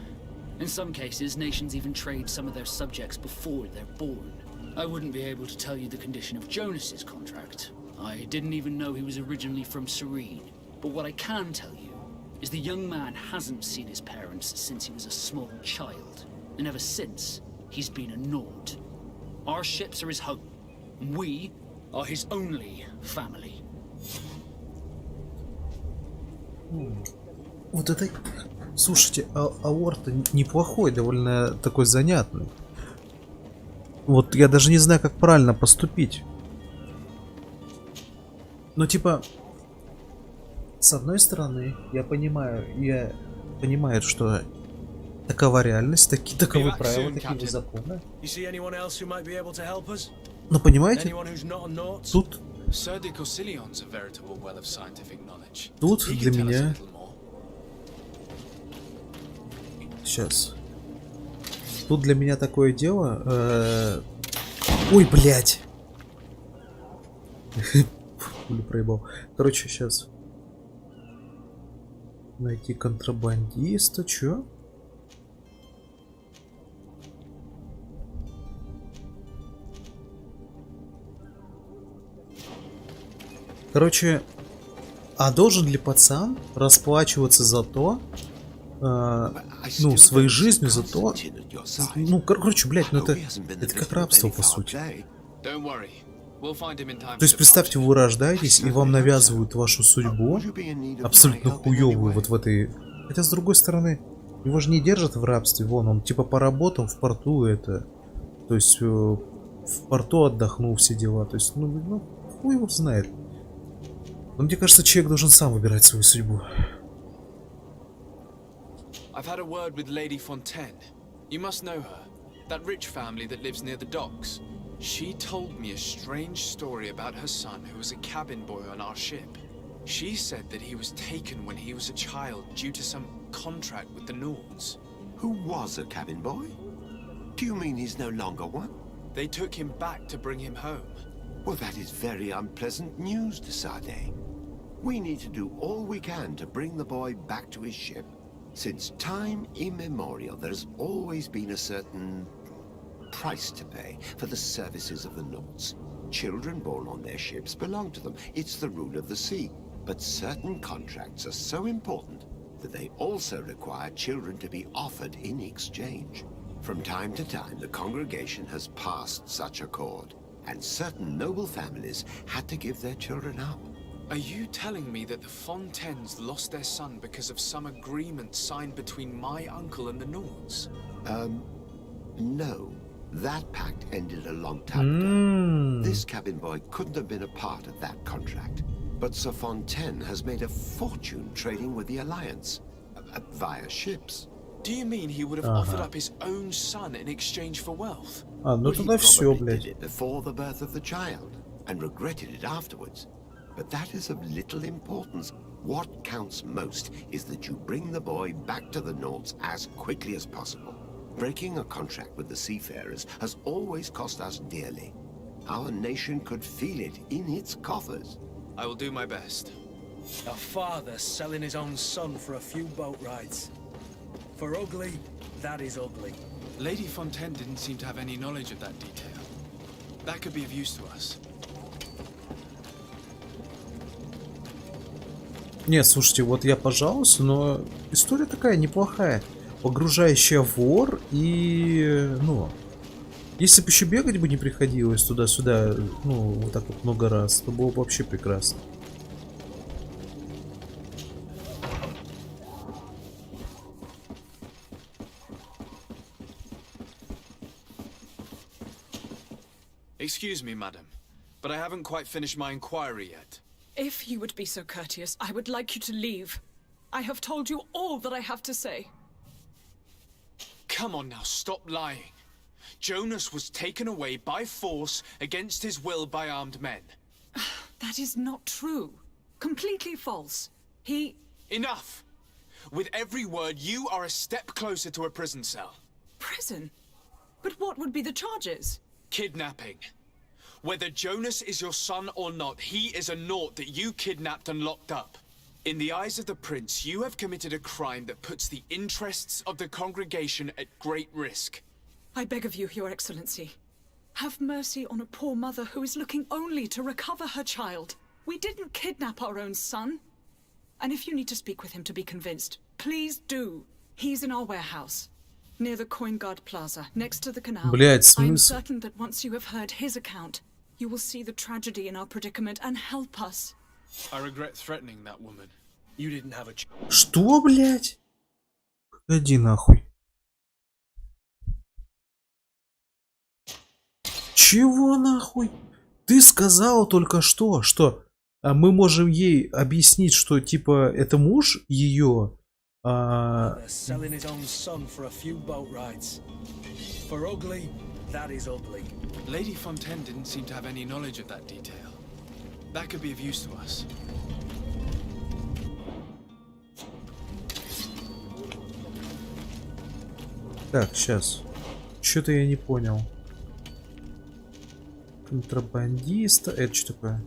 In some cases, nations even trade some of their subjects before they're born. I wouldn't be able to tell you the condition of Jonas's contract. I didn't even know he was originally from Serene. But what I can tell you is the young man hasn't seen his parents since he was a small child. And ever since, he's been a Nord. Our ships are his home. We are his only family. Вот это... Слушайте, аорта неплохой, довольно такой занятный. Вот я даже не знаю, как правильно поступить. Ну, типа... С одной стороны, я понимаю, что такова реальность, таковы правила, такие законы. Но понимаете, тут для меня... Сейчас. Тут для меня такое дело... Ой, блядь! Пулю проебал. Короче, сейчас... Найти контрабандиста, чё? Короче, А должен ли пацан расплачиваться за то, ну, своей жизнью за то... Ну, короче, блядь, ну это как рабство, по сути. То есть, представьте, вы рождаетесь, и вам навязывают вашу судьбу, абсолютно хуёвую, вот в этой... Хотя, с другой стороны, его же не держат в рабстве, вон, он типа поработал в порту, это... То есть, в порту отдохнул, все дела, то есть, ну хуй его знает. Но мне кажется, человек должен сам выбирать свою судьбу. I've had a word with Lady Fontaine. You must know her. That rich family that lives near the docks. She told me a strange story about her son who was a cabin boy on our ship. She said that he was taken when he was a child due to some contract with the Nords. Who was a cabin boy? Do you mean he's no longer one? They took him back to bring him home. Well, that is very unpleasant news, de Sade. We need to do all we can to bring the boy back to his ship. Since time immemorial, there's always been a certain price to pay for the services of the Nords. Children born on their ships belong to them. It's the rule of the sea. But certain contracts are so important that they also require children to be offered in exchange. From time to time, the congregation has passed such accord, and certain noble families had to give their children up. Are you telling me that the Fontaines lost their son because of some agreement signed between my uncle and the Nords? No. That pact ended a long time ago. This cabin boy couldn't have been a part of that contract. But Sir Fontaine has made a fortune trading with the Alliance, via ships. Do you mean he would have offered up his own son in exchange for wealth? Ну тогда все, блядь. He did it before the birth of the child, and regretted it afterwards. But that is of little importance. What counts most is that you bring the boy back to the Nords as quickly as possible. Breaking a contract with the seafarers has always cost us dearly. Our nation could feel it in its coffers. I will do my best. A father selling his own son for a few boat rides. For ugly, that is ugly. Lady Fontaine didn't seem to have any knowledge of that detail. That could be of use to us. Нет, слушайте, вот я пожалуйста, но история такая неплохая. Погружающая в ор и, ну, если бы еще бегать бы не приходилось туда-сюда, ну, вот так вот много раз, то было бы вообще прекрасно. Excuse me, madam, but I haven't quite finished my inquiry yet. If you would be so courteous, I would like you to leave. I have told you all that I have to say. Come on now, stop lying. Jonas was taken away by force against his will by armed men. That is not true. Completely false. He... Enough! With every word, you are a step closer to a prison cell. Prison? But what would be the charges? Kidnapping. Whether Jonas is your son or not, he is a Nort that you kidnapped and locked up. In the eyes of the Prince, you have committed a crime that puts the interests of the congregation at great risk. I beg of you, Your Excellency. Have mercy on a poor mother who is looking only to recover her child. We didn't kidnap our own son. And if you need to speak with him to be convinced, please do. He's in our warehouse, near the Coin Guard Plaza, next to the canal. Блядь, I'm certain that once you have heard his account, you will see the tragedy in our predicament and help us. I regret threatening that woman. You didn't have a Что, блядь? Погоди нахуй. Чего нахуй? Ты сказал только что мы можем ей объяснить, что типа это муж ее. Selling his own son for a few boat rides. For ugly, that is ugly. Lady Fontaine didn't seem to have any knowledge of that detail. That could be of use to us. Так, сейчас. Что-то я не понял. Контрабандиста. Это что такое?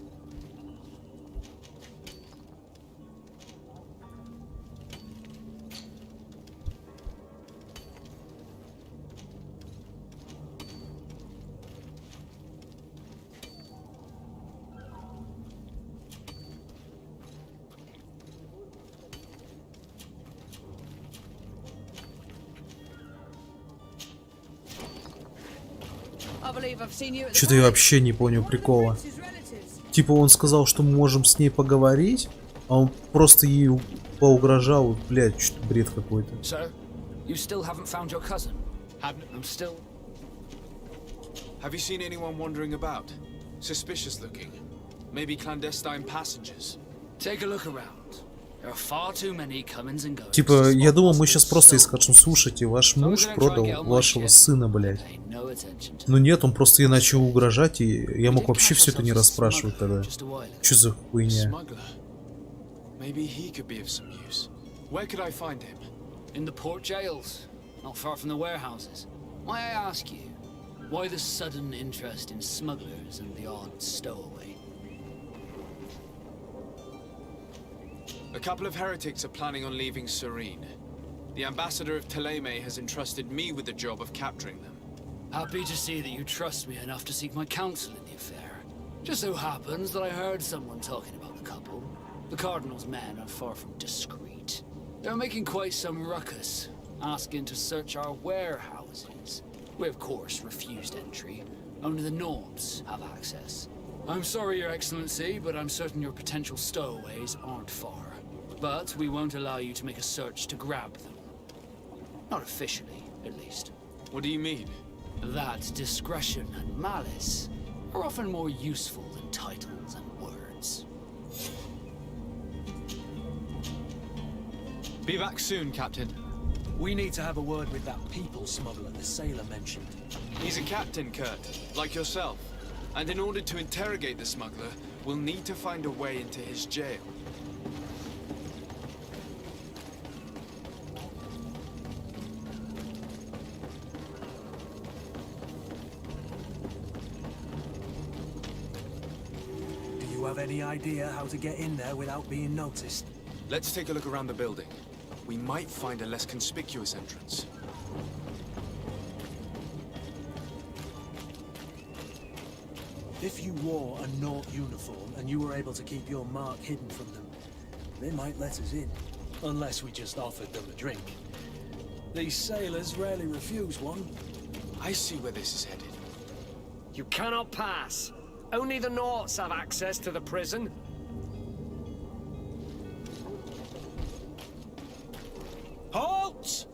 Что-то я вообще не понял прикола. Типа он сказал, что мы можем с ней поговорить, а он просто ей поугрожал. Блядь, что-то бред какой-то. You still haven't found your cousin? I'm still... Have you seen anyone wandering about? Suspicious looking. Maybe clandestine passengers. Take a look around. There are far too many comings and goings. Типа, я думал, мы сейчас просто ей скажем: слушайте, ваш муж продал вашего сына, блядь. Но нет, он просто ей начал угрожать, и я мог вообще все это не расспрашивать тогда. Что за хуйня? Maybe he could be of some use. Where could I find him? In the port jails, not far from the warehouses. May I ask you, why the sudden interest in smugglers and the odd stowaway? A couple of heretics are planning on leaving Serene. The ambassador of Teleme has entrusted me with the job of capturing them. Happy to see that you trust me enough to seek my counsel in the affair. Just so happens that I heard someone talking about the couple. The Cardinal's men are far from discreet. They're making quite some ruckus, asking to search our warehouses. We, of course, refused entry. Only the Nords have access. I'm sorry, Your Excellency, but I'm certain your potential stowaways aren't far. But we won't allow you to make a search to grab them. Not officially, at least. What do you mean? That discretion and malice are often more useful than titles and words. Be back soon, Captain. We need to have a word with that people smuggler the sailor mentioned. He's a captain, Kurt, like yourself. And in order to interrogate the smuggler, we'll need to find a way into his jail. Do you have any idea how to get in there without being noticed? Let's take a look around the building. We might find a less conspicuous entrance. If you wore a Nort uniform and you were able to keep your mark hidden from them, they might let us in. Unless we just offered them a drink. These sailors rarely refuse one. I see where this is headed. You cannot pass. Only the Norts have access to the prison. Halt!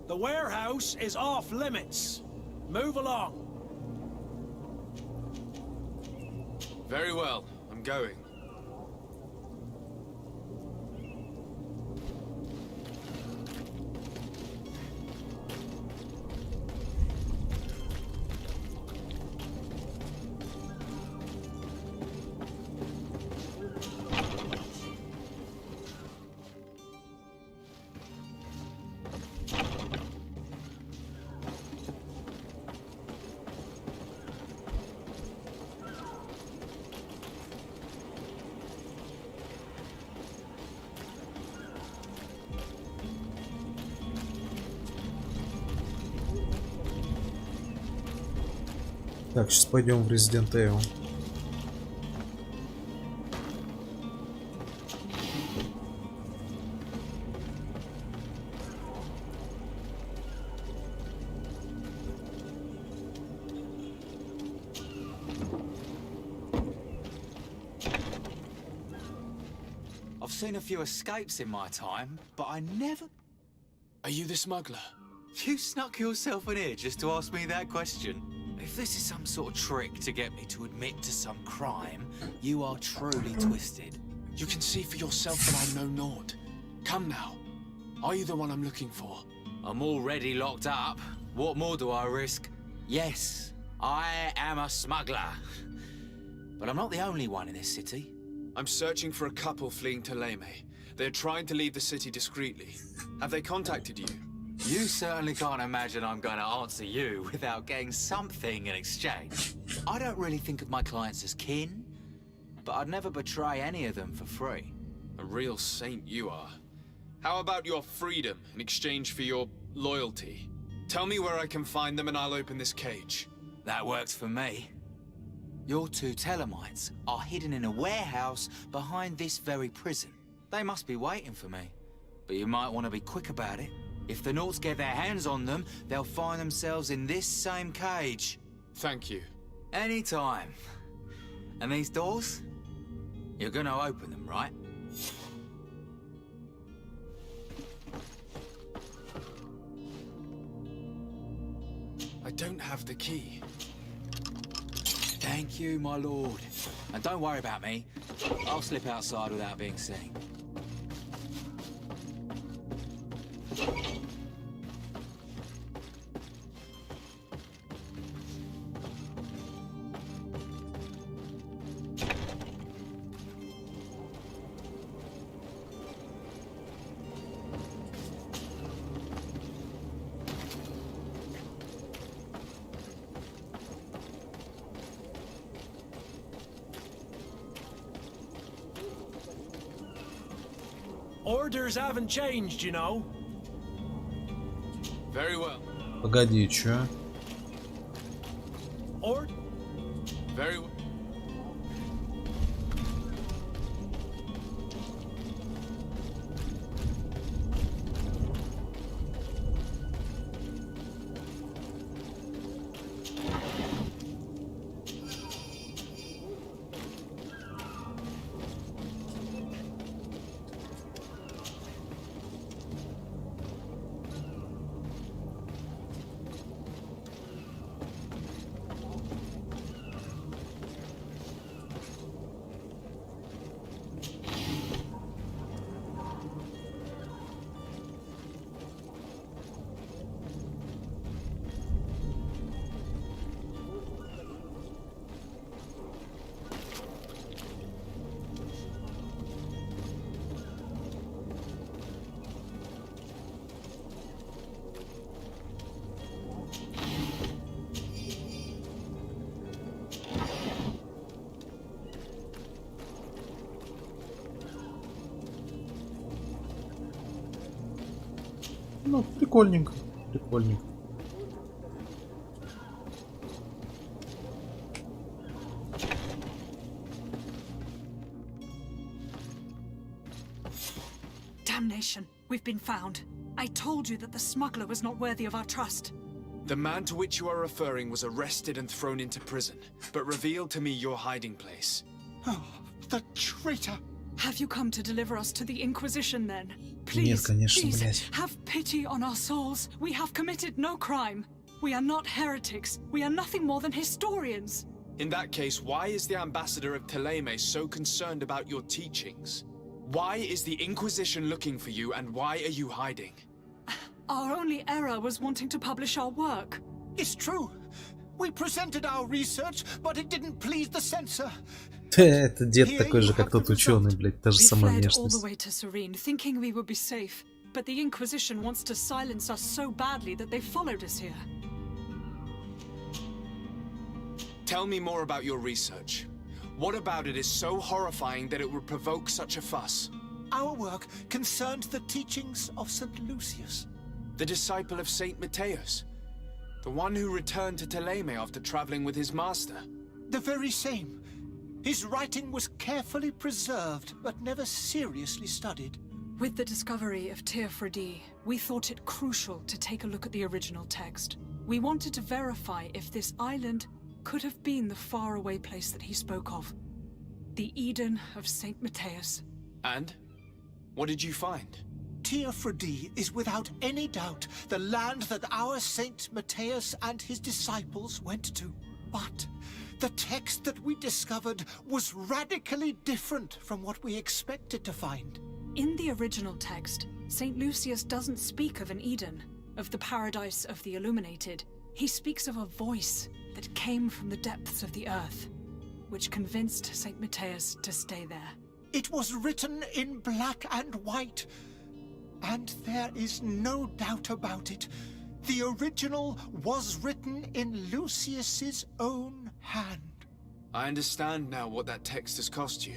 The warehouse is off limits. Move along. Very well, I'm going. Так, сейчас пойдем в Resident Evil. I've seen a few escapes in my time, but I never... Are you the smuggler? You snuck yourself in here just to ask me that question. If this is some sort of trick to get me to admit to some crime, you are truly twisted. You can see for yourself that I'm no Nord. Come now. Are you the one I'm looking for? I'm already locked up. What more do I risk? Yes, I am a smuggler. But I'm not the only one in this city. I'm searching for a couple fleeing to Leme. They're trying to leave the city discreetly. Have they contacted you? You certainly can't imagine I'm going to answer you without getting something in exchange. I don't really think of my clients as kin, but I'd never betray any of them for free. A real saint you are. How about your freedom in exchange for your loyalty? Tell me where I can find them and I'll open this cage. That works for me. Your two Telemites are hidden in a warehouse behind this very prison. They must be waiting for me, but you might want to be quick about it. If the Norts get their hands on them, they'll find themselves in this same cage. Thank you. Anytime. And these doors? You're gonna open them, right? I don't have the key. Thank you, my lord. And don't worry about me. I'll slip outside without being seen. Orders haven't changed, you know. Very well. Погоди, чё? Very well. Ну, прикольненько, прикольненько. Damnation, we've been found. I told you that the smuggler was not worthy of our trust. The man to which you are referring was arrested and thrown into prison, but revealed to me your hiding place. Oh, the traitor! Have you come to deliver us to the Inquisition then? Please, Нет, конечно, please, блядь. have pity on our souls. We have committed no crime. We are not heretics. We are nothing more than historians. In that case, why is the ambassador of Thélème so concerned about your teachings? Why is the Inquisition looking for you, and why are you hiding? Our only error was wanting to publish our work. It's true. We presented our research, but it didn't please the censor. Это дед такой же, как тот ученый, блядь, та же We самая fled all the внешность. way to Serene, thinking we would be safe. But the Inquisition wants to silence us so badly that they followed us here. Tell me more about your research. What about it is so horrifying that it would provoke such a fuss? Our work concerned the teachings of St. Lucius. The disciple of Saint Matthias? The one who returned to Thélème after traveling with his master? The very same. His writing was carefully preserved, but never seriously studied. With the discovery of Teofredi, we thought it crucial to take a look at the original text. We wanted to verify if this island could have been the faraway place that he spoke of. The Eden of Saint Matthias. And? What did you find? Teofredi is without any doubt the land that our Saint Matthias and his disciples went to. But the text that we discovered was radically different from what we expected to find. In the original text, St. Lucius doesn't speak of an Eden, of the paradise of the illuminated. He speaks of a voice that came from the depths of the earth, which convinced St. Matthias to stay there. It was written in black and white, and there is no doubt about it. The original was written in Lucius's own hand. I understand now what that text has cost you.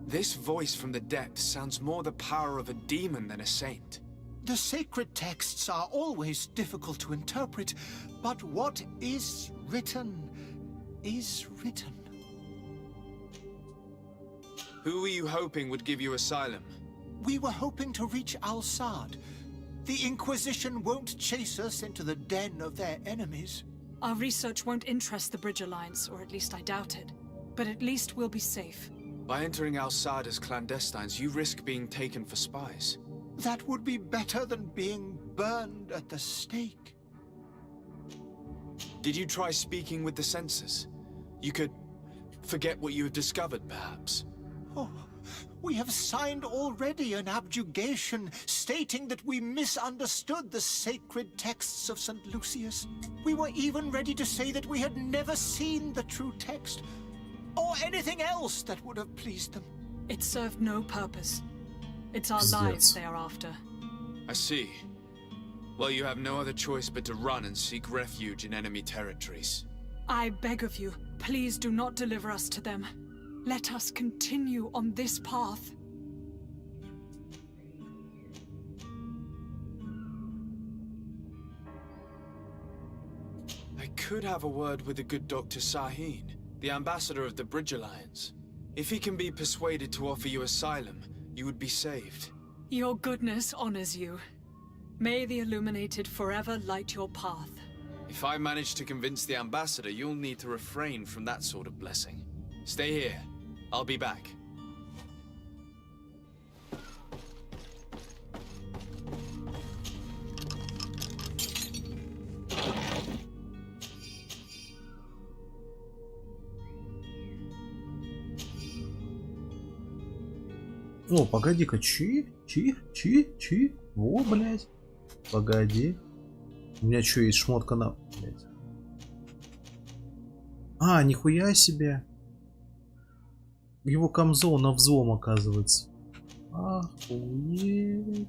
This voice from the depths sounds more the power of a demon than a saint. The sacred texts are always difficult to interpret, but what is written is written. Who were you hoping would give you asylum? We were hoping to reach Al-Sad. The Inquisition won't chase us into the den of their enemies. Our research won't interest the Bridge Alliance, or at least I doubt it. But at least we'll be safe. By entering Al-Sad's clandestines, you risk being taken for spies. That would be better than being burned at the stake. Did you try speaking with the censors? You could forget what you have discovered, perhaps. Oh, we have signed already an abjugation stating that we misunderstood the sacred texts of St. Lucius. We were even ready to say that we had never seen the true text, or anything else that would have pleased them. It served no purpose. It's our Yes. lives they are after. I see. Well, you have no other choice but to run and seek refuge in enemy territories. I beg of you, please do not deliver us to them. Let us continue on this path. I could have a word with the good Dr. Sahin, the ambassador of the Bridge Alliance. If he can be persuaded to offer you asylum, you would be saved. Your goodness honors you. May the Illuminated forever light your path. If I manage to convince the ambassador, you'll need to refrain from that sort of blessing. Stay here. I'll be back. О, погоди-ка, чи? Во, блядь. Погоди. У меня что, есть шмотка на... Блядь. А, нихуя себе. Его камзол на взлом, оказывается. Охуеть.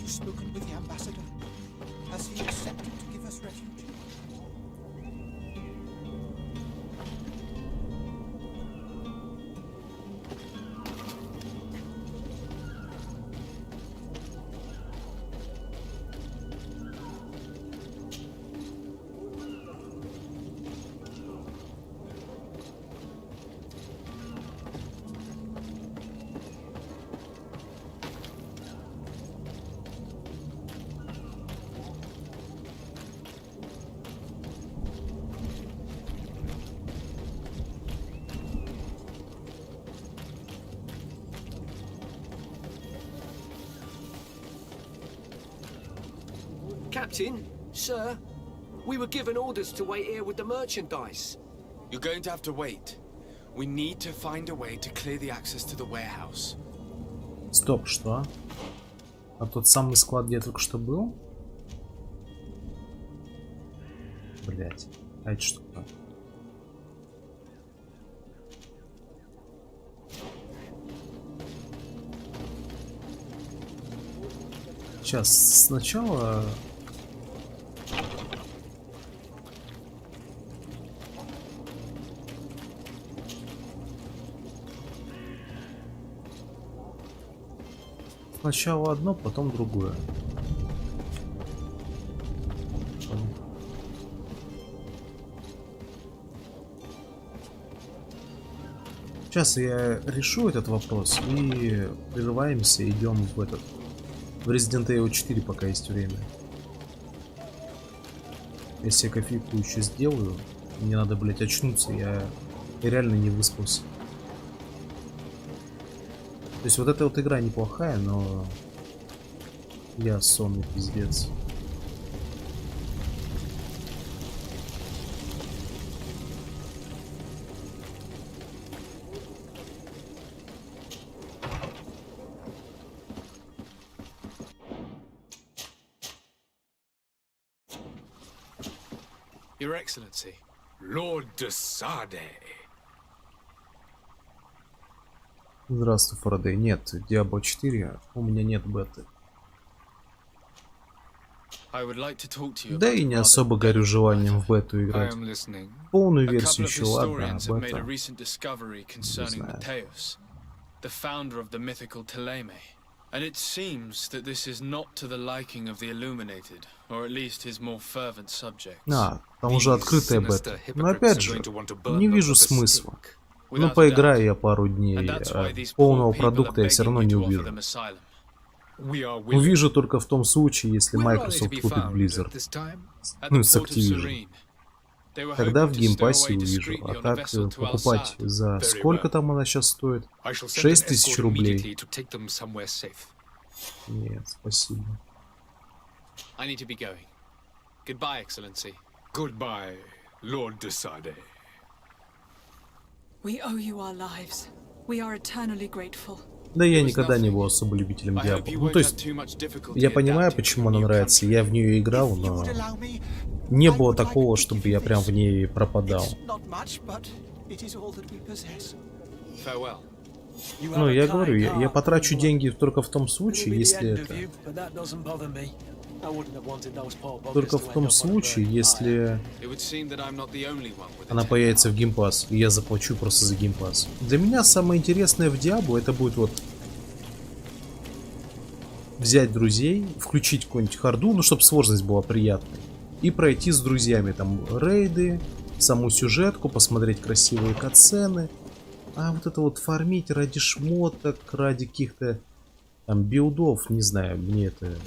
Spoken with the ambassador. Has he accepted to give us refuge? Captain, sir, we were given orders to wait here with the merchandise. You're going to have to wait. We need to find a way to clear the access to the warehouse. Стоп, что? А тот самый склад, где я только что был? Блять. А это что? Сейчас сначала... Сначала одно, потом другое. Сейчас я решу этот вопрос и прерываемся, идем в этот... В Resident Evil 4, пока есть время. Если я кофейку еще сделаю, мне надо, блять, очнуться, я реально не выспался. То есть вот эта вот игра неплохая, но я сонный пиздец. Your Excellency. Lord de Sade. Здравствуй, Фарадей. Нет, Diablo 4 у меня нет беты. I would like to talk to you Да about и a не rather особо горю delicate желанием matter. в бету играть. am listening. Полную A версию couple of еще ладно, а historians have made a бета... recent discovery concerning знаю. Mateus, the founder of the mythical Teleme. And it seems that this is not to the liking of the illuminated, or at least his more fervent subjects. А, там уже открытая бета. Но опять же, не вижу смысла. Ну, Without a поиграю doubt. я пару дней, And that's why these полного poor people are продукта я все равно begging не you to offer увижу. them asylum. We are willing. Увижу только в том случае, если Where are they to Microsoft be купит found Blizzard. at this time? At Ну the и с port of Activision. Serene. They were Тогда hoping в to stow геймпассе away увижу. discreetly А on a так vessel to покупать Al-Sad. за... Very Сколько well. там она сейчас стоит? I shall send 6 an тысяч escort рублей. immediately to take them somewhere safe. Нет, спасибо. I need to be going. Goodbye, Excellency. Goodbye, Lord de Sade. We owe you our lives. We are eternally grateful. Да я никогда не был особо любителем I hope Diablo. you Ну, won't то have есть, too much difficulty я понимаю, adapting to почему a она new нравится. country. Я в нее играл, но не было такого, чтобы я прям в ней пропадал. Farewell. Ну, я говорю, я потрачу деньги только в том случае, если это... Только в том случае, если It would seem that I'm not the only one with a она появится в геймпасс, и я заплачу просто за геймпасс. Для меня самое интересное в Diablo это будет вот взять друзей, включить какую-нибудь харду, ну, чтобы сложность была приятной, и пройти с друзьями там рейды, саму сюжетку, посмотреть красивые катсцены. А вот это вот фармить ради шмоток, ради каких-то там билдов, не знаю, мне это...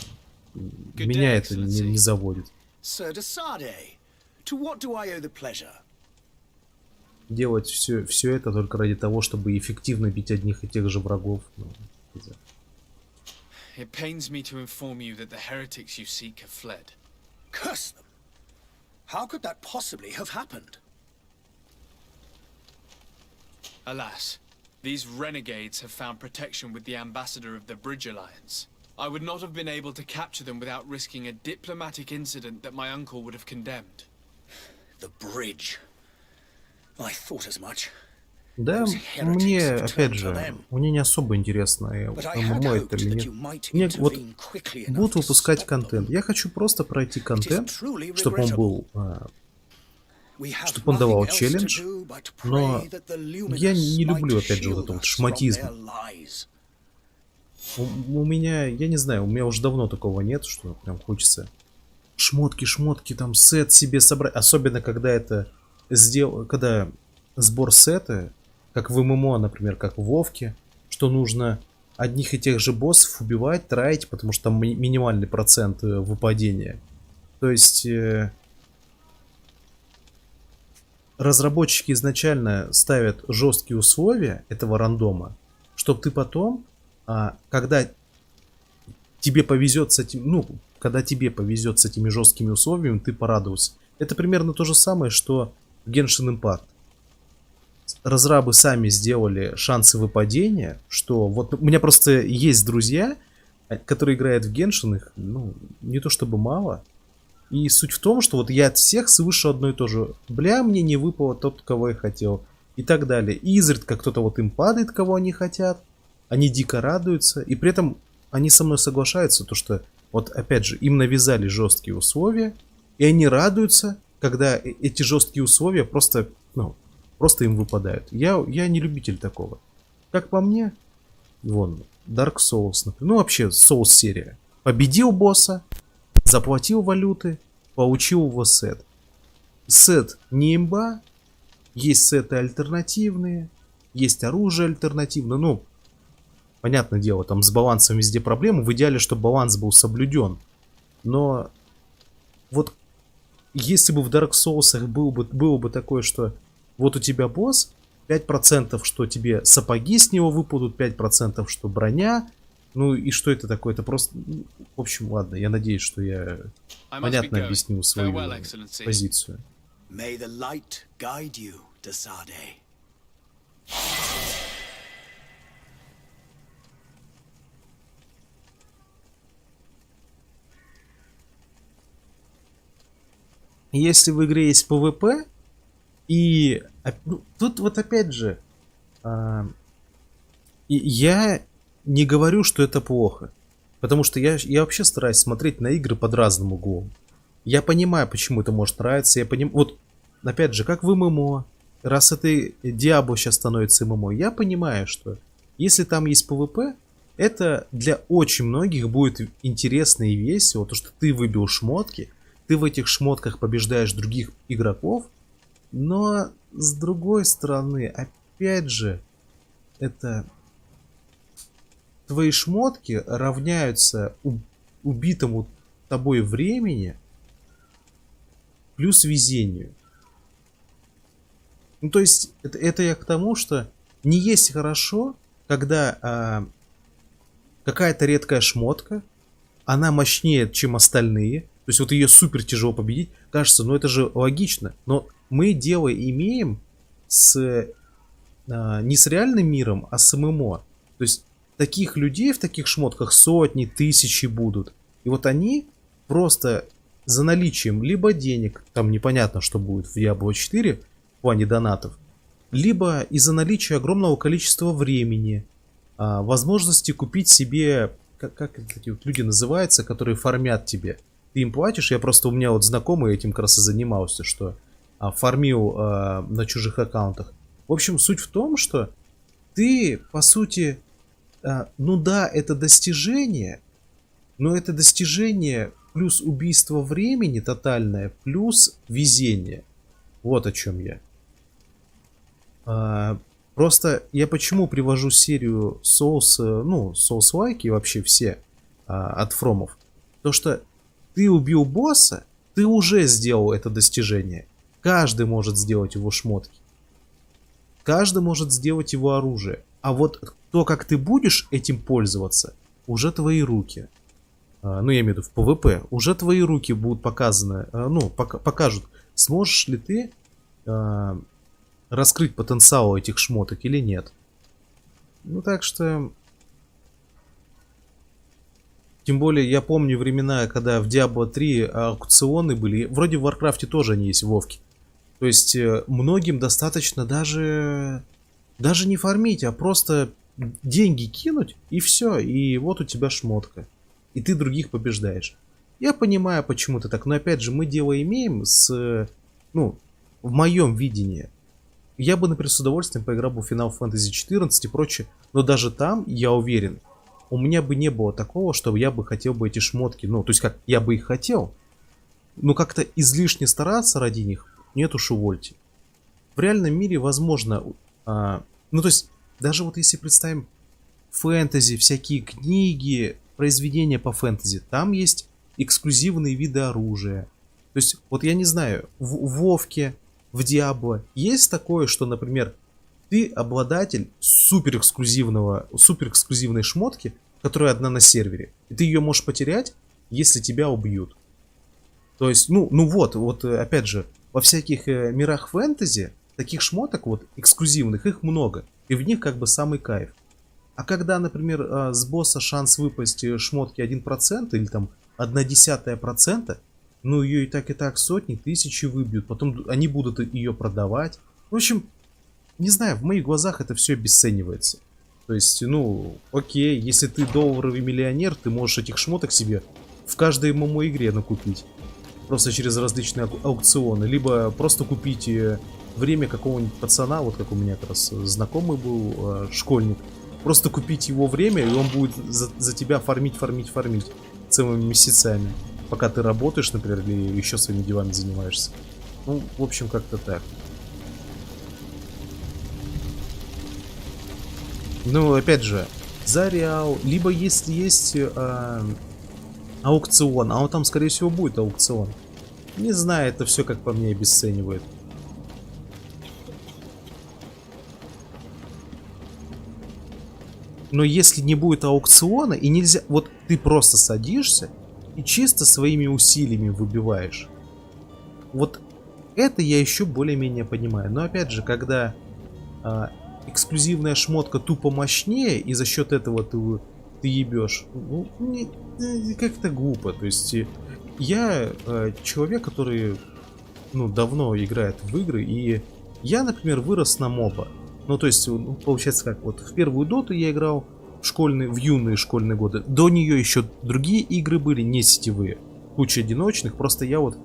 Меня это не заводит. Sir de Sade, to what do I owe the pleasure? Делать все это только ради того, чтобы эффективно бить одних и тех же врагов. Ну, It pains me to inform you that the heretics you seek have fled. Curse them! How could that possibly have happened? Alas, these renegades have found protection with the ambassador of the Bridge Alliance. I would not have been able to capture them without risking a diplomatic incident that my uncle would have condemned. The bridge. I thought as much. Да, мне, опять же, мне не особо интересно ММО это или нет. Мне вот будут выпускать контент. Я хочу просто пройти контент, чтобы он был... чтобы он давал челлендж, но я не люблю, опять же, вот этот вот шмотизм. У меня, я не знаю, у меня уже давно такого нет, что прям хочется шмотки, там сет себе собрать. Особенно, когда это когда сбор сета, как в ММО, например, как в Вовке, что нужно одних и тех же боссов убивать, тратить, потому что там минимальный процент выпадения. То есть... разработчики изначально ставят жесткие условия этого рандома, чтобы ты потом, когда тебе повезет с этим, когда тебе повезет с этими жесткими условиями, ты порадовался. Это примерно то же самое, что в Genshin Impact. Разрабы сами сделали шансы выпадения, что вот у меня просто есть друзья, которые играют в Genshin, их, не то чтобы мало. И суть в том, что вот я от всех слышу одно и то же. Бля, мне не выпало тот, кого я хотел. И так далее. И изредка кто-то вот им падает, кого они хотят. Они дико радуются. И при этом они со мной соглашаются, то что вот опять же им навязали жесткие условия. И они радуются, когда эти жесткие условия просто им выпадают. Я не любитель такого. Как по мне, вон, Dark Souls, например. Вообще, Souls серия. Победил босса. Заплатил валюты, получил его сет. Сет не имба, есть сеты альтернативные, есть оружие альтернативное. Понятное дело, там с балансом везде проблемы. В идеале, чтобы баланс был соблюден. Но вот если бы в Dark Souls было бы такое, что вот у тебя босс, 5% что тебе сапоги с него выпадут, 5% что броня. И что это такое? Это просто... В общем, ладно, я надеюсь, что я понятно объяснил свою позицию. May the light guide you, de Sade. если в игре есть PvP, и ну, тут вот опять же, я не говорю, что это плохо. Потому что я вообще стараюсь смотреть на игры под разным углом. Я понимаю, почему это может нравиться. Я понимаю, вот, опять же, как в ММО. Раз это Diablo сейчас становится ММО, я понимаю, что если там есть PvP, это для очень многих будет интересно и весело. То, что ты выбил шмотки, ты в этих шмотках побеждаешь других игроков. Но, с другой стороны, опять же, это... Твои шмотки равняются убитому тобой времени плюс везению. Ну, то есть, это я к тому, что не есть хорошо, когда какая-то редкая шмотка, она мощнее, чем остальные. То есть, вот ее супер тяжело победить. Кажется, ну это же логично. Но мы дело имеем не с реальным миром, а с ММО. То есть, таких людей в таких шмотках сотни, тысячи будут. И вот они просто за наличием либо денег, там непонятно, что будет в Diablo 4 в плане донатов, либо из-за наличия огромного количества времени, возможности купить себе, как эти вот люди называются, которые фармят тебе. Ты им платишь, у меня вот знакомый этим как раз и занимался, что фармил на чужих аккаунтах. В общем, суть в том, что ты, по сути... Ну да, это достижение, но это достижение плюс убийство времени тотальное, плюс везение. Вот о чем я. Просто я почему привожу серию Souls-like и вообще все от фромов. То, что ты убил босса, ты уже сделал это достижение. Каждый может сделать его шмотки. Каждый может сделать его оружие. А вот то, как ты будешь этим пользоваться, уже твои руки. Ну, я имею в виду в PvP. Уже твои руки будут показаны, покажут, сможешь ли ты раскрыть потенциал этих шмоток или нет. Ну, так что... Тем более, я помню времена, когда в Diablo 3 аукционы были. Вроде в Warcraft тоже они есть в Вовке. То есть, многим достаточно даже не фармить, а просто деньги кинуть, и все. И вот у тебя шмотка. И ты других побеждаешь. Я понимаю, почему это так. Но опять же, мы дело имеем в моем видении. Я бы, например, с удовольствием поиграл бы в Final Fantasy 14 и прочее. Но даже там, я уверен, у меня бы не было такого, что я бы хотел бы эти шмотки. Ну, то есть, как я бы их хотел. Но как-то излишне стараться ради них, нет уж, увольте. В реальном мире возможно... то есть, даже вот если представим фэнтези, всякие книги, произведения по фэнтези, там есть эксклюзивные виды оружия. То есть, вот я не знаю, в Вовке, в Диабло есть такое, что, например, ты обладатель супер эксклюзивной шмотки, которая одна на сервере. И ты ее можешь потерять, если тебя убьют. То есть, вот опять же, во всяких мирах фэнтези таких шмоток вот эксклюзивных, их много. И в них как бы самый кайф. А когда, например, с босса шанс выпасть шмотки 1% или там 0,1%, ну ее и так сотни, тысячи выбьют. Потом они будут ее продавать. В общем, не знаю, в моих глазах это все обесценивается. То есть, окей, если ты долларовый миллионер, ты можешь этих шмоток себе в каждой ММО игре накупить. Просто через различные аукционы. Либо просто купить время какого-нибудь пацана, вот как у меня как раз знакомый был, школьник. Просто купить его время, и он будет за тебя фармить целыми месяцами. Пока ты работаешь, например, или еще своими делами занимаешься. Ну, в общем, как-то так. Ну, опять же, за реал, либо если есть аукцион, а он там, скорее всего, будет аукцион. Не знаю, это все, как по мне, обесценивает. Но если не будет аукциона, и нельзя... Вот ты просто садишься и чисто своими усилиями выбиваешь. Вот это я еще более-менее понимаю. Но опять же, когда эксклюзивная шмотка тупо мощнее, и за счет этого ты ебешь, как-то глупо. То есть я человек, который ну, давно играет в игры, и я, например, вырос на моба. Ну, то есть, получается как, вот в первую доту я играл в юные школьные годы. До нее еще другие игры были, не сетевые. Куча одиночных, просто я вот...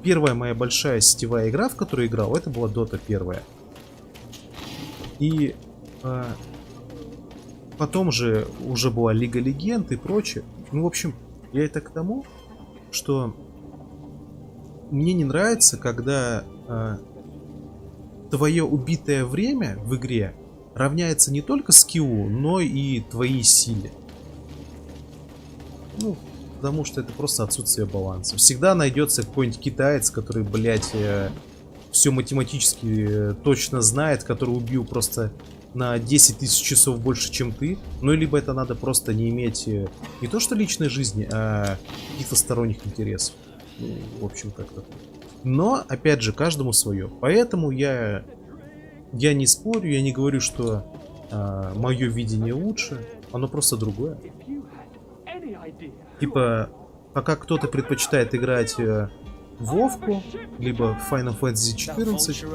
первая моя большая сетевая игра, в которую я играл, это была Дота 1. И потом же уже была Лига Легенд и прочее. Ну, в общем, я это к тому, что мне не нравится, когда твое убитое время в игре равняется не только скиллу, но и твоей силе. Ну, потому что это просто отсутствие баланса. Всегда найдется какой-нибудь китаец, который, блядь, все математически точно знает, который убил просто на 10 тысяч часов больше, чем ты. Ну, либо это надо просто не иметь не то что личной жизни, а каких-то сторонних интересов. Ну, в общем, как-то. Но, опять же, каждому свое. Поэтому я не спорю, я не говорю, что мое видение лучше. Оно просто другое. Типа, пока кто-то предпочитает играть в Вовку, либо в Final Fantasy 14,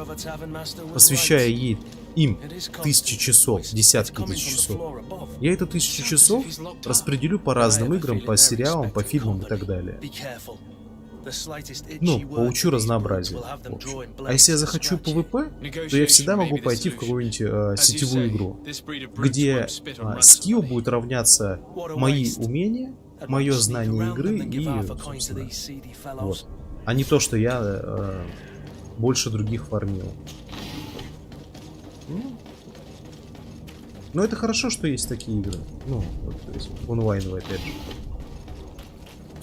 посвящая им 1000 часов, десятки тысяч часов, я эту 1000 часов распределю по разным играм, по сериалам, по фильмам и так далее. Ну, получу разнообразие. А если я захочу PvP, то я всегда могу пойти в какую-нибудь сетевую игру, где скилл будет равняться мои умения, мое знание игры и, собственно, вот. А не то, что я больше других фармил. Но это хорошо, что есть такие игры. Ну, вот, то есть онлайновые, опять же.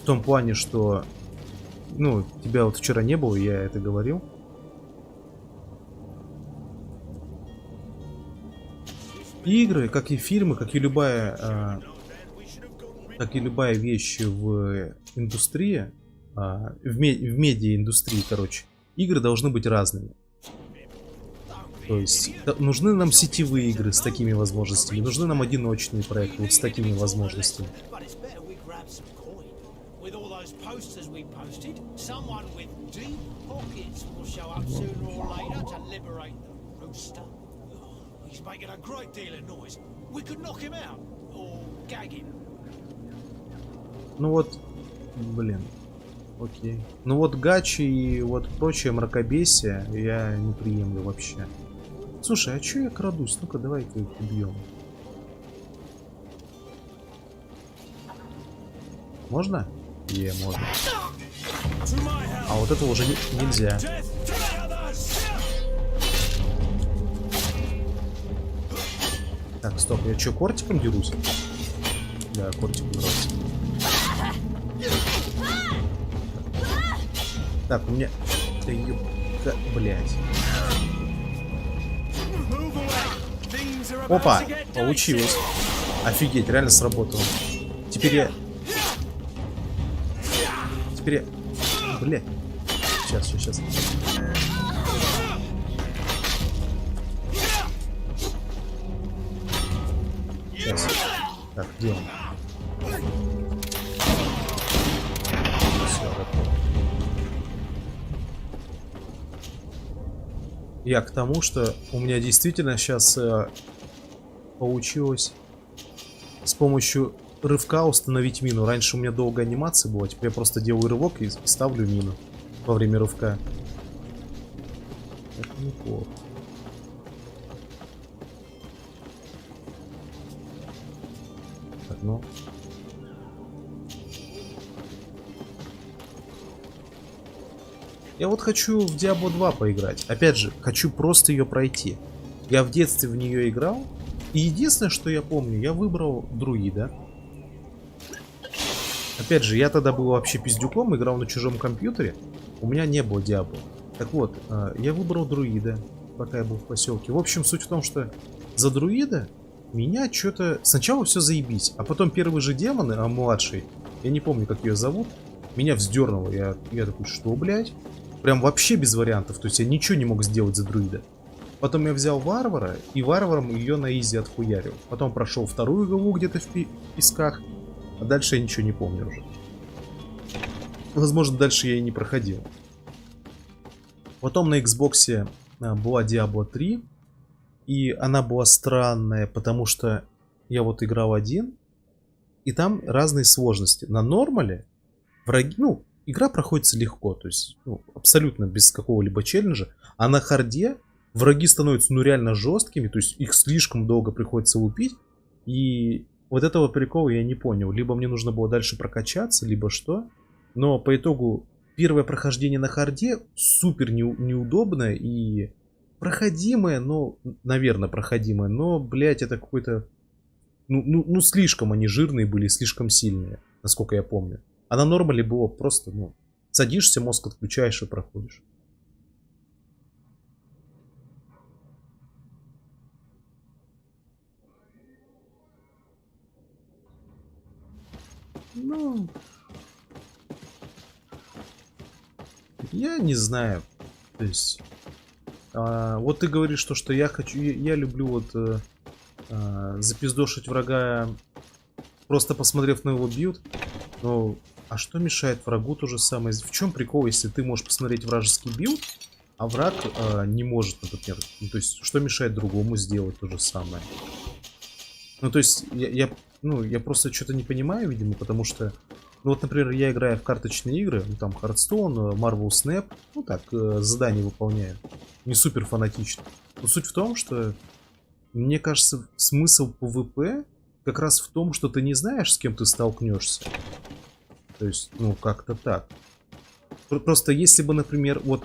В том плане, что... Ну, тебя вот вчера не было, я это говорил. Игры, как и фильмы, как и любая вещь в индустрии, в медиаиндустрии, короче, игры должны быть разными. То есть нужны нам сетевые игры с такими возможностями, нужны нам одиночные проекты вот с такими возможностями. Ну вот, блин, окей. Ну вот гачи и вот прочее мракобесие я не приемлю вообще. Слушай, а чё я крадусь? Ну-ка, давай-ка их убьем. Можно? Можно. А вот это уже нельзя. Так, стоп, я чё, кортиком дерусь? Да, кортиком дрался. Так, у меня... Да, блядь. Опа! Получилось. Офигеть, реально сработало. Теперь я... Блядь. Сейчас. Сейчас. Так, где он? Все, готово. Я к тому, что у меня действительно сейчас получилось с помощью рывка установить мину. Раньше у меня долгая анимация была, теперь я просто делаю рывок и ставлю мину во время рывка. Это неплохо. Так, ну. Я вот хочу в Diablo 2 поиграть. Опять же, хочу просто ее пройти. Я в детстве в нее играл. И единственное, что я помню, я выбрал друида. Опять же, я тогда был вообще пиздюком, играл на чужом компьютере. У меня не было Diablo. Так вот, я выбрал друида, пока я был в поселке. В общем, суть в том, что за друида меня что-то... Сначала все заебись, а потом первый же демон, а младший, я не помню, как ее зовут, меня вздернуло. Я такой, что, блядь? Прям вообще без вариантов, то есть я ничего не мог сделать за друида. Потом я взял варвара, и варваром ее на изи отхуярил. Потом прошел вторую главу где-то в песках, а дальше я ничего не помню уже. возможно, дальше я и не проходил. Потом на Xbox была Diablo 3. И она была странная, потому что я вот играл один, и там разные сложности. На нормале враги, ну, игра проходится легко, то есть абсолютно без какого-либо челленджа. А на харде враги становятся реально жесткими, то есть их слишком долго приходится лупить. И вот этого прикола я не понял. Либо мне нужно было дальше прокачаться, либо что. Но по итогу первое прохождение на харде супер неудобное и проходимое, но, наверное, проходимое. Но, блядь, это какой-то... Ну, слишком они жирные были, слишком сильные, насколько я помню. А на нормале было просто, садишься, мозг отключаешь и проходишь. Ну... Я не знаю. То есть... вот ты говоришь, что я хочу... Я люблю вот... запиздошить врага, просто посмотрев на его билд. Но... А что мешает врагу то же самое? В чем прикол, если ты можешь посмотреть вражеский билд, а враг не может, например. Ну, то есть, что мешает другому сделать то же самое? Ну, то есть, я просто что-то не понимаю, видимо, потому что... Ну, вот, например, я играю в карточные игры, там, Hearthstone, Marvel Snap, ну, так, задания выполняю. Не супер фанатично. Но суть в том, что, мне кажется, смысл PvP как раз в том, что ты не знаешь, с кем ты столкнешься. То есть, как-то так. Просто если бы, например, вот,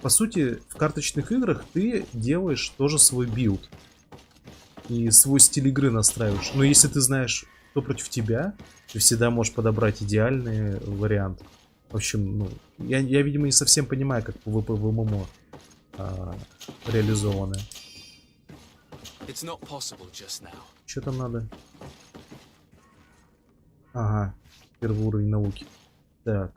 по сути, в карточных играх ты делаешь тоже свой билд. И свой стиль игры настраиваешь. Но если ты знаешь, кто против тебя, ты всегда можешь подобрать идеальный вариант. В общем, я, видимо, не совсем понимаю, как PvP в ММО реализованы. Что там надо? Ага, первый уровень науки. Так.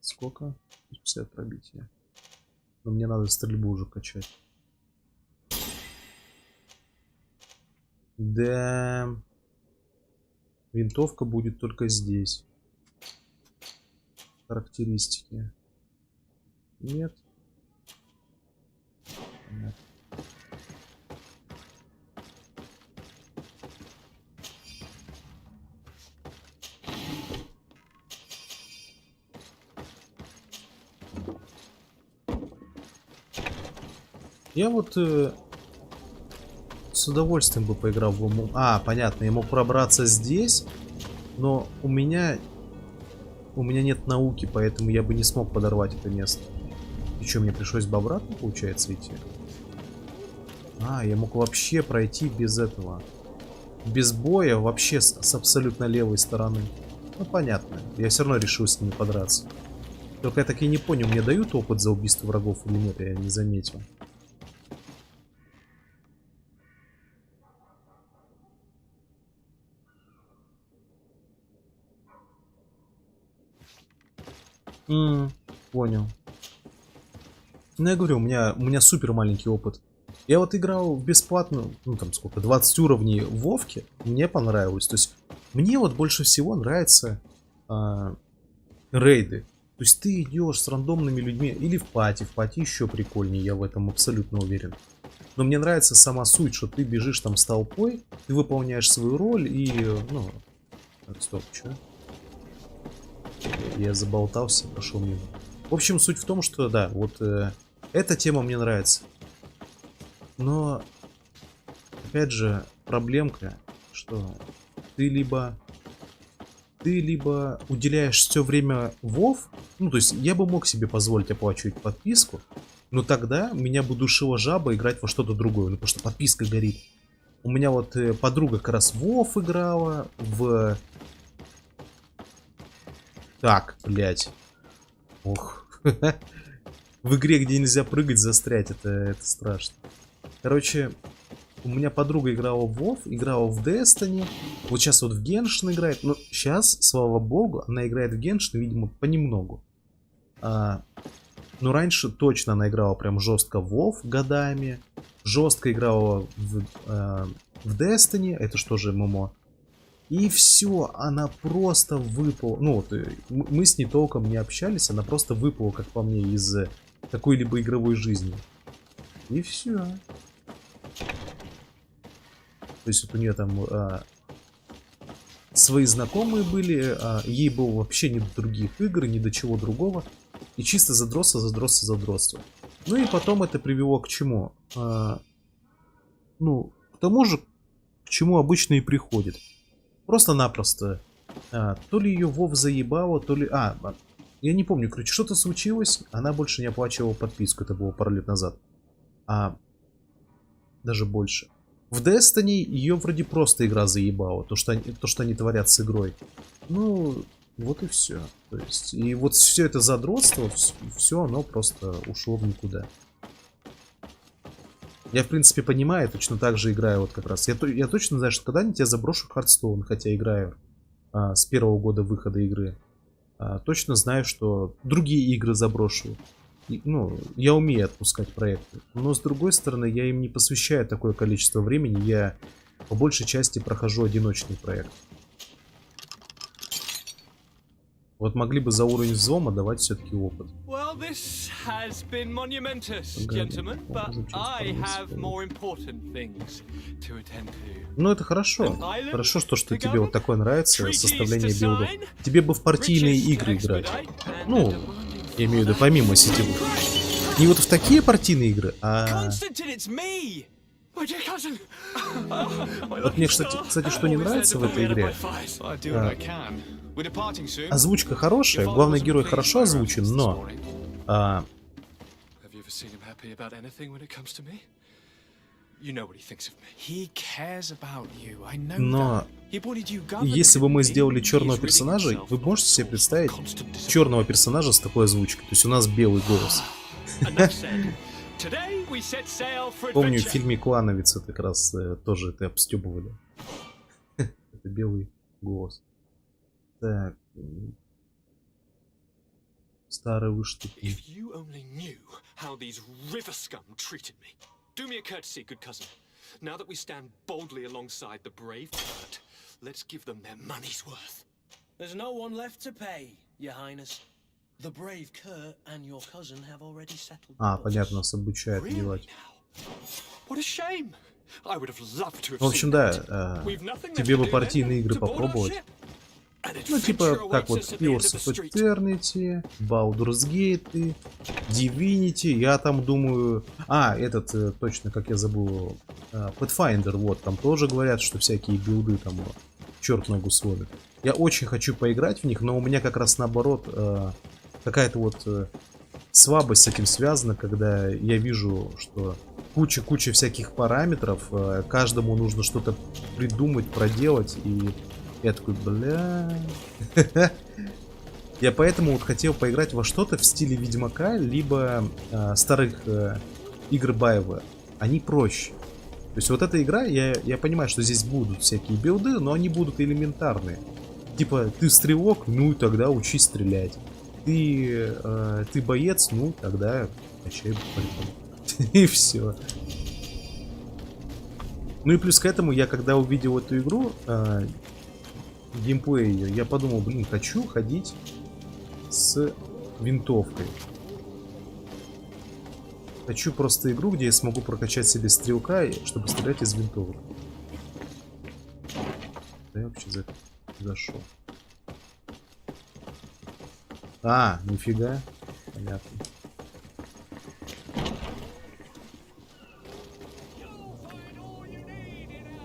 Сколько? 50 пробития. Но мне надо стрельбу уже качать. Да. Винтовка будет только здесь. Характеристики. Нет. Нет. Я вот с удовольствием бы поиграл в ММО. Понятно, я мог пробраться здесь, но у меня нет науки, поэтому я бы не смог подорвать это место. И что, мне пришлось бы обратно, получается, идти? Я мог вообще пройти без этого. Без боя, вообще с абсолютно левой стороны. Ну, понятно. Я все равно решил с ними подраться. Только я так и не понял, мне дают опыт за убийство врагов или нет, я не заметил. Понял. Ну, я говорю, у меня супер маленький опыт. Я вот играл в бесплатную, там сколько, 20 уровней в Вовке. Мне понравилось. То есть, мне вот больше всего нравятся рейды. То есть, ты идешь с рандомными людьми или в пати. В пати еще прикольнее, я в этом абсолютно уверен. Но мне нравится сама суть, что ты бежишь там с толпой, ты выполняешь свою роль и, стоп, что? Я заболтался, прошел мимо. В общем, суть в том, что, да, вот эта тема мне нравится. Но, опять же, проблемка, что ты либо уделяешь все время Вов, то есть я бы мог себе позволить оплачивать подписку, но тогда меня бы душила жаба играть во что-то другое, потому что подписка горит. У меня вот подруга как раз Вов играла в... Так, блядь. Ох. В игре, где нельзя прыгать, застрять, это страшно. Короче, у меня подруга играла в WoW, играла в Destiny. Вот сейчас вот в Genshin играет. Но сейчас, слава богу, она играет в Genshin, видимо, понемногу. Но раньше точно она играла прям жестко в WoW годами. Жестко играла в Destiny. Это что же ММО? И все, она просто выпала. Ну, вот, мы с ней толком не общались, она просто выпала, как по мне, из какой-либо игровой жизни. И все. То есть вот у нее там свои знакомые были, ей было вообще ни до других игр, ни до чего другого. И чисто задротство. Ну и потом это привело к чему? Ну, к тому же, к чему обычно и приходит. Просто-напросто. То ли ее Вов заебало, то ли... я не помню, короче, что-то случилось. Она больше не оплачивала подписку. Это было пару лет назад. Даже больше. В Destiny ее вроде просто игра заебала. То, что они творят с игрой. Ну, вот и все. То есть, и вот все это задротство, все оно просто ушло в никуда. Я, в принципе, понимаю, точно так же играю вот как раз. Я точно знаю, что когда-нибудь я заброшу Hearthstone, хотя играю с первого года выхода игры. Точно знаю, что другие игры заброшу. Ну, я умею отпускать проекты. Но, с другой стороны, я им не посвящаю такое количество времени. Я по большей части прохожу одиночный проект. Вот могли бы за уровень взлома давать все-таки опыт. Well, this has been monumentous, gentlemen, but I have more important things to attend to. Ну, это хорошо. Хорошо, что тебе вот такое нравится, составление билдов. Тебе бы в партийные игры играть. Ну, я имею в виду помимо сетевых. Не вот в такие партийные игры, Вот мне, кстати, что не нравится в этой игре. Озвучка хорошая, главный герой хорошо озвучен, но... Но если бы мы сделали черного персонажа, вы можете себе представить черного персонажа с такой озвучкой? То есть у нас белый голос. Помню, в фильме «Клановец» как раз тоже это обстебывали. Это белый голос. Так. Старый выштуки. Do me a courtesy, good cousin. Now that we stand boldly alongside the brave herd, let's give them their money's worth. There's no one left to pay, Your Highness. The brave Kurt and your cousin have already settled. Понятно, нас обучают делать. What a shame. I would have loved to have. В общем, да, тебе бы партийные игры попробовать. Ну, типа, как вот Pillars of Eternity, Baldur's Gate, Divinity, я там думаю... этот, точно, как я забыл, Pathfinder, вот, там тоже говорят, что всякие билды там черт ногу сломит. Я очень хочу поиграть в них, но у меня как раз наоборот, какая-то вот слабость с этим связана, когда я вижу, что куча всяких параметров, каждому нужно что-то придумать, проделать, и... Я такой, бля... Я поэтому вот хотел поиграть во что-то в стиле Ведьмака, либо старых игр BioWare. Они проще. То есть вот эта игра, я понимаю, что здесь будут всякие билды, но они будут элементарные. Типа, ты стрелок, ну тогда учись стрелять. Ты боец, ну тогда качай борьбу. И все. Ну и плюс к этому, я когда увидел эту игру... геймплей ее, я подумал, блин, хочу ходить с винтовкой. Хочу просто игру, где я смогу прокачать себе стрелка, чтобы стрелять из винтовок. Да я вообще зашел. Нифига. Понятно.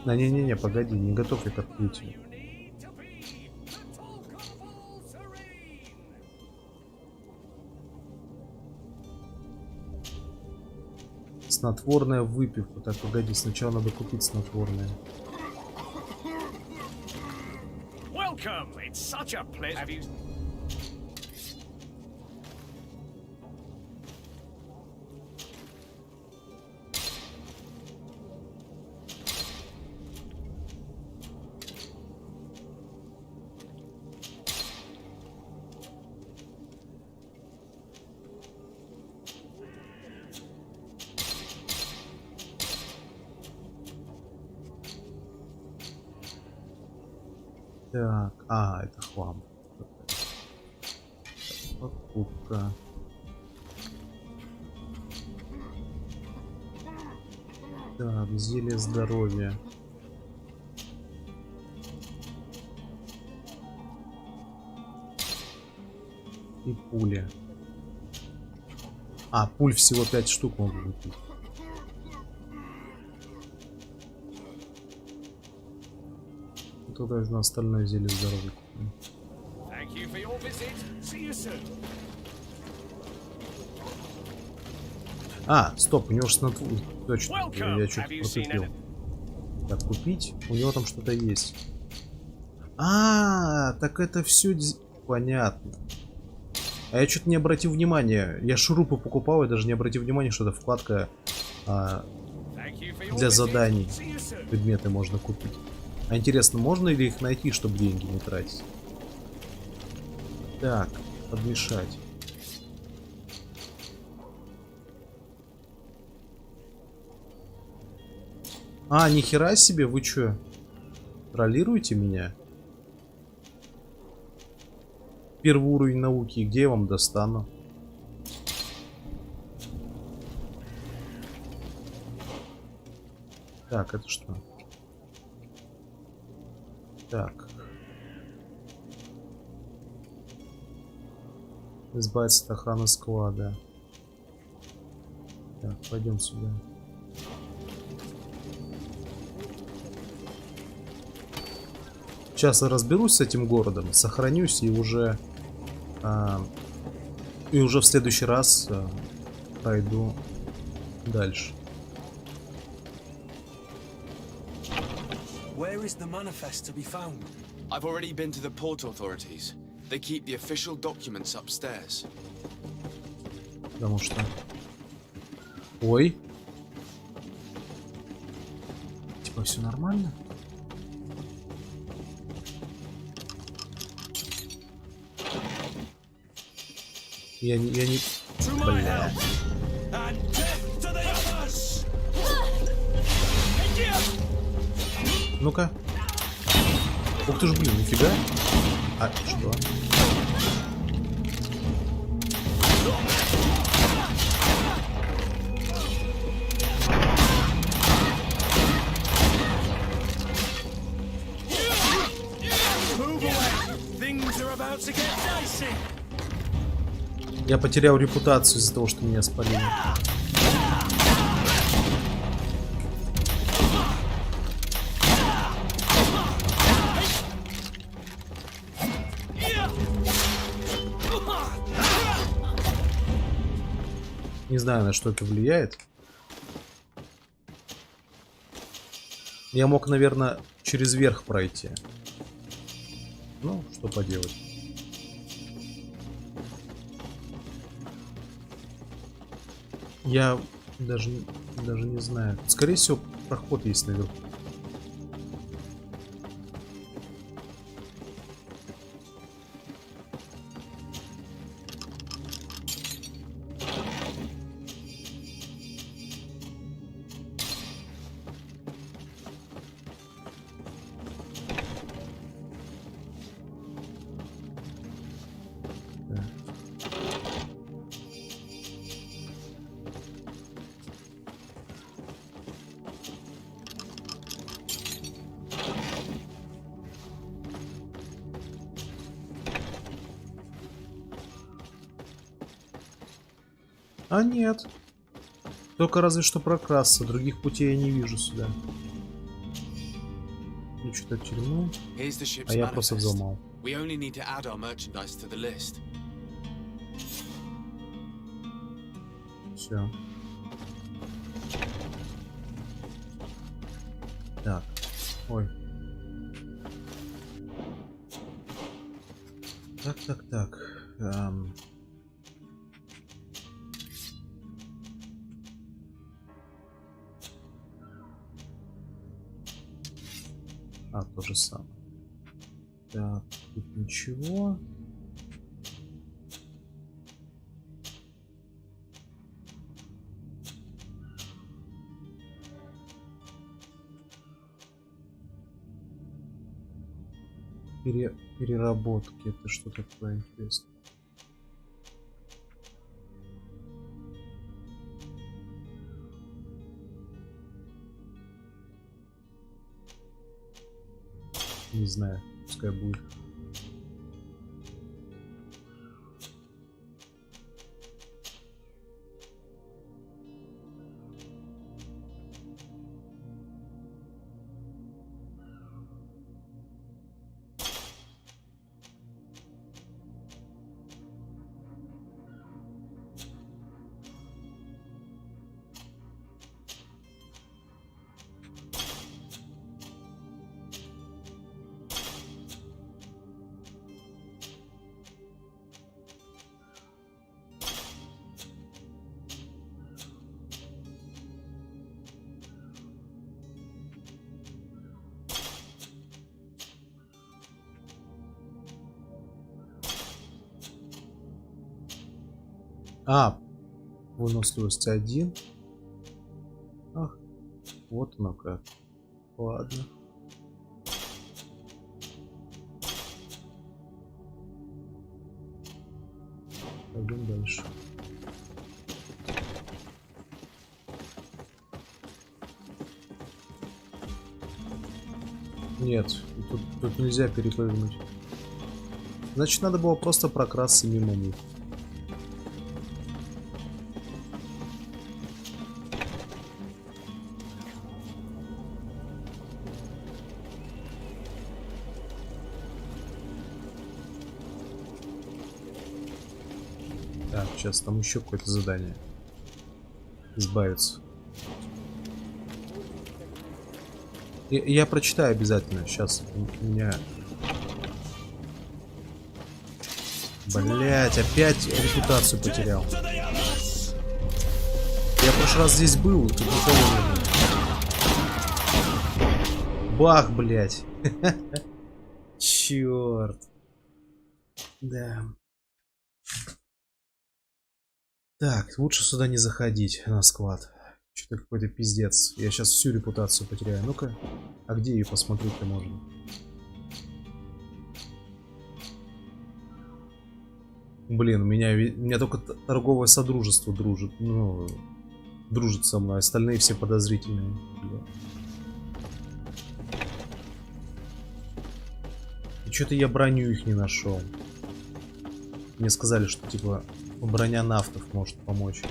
Не-не-не, погоди, не готов я к открытию. Снотворная выпивка. Так, погоди, сначала надо купить снотворное. Welcome. It's such a pleasure. Have you... Так, это хлам. Покупка. Так, зелье здоровья. И пули. Пуль всего 5 штук могу купить. Тогда на остальное зелье здоровья купим. Стоп, у него же точно, я что-то протупил. Так, купить? У него там что-то есть. Так это все понятно. А я что-то не обратил внимания. Я шурупы покупал и даже не обратил внимания, что это вкладка для заданий. Предметы можно купить. Интересно, можно ли их найти, чтобы деньги не тратить? Так, подмешать. Нихера себе, вы чё? Троллируете меня? Первый уровень науки, где я вам достану? Так, это что? Так. Избавиться от охраны склада. Так, пойдем сюда. Сейчас я разберусь с этим городом, сохранюсь и уже в следующий раз пройду дальше. Where is the manifest to be found? I've already been to the port authorities. They keep the official documents upstairs. Потому что... Ой. Типа все нормально? Я не... Бля. Ну-ка. Ух ты ж, блин, нифига. Что? Я потерял репутацию из-за того, что меня спалили. Не знаю, на что это влияет. Я мог, наверное, через верх пройти. Ну, что поделать. Я даже не знаю. Скорее всего, проход есть наверху. Нет. Только разве что прокрасться. Других путей я не вижу сюда. Ключ-то тюрьму. А я просто взломал. Все. Так. Ой. Так. То же самое. Так, тут ничего. Переработки. Это что такое, интересно? Не знаю, пускай будет. А, выносливость 1. Ах, вот оно как. Ладно. Пойдем дальше. Нет, тут нельзя перепрыгнуть. Значит, надо было просто прокрасться мимо них. Так, сейчас там еще какое-то задание. Избавиться. Я прочитаю обязательно. Сейчас у меня... Блять, опять репутацию потерял. Я в прошлый раз здесь был, тут никого не было. Бах, блять. Черт. Да. Так, лучше сюда не заходить, на склад. Что-то какой-то пиздец. Я сейчас всю репутацию потеряю. Ну-ка. А где ее посмотреть-то можно? Блин, у меня только торговое содружество дружит. Ну, дружит со мной. Остальные все подозрительные. Бля. И что-то я броню их не нашел. Мне сказали, что типа броня нафтов может помочь.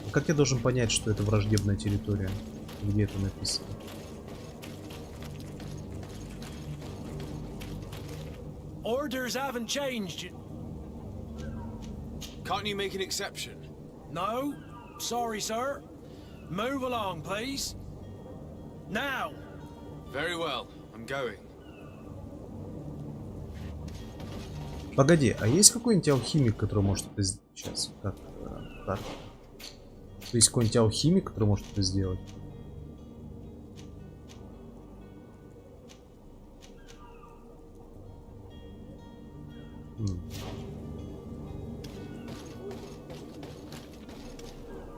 А как я должен понять, что это враждебная территория? Где это написано? Orders haven't changed. Can't you make an exception? No, sorry, sir. Move along, please. Now. Very well, I'm going. Погоди, а есть какой-нибудь алхимик, который может это сделать? Сейчас, как? Есть какой-нибудь алхимик, который может это сделать?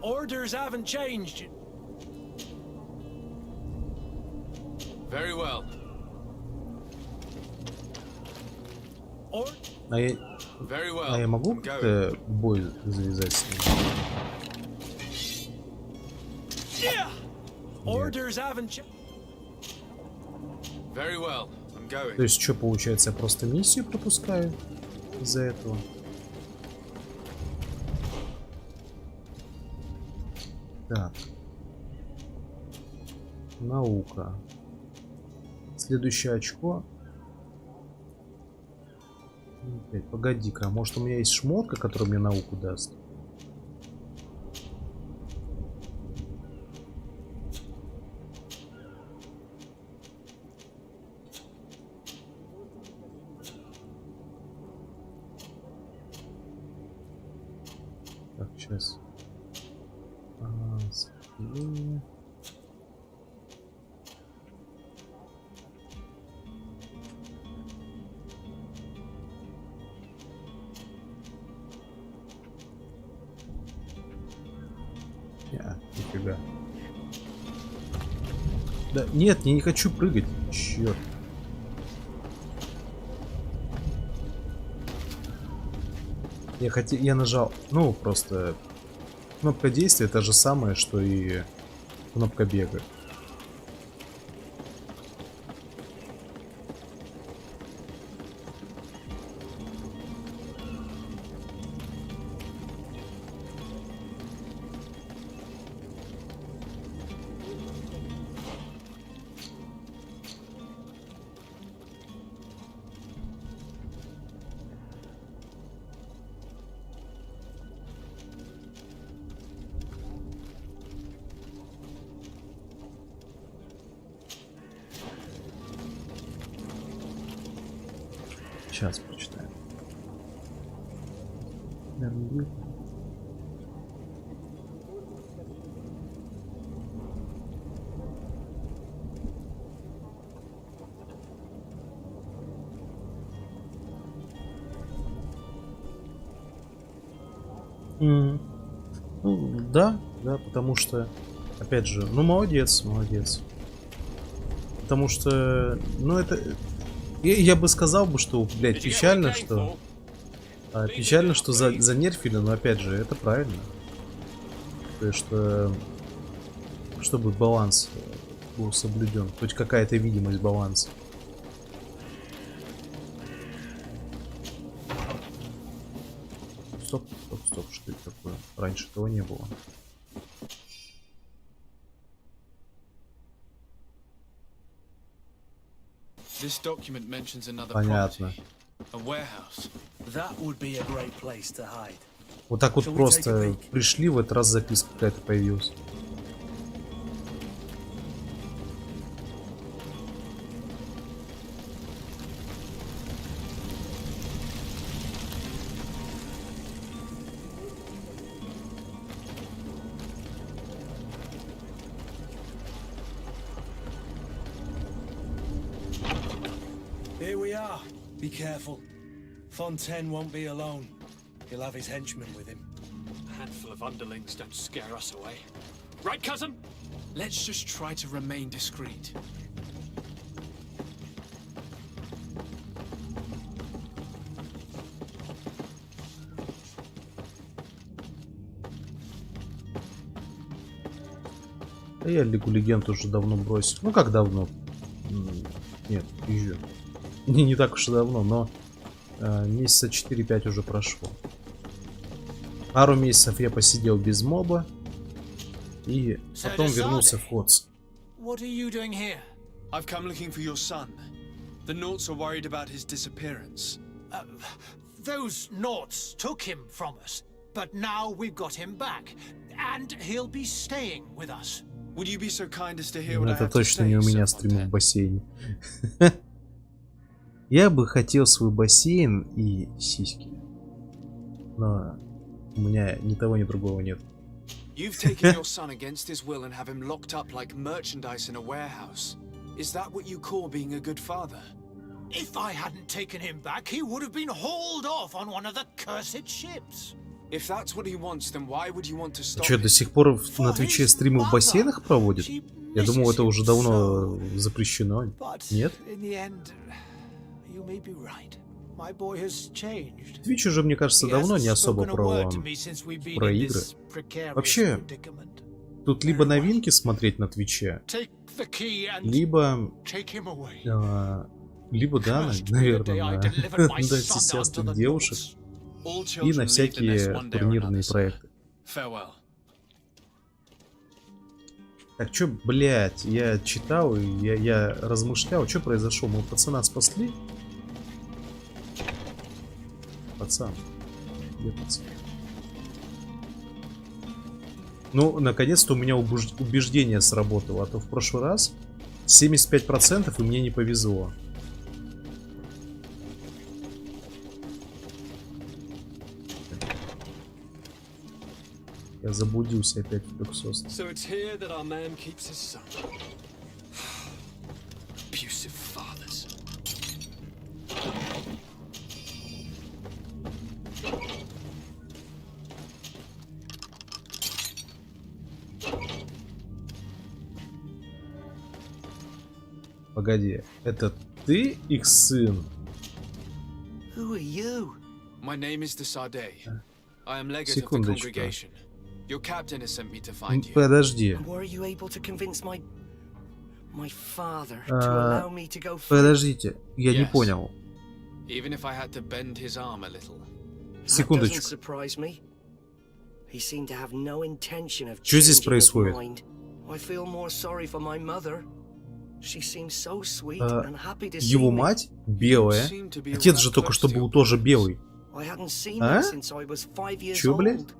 Orders haven't changed. Very well. А я могу как-то бой завязать с ним? Very well, I'm going. То есть что получается, я просто миссию пропускаю из-за этого? Так. Наука. Следующее очко. Погоди-ка, а может у меня есть шмотка, которая мне науку даст? Так, сейчас. Спиление. Нифига. Да, нет, я не хочу прыгать. Черт. Я нажал, ну просто кнопка действия та же самая, что и кнопка бега. Сейчас прочитаем. Ну, да, потому что, опять же, ну молодец. Потому что, ну это, я бы сказал бы, что, блядь, печально, что занерфили, но опять же, это правильно. То есть, что, чтобы баланс был соблюден, хоть какая-то видимость баланса. Стоп, что это такое? Раньше этого не было. This document mentions another Понятно. property, a warehouse. That would be a great place to hide. Вот так вот просто пришли, в этот раз записка какая-то появилась. Here we are. Be careful. Fontaine won't be alone. He'll have his henchmen with him. A handful of underlings don't scare us away. Right, cousin? Let's just try to remain discreet. Да я Лигу Легенд уже давно бросил. Ну как давно? Нет, еще. Не так уж и давно, но месяца 4-5 уже прошло. Пару месяцев я посидел без моба. И потом вернулся в Ходс. What are you doing here? I've come looking for your son. The Naughts are worried about his disappearance. Those Naughts took him from us, but now we've got him back, and he'll be staying with us. Would you be so kind as to hear what I Это have to точно say, не у меня Sir стрим в Fontaine? бассейне. Я бы хотел свой бассейн и сиськи. Но у меня ни того, ни другого нет. You've taken your son against his will and have him locked up like merchandise in a warehouse. Is that what you call being a good father? If I hadn't taken him back, he would have been hauled off on one of the cursed ships. If that's what he wants, then why would you want to stop Что, him? до сих пор на Твиче стримы в бассейнах проводят? Я думал, это уже давно запрещено. Нет? Твич уже, мне кажется, давно не особо про игры. Вообще, тут либо новинки смотреть на Твиче, либо, да, наверное, на сисястых девушек и на всякие турнирные проекты. Так, чё, блядь, я читал, и я размышлял, что произошло? Мы пацана спасли? Пацан. Где пацан? Ну, наконец-то у меня убеждение сработало, а то в прошлый раз 75% и мне не повезло. Я заблудился опять в Тексос. So it's here that our man keeps his son. Abusive fathers. Погоди, это ты их сын? Who are you? My name is Desardet. I am legate of the congregation. Your captain has sent me to find you. Подожди. Were you able to convince my father to allow me to go free? Подождите, я не понял. Even if I had to bend his arm a little. Секундочку. He seemed to have no intention of Что здесь changing his происходит? mind. I feel more sorry for my mother. She seems so sweet and happy to see Его me. мать белая. Отец же только что был тоже белый. I hadn't seen А? them since I was 5 years Чё, блядь? old.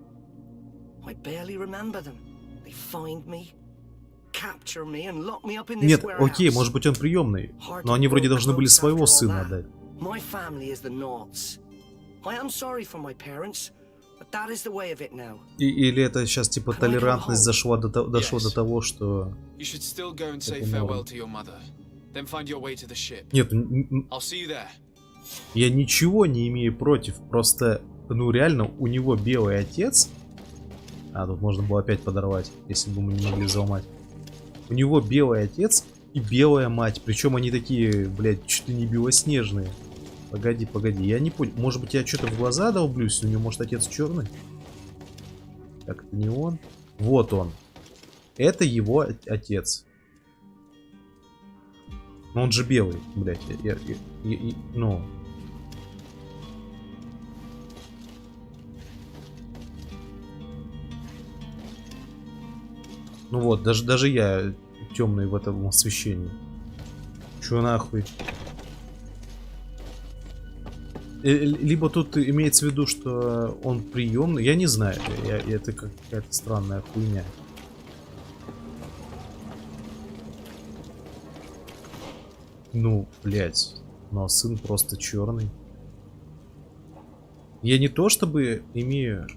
I barely remember them. They find me, capture me and lock me up in this Нет, warehouse. окей, может быть он приемный, но они вроде должны были своего сына отдать. My family is the Nords. I am sorry for my parents, but that is the way of it now. Или это сейчас типа толерантность дошла до того, что... You should still go and say farewell to your mother. Then find your way to the ship. Нет, I'll see you there. я ничего не имею против, просто, ну реально, у него белый отец. А, тут можно было опять подорвать, если бы мы не могли взломать. У него белый отец и белая мать, причем они такие, блядь, чуть ли не белоснежные. Погоди, я не понял. Может быть, я что-то в глаза долблюсь? У него, может, отец черный? Так, это не он. Вот он. Это его отец. Но он же белый, блядь. Ну. Ну вот, даже я темный в этом освещении. Чё нахуй? Либо тут имеется в виду, что он приемный. Я не знаю. Это какая-то странная хуйня. Ну, блядь. Ну а сын просто черный. Я не то чтобы имею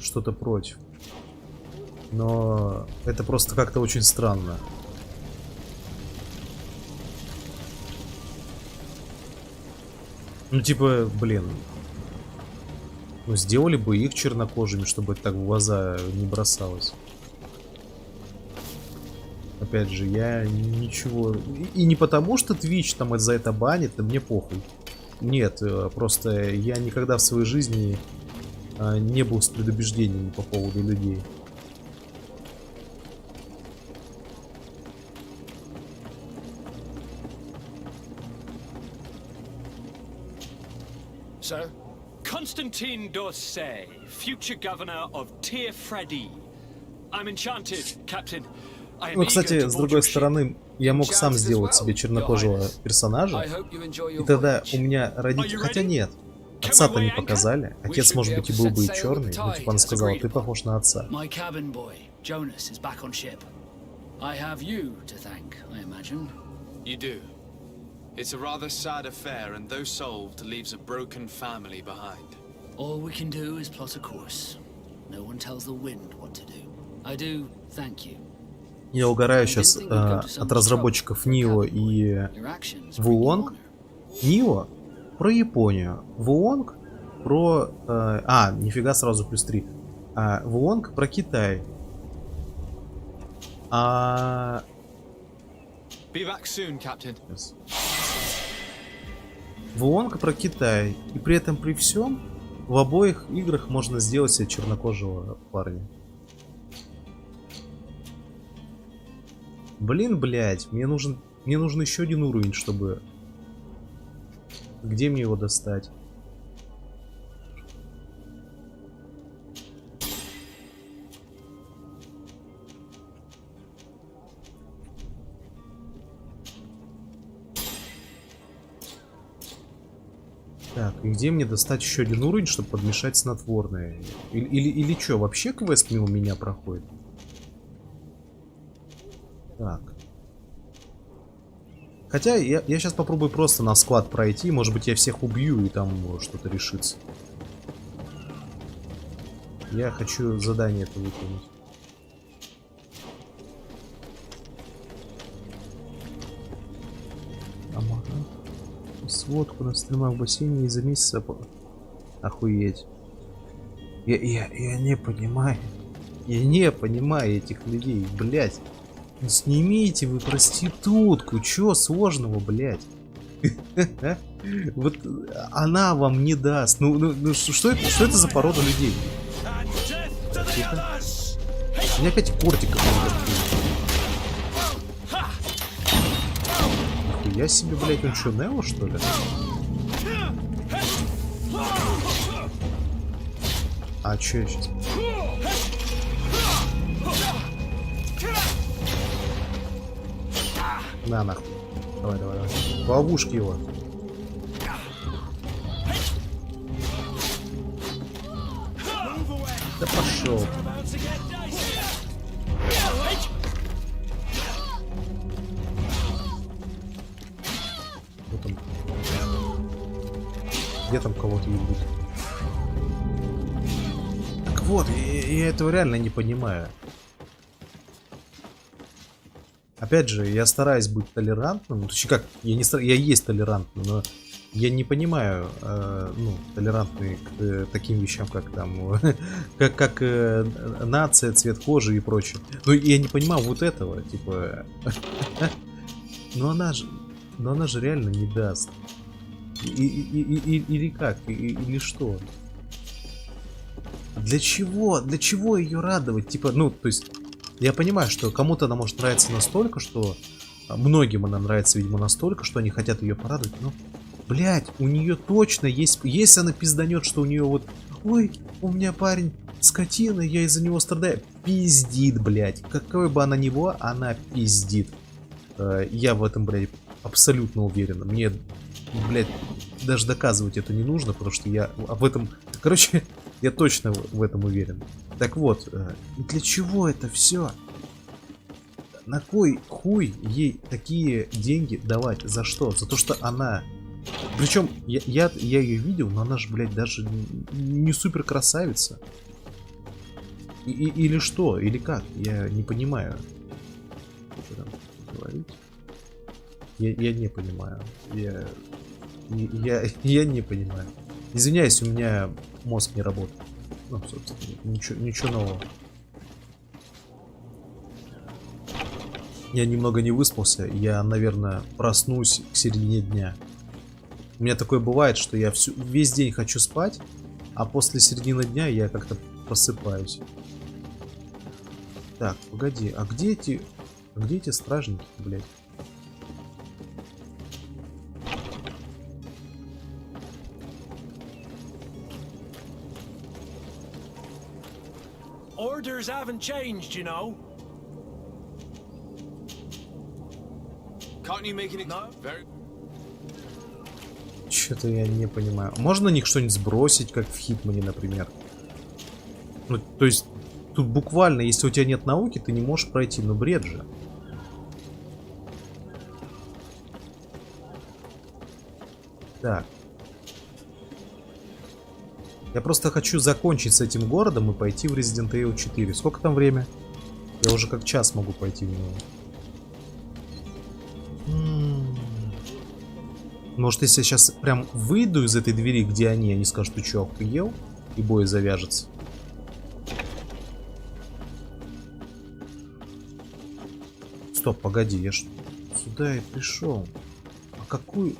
что-то против. Но это просто как-то очень странно. Ну типа, блин. Ну сделали бы их чернокожими, чтобы это так в глаза не бросалось. Опять же, я ничего... И не потому, что Twitch там за это банит, мне похуй. Нет, просто я никогда в своей жизни не был с предубеждениями по поводу людей. So, Constantine d'Orsay, future governor of Tir-Freddy. I'm enchanted, Captain. Ну, кстати, с другой стороны, я мог сам сделать себе чернокожего персонажа, и тогда у меня родители... Хотя нет, отца-то не показали. Отец, может быть, и был бы и черный, но типа она сказала, ты похож на отца. It's a rather sad affair, and though solved, leaves a broken family behind. All we can do is plot a course. No one tells the wind what to do. I do thank you. Я угораю сейчас от разработчиков Нио и Вулонг. Нио про Японию. Вулонг про... нифига, сразу +3. Вулонг про Китай. Be back soon, Captain. Вулонг про Китай. И при этом при всем в обоих играх можно сделать себе чернокожего парня. Блин, блядь, мне нужен еще один уровень, чтобы... Где мне его достать? Так, и где мне достать еще один уровень, чтобы подмешать снотворное? Или что, вообще квест мимо меня проходит? Так. Хотя я сейчас попробую просто на склад пройти. Может быть, я всех убью и там что-то решится. Я хочу задание это выполнить. Сводку на стримах в бассейне из-за месяца. Охуеть. Я не понимаю. Я не понимаю этих людей, блять. Снимите вы проститутку, чё сложного, блять? Вот она вам не даст. Ну что это за порода людей? Мне опять кортиков надо. Я себе, блядь, он что, Нео, что ли? А чё я сейчас? На, нахуй. Давай. Ловушки его. Да пошел. Вот он. Где там кого-то ебут? Так вот, я этого реально не понимаю. Опять же, я стараюсь быть толерантным. Точнее, как, я есть толерантный, но я не понимаю, толерантный к таким вещам, как там, как нация, цвет кожи и прочее. Ну, я не понимаю вот этого, типа, но она же реально не даст. Или как, или что? Для чего? Для чего ее радовать? Типа, то есть, я понимаю, что кому-то она может нравиться настолько, что многим она нравится, видимо, настолько, что они хотят ее порадовать, но, блядь, у нее точно есть, если она пизданет, что у нее вот, ой, у меня парень скотина, я из-за него страдаю, пиздит, блядь, какой бы она ни была, она пиздит. Я в этом, блядь, абсолютно уверен. Мне, блядь, даже доказывать это не нужно, потому что я об этом, короче, я точно в этом уверен. Так вот, для чего это все? На кой хуй ей такие деньги давать? За что? За то, что она... Причем, я ее видел, но она же, блядь, даже не супер красавица. Или что? Или как? Я не понимаю. Что там говорить? Я не понимаю. Я не понимаю. Извиняюсь, у меня мозг не работает. Ну, собственно, ничего нового. Я немного не выспался. Я, наверное, проснусь к середине дня. У меня такое бывает, что я весь день хочу спать, а после середины дня я как-то просыпаюсь. Так, погоди, а где эти стражники, блядь? Orders haven't changed, you know. Can't you make an very... Что-то я не понимаю. Можно на них что-нибудь сбросить, как в Хитмане, например? Ну, то есть, тут буквально, если у тебя нет науки, ты не можешь пройти. Ну, бред же. Так. Я просто хочу закончить с этим городом и пойти в Resident Evil 4. Сколько там время? Я уже как час могу пойти в него. Может, если я сейчас прям выйду из этой двери, где они скажут, ты чё, охуел? И бой завяжется. Стоп, погоди, я ж сюда и пришел. А какую...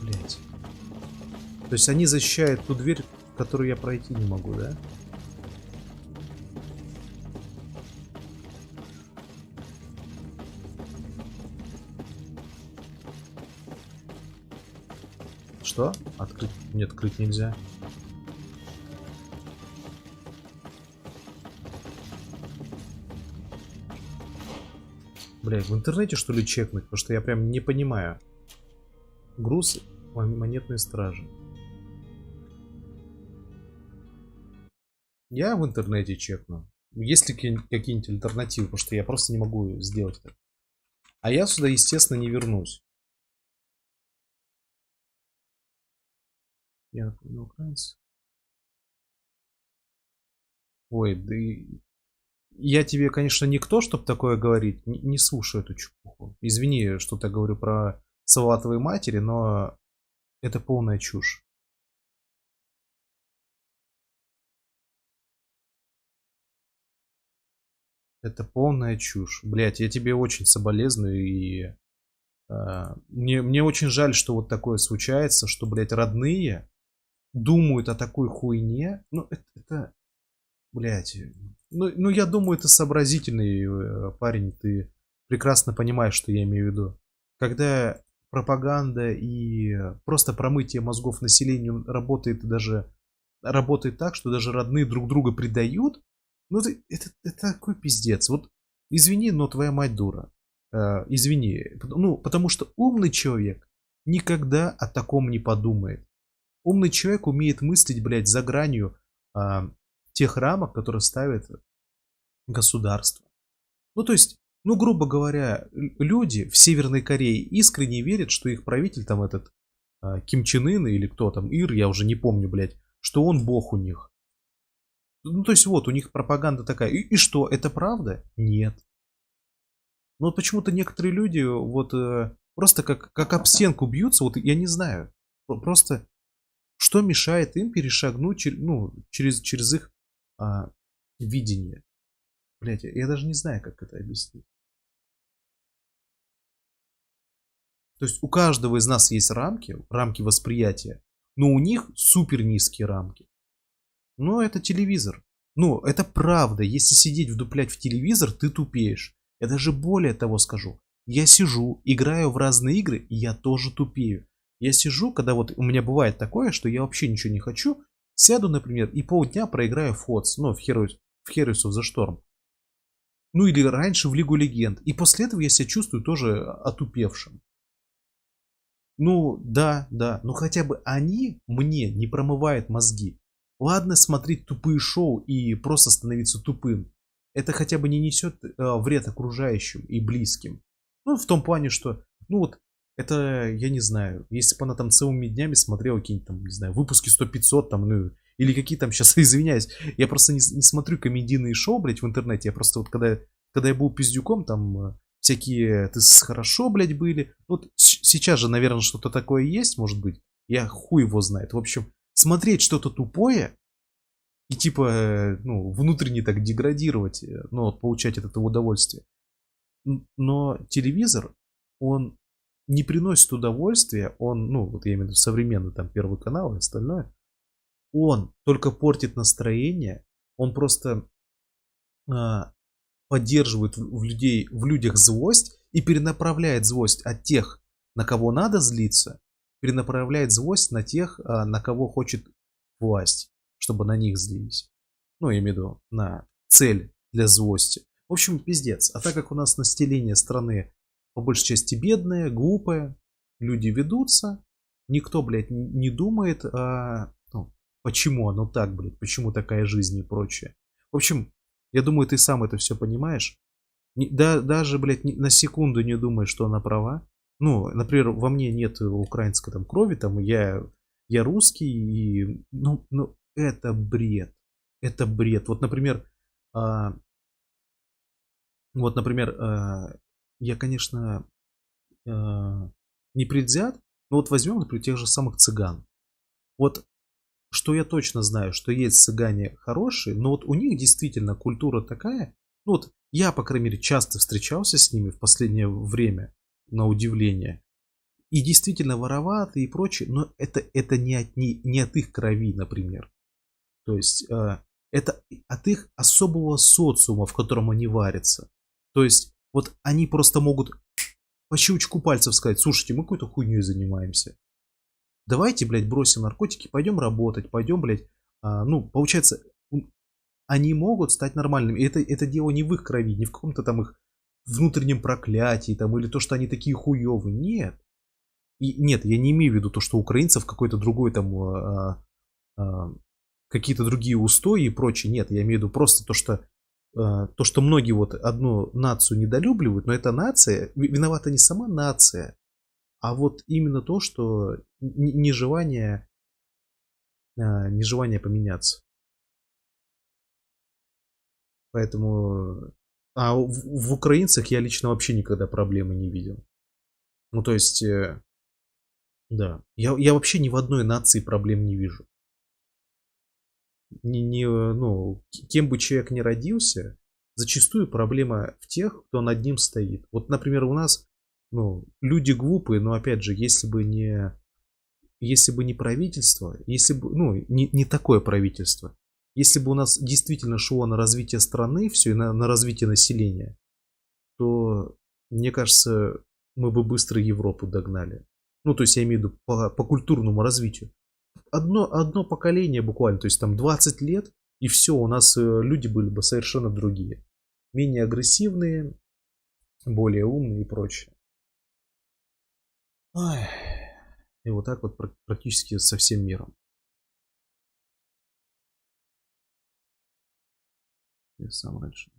Блять. То есть они защищают ту дверь, которую я пройти не могу, да? Что? Открыть? Нет, открыть нельзя. Блядь, в интернете что ли чекнуть? Потому что я прям не понимаю. Груз монетной стражи. Я в интернете чекну. Есть ли какие-нибудь альтернативы? Потому что я просто не могу сделать это. А я сюда, естественно, не вернусь. Я на украинец. Ой, да и... Я тебе, конечно, никто, чтобы такое говорить. Не слушаю эту чепуху. Извини, что я говорю про салатовые матери, но это полная чушь. Это полная чушь. Блять, я тебе очень соболезную и Мне очень жаль, что вот такое случается, что, блядь, родные думают о такой хуйне. Ну, это блядь. Ну, я думаю, ты сообразительный парень, ты прекрасно понимаешь, что я имею в виду. Когда пропаганда и просто промытие мозгов населению работает так, что даже родные друг друга предают, ну, это такой пиздец. Вот, извини, но твоя мать дура. Извини. Ну, потому что умный человек никогда о таком не подумает. Умный человек умеет мыслить, блядь, за гранью тех рамок, которые ставит государство. Ну, то есть, ну, грубо говоря, люди в Северной Корее искренне верят, что их правитель, там этот Ким Чен Ын или кто там, Ир, я уже не помню, блядь, что он бог у них. Ну, то есть, вот, у них пропаганда такая. И что, это правда? Нет. Но вот почему-то некоторые люди вот просто как об стенку бьются, вот я не знаю. Просто что мешает им перешагнуть через их видение? Блять, я даже не знаю, как это объяснить. То есть у каждого из нас есть рамки восприятия, но у них супер низкие рамки. Но это телевизор. Ну, это правда. Если сидеть вдуплять в телевизор, ты тупеешь. Я даже более того скажу. Я сижу, играю в разные игры, и я тоже тупею. Я сижу, когда вот у меня бывает такое, что я вообще ничего не хочу, сяду, например, и полдня проиграю в ФОЦ, ну, в Heroes of the Storm. Ну, или раньше в Лигу Легенд. И после этого я себя чувствую тоже отупевшим. Ну, да, но хотя бы они мне не промывают мозги. Ладно смотреть тупые шоу и просто становиться тупым. Это хотя бы не несет вред окружающим и близким. Ну, в том плане, что, ну вот, это, я не знаю, если бы она там целыми днями смотрела какие-нибудь там, не знаю, выпуски 100-500 там, ну, или какие там, сейчас, извиняюсь, я просто не смотрю комедийные шоу, блядь, в интернете, я просто вот, когда я был пиздюком, там, всякие, ты хорошо, блядь, были, вот сейчас же, наверное, что-то такое есть, может быть, я хуй его знает, в общем, смотреть что-то тупое, и типа, ну, внутренне так деградировать, ну, вот, получать от этого удовольствие. Но телевизор, он не приносит удовольствия, он, ну, вот я имею в виду современный там Первый канал и остальное, он только портит настроение, он просто поддерживает в людях злость и перенаправляет злость от тех, на кого надо злиться, перенаправляет злость на тех, на кого хочет власть, чтобы на них злились. Ну, я имею в виду на цель для злости. В общем, пиздец. А так как у нас население страны по большей части бедное, глупое, люди ведутся, никто, блядь, не думает, почему оно так, блядь, почему такая жизнь и прочее. В общем, я думаю, ты сам это все понимаешь. Даже, блядь, на секунду не думаешь, что она права. Ну, например, во мне нет украинской там крови, там я русский, и, ну, это бред. Это бред. Вот, например, я, конечно, не предвзят, но вот возьмем, например, тех же самых цыган. Вот что я точно знаю, что есть цыгане хорошие, но вот у них действительно культура такая. Ну вот я, по крайней мере, часто встречался с ними в последнее время, на удивление. И действительно вороватые и прочее, но это не от их крови, например. То есть это от их особого социума, в котором они варятся. То есть вот они просто могут по щелчку пальцев сказать: слушайте, мы какой-то хуйней занимаемся. Давайте, блядь, бросим наркотики, пойдем работать, пойдем, блядь. Ну, получается, они могут стать нормальными. И это дело не в их крови, не в каком-то там их внутреннем проклятии, там, или то, что они такие хуевые. Нет. И нет, я не имею в виду то, что у украинцев какой-то другой там какие-то другие устои и прочее. Нет, я имею в виду просто то, что многие вот одну нацию недолюбливают, но эта нация, виновата не сама нация, а вот именно то, что нежелание поменяться. Поэтому в украинцах я лично вообще никогда проблемы не видел. Ну, то есть, да, я вообще ни в одной нации проблем не вижу. Ну, кем бы человек ни родился, зачастую проблема в тех, кто над ним стоит. Вот, например, у нас Ну, люди глупые, но опять же, если бы не правительство, если бы, ну, не такое правительство, если бы у нас действительно шло на развитие страны, все, и на развитие населения, то, мне кажется, мы бы быстро Европу догнали. Ну, то есть я имею в виду по культурному развитию. Одно поколение буквально, то есть там 20 лет, и все, у нас люди были бы совершенно другие. Менее агрессивные, более умные и прочее. Ой. И вот так вот практически со всем миром. Я сам раньше.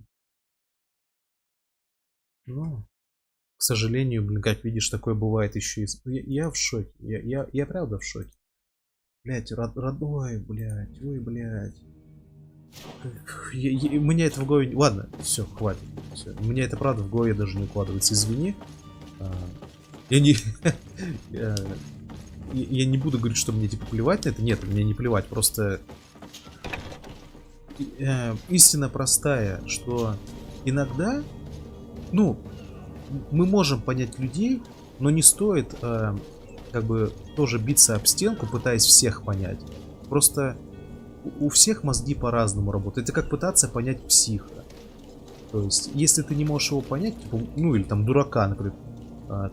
Ну, к сожалению, блин, как видишь, такое бывает еще и... Я в шоке. Я правда в шоке. Блять, родной, блять, ой, блять. У меня это в голове... Ладно, все, хватит. Все. У меня это правда в голове даже не укладывается. Извини. Я не... Я не буду говорить, что мне типа плевать на это. Нет, мне не плевать. Просто истина простая, что иногда, ну, мы можем понять людей, но не стоит как бы тоже биться об стенку, пытаясь всех понять. Просто у всех мозги по-разному работают. Это как пытаться понять психа. То есть, если ты не можешь его понять, типа, ну или там дурака, например,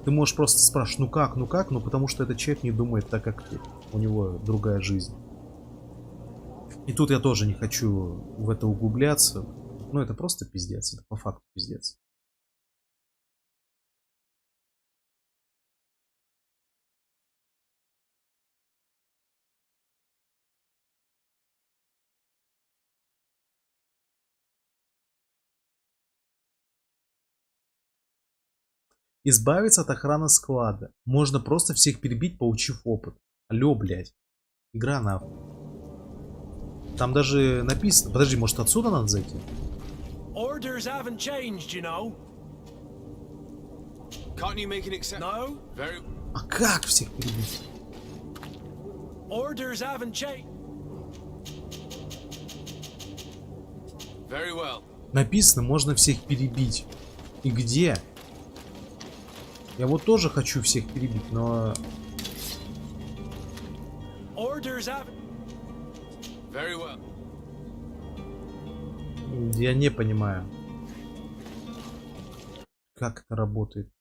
ты можешь просто спрашивать, ну как, ну потому что этот человек не думает так, как ты. У него другая жизнь. И тут я тоже не хочу в это углубляться. Ну это просто пиздец, это по факту пиздец. Избавиться от охраны склада. Можно просто всех перебить, получив опыт. Алло, блядь. Игра нахуй. Там даже написано... Подожди, может отсюда надо зайти? Orders haven't changed, you know. Can't you make an exception? No. Very... А как всех перебить? Orders haven't changed. Very well. Написано, можно всех перебить. И где? Я вот тоже хочу всех перебить, но... Orders haven't... Very well. Я не понимаю. Как это работает?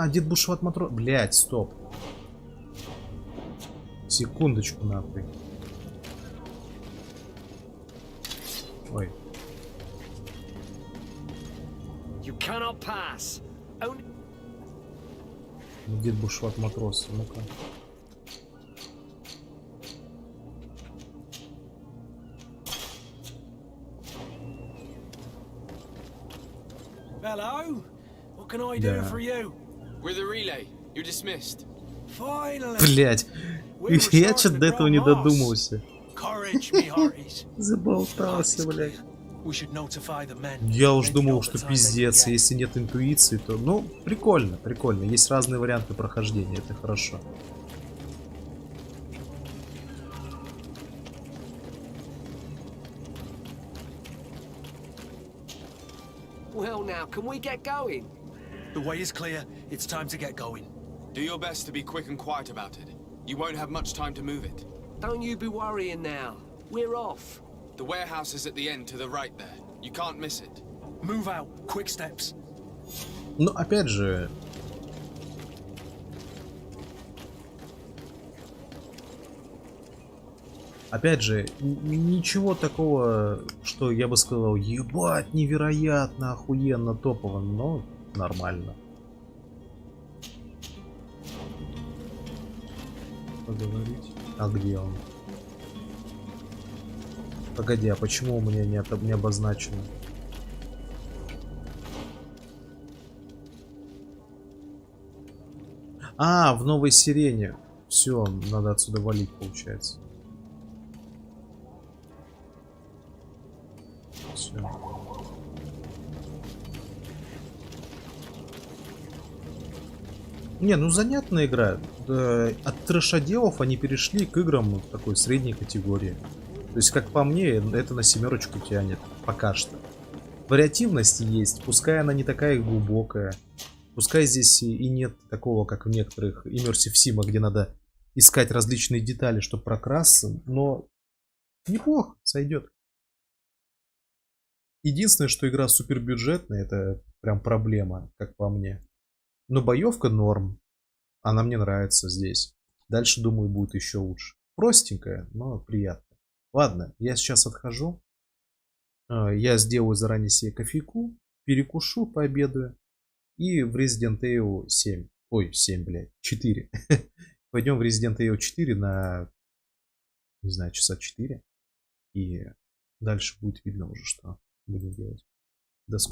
Дед Бушват Матрос. Блять, стоп. Секундочку, нахуй. Ой. You cannot pass. Only... Дед Бушват Матрос. Ну-ка. Hello. What can I do for you? We're the relay. You're dismissed. Finally. Блять. Я что-то до этого не додумался. Courage, me hearties. Заболтался, блять. We should notify the men. Я уж думал, что пиздец. Если нет интуиции, то... Ну, прикольно, прикольно. Есть разные варианты прохождения. Это хорошо. Well, now, can we get going? The way is clear. It's time to get going. Do your best to be quick and quiet about it. You won't have much time to move it. Don't you be worrying now. We're off. The warehouse is at the end to the right there. You can't miss it. Move out. Quick steps. Ну, опять же... Опять же, ничего такого, что я бы сказал, ебать, невероятно, охуенно, топово, но нормально. Поговорить. А где он? Погоди, а почему у меня не обозначено? А, в новой сирене. Все, надо отсюда валить, получается. Все. Не, ну занятная игра. От трэшоделов они перешли к играм такой средней категории. То есть, как по мне, это на 7 тянет. Пока что. Вариативность есть, пускай она не такая глубокая. Пускай здесь и нет такого, как в некоторых Immersive Sim, где надо искать различные детали, чтобы прокрасться. Но неплохо, сойдет. Единственное, что игра супербюджетная, это прям проблема, как по мне. Но боевка норм. Она мне нравится здесь. Дальше, думаю, будет еще лучше. Простенькая, но приятно. Ладно, я сейчас отхожу. Я сделаю заранее себе кофейку. Перекушу, пообедаю. И в Resident Evil 7. Ой, 7, блядь. 4. Пойдем в Resident Evil 4 на... Не знаю, часа 4. И дальше будет видно уже, что будем делать.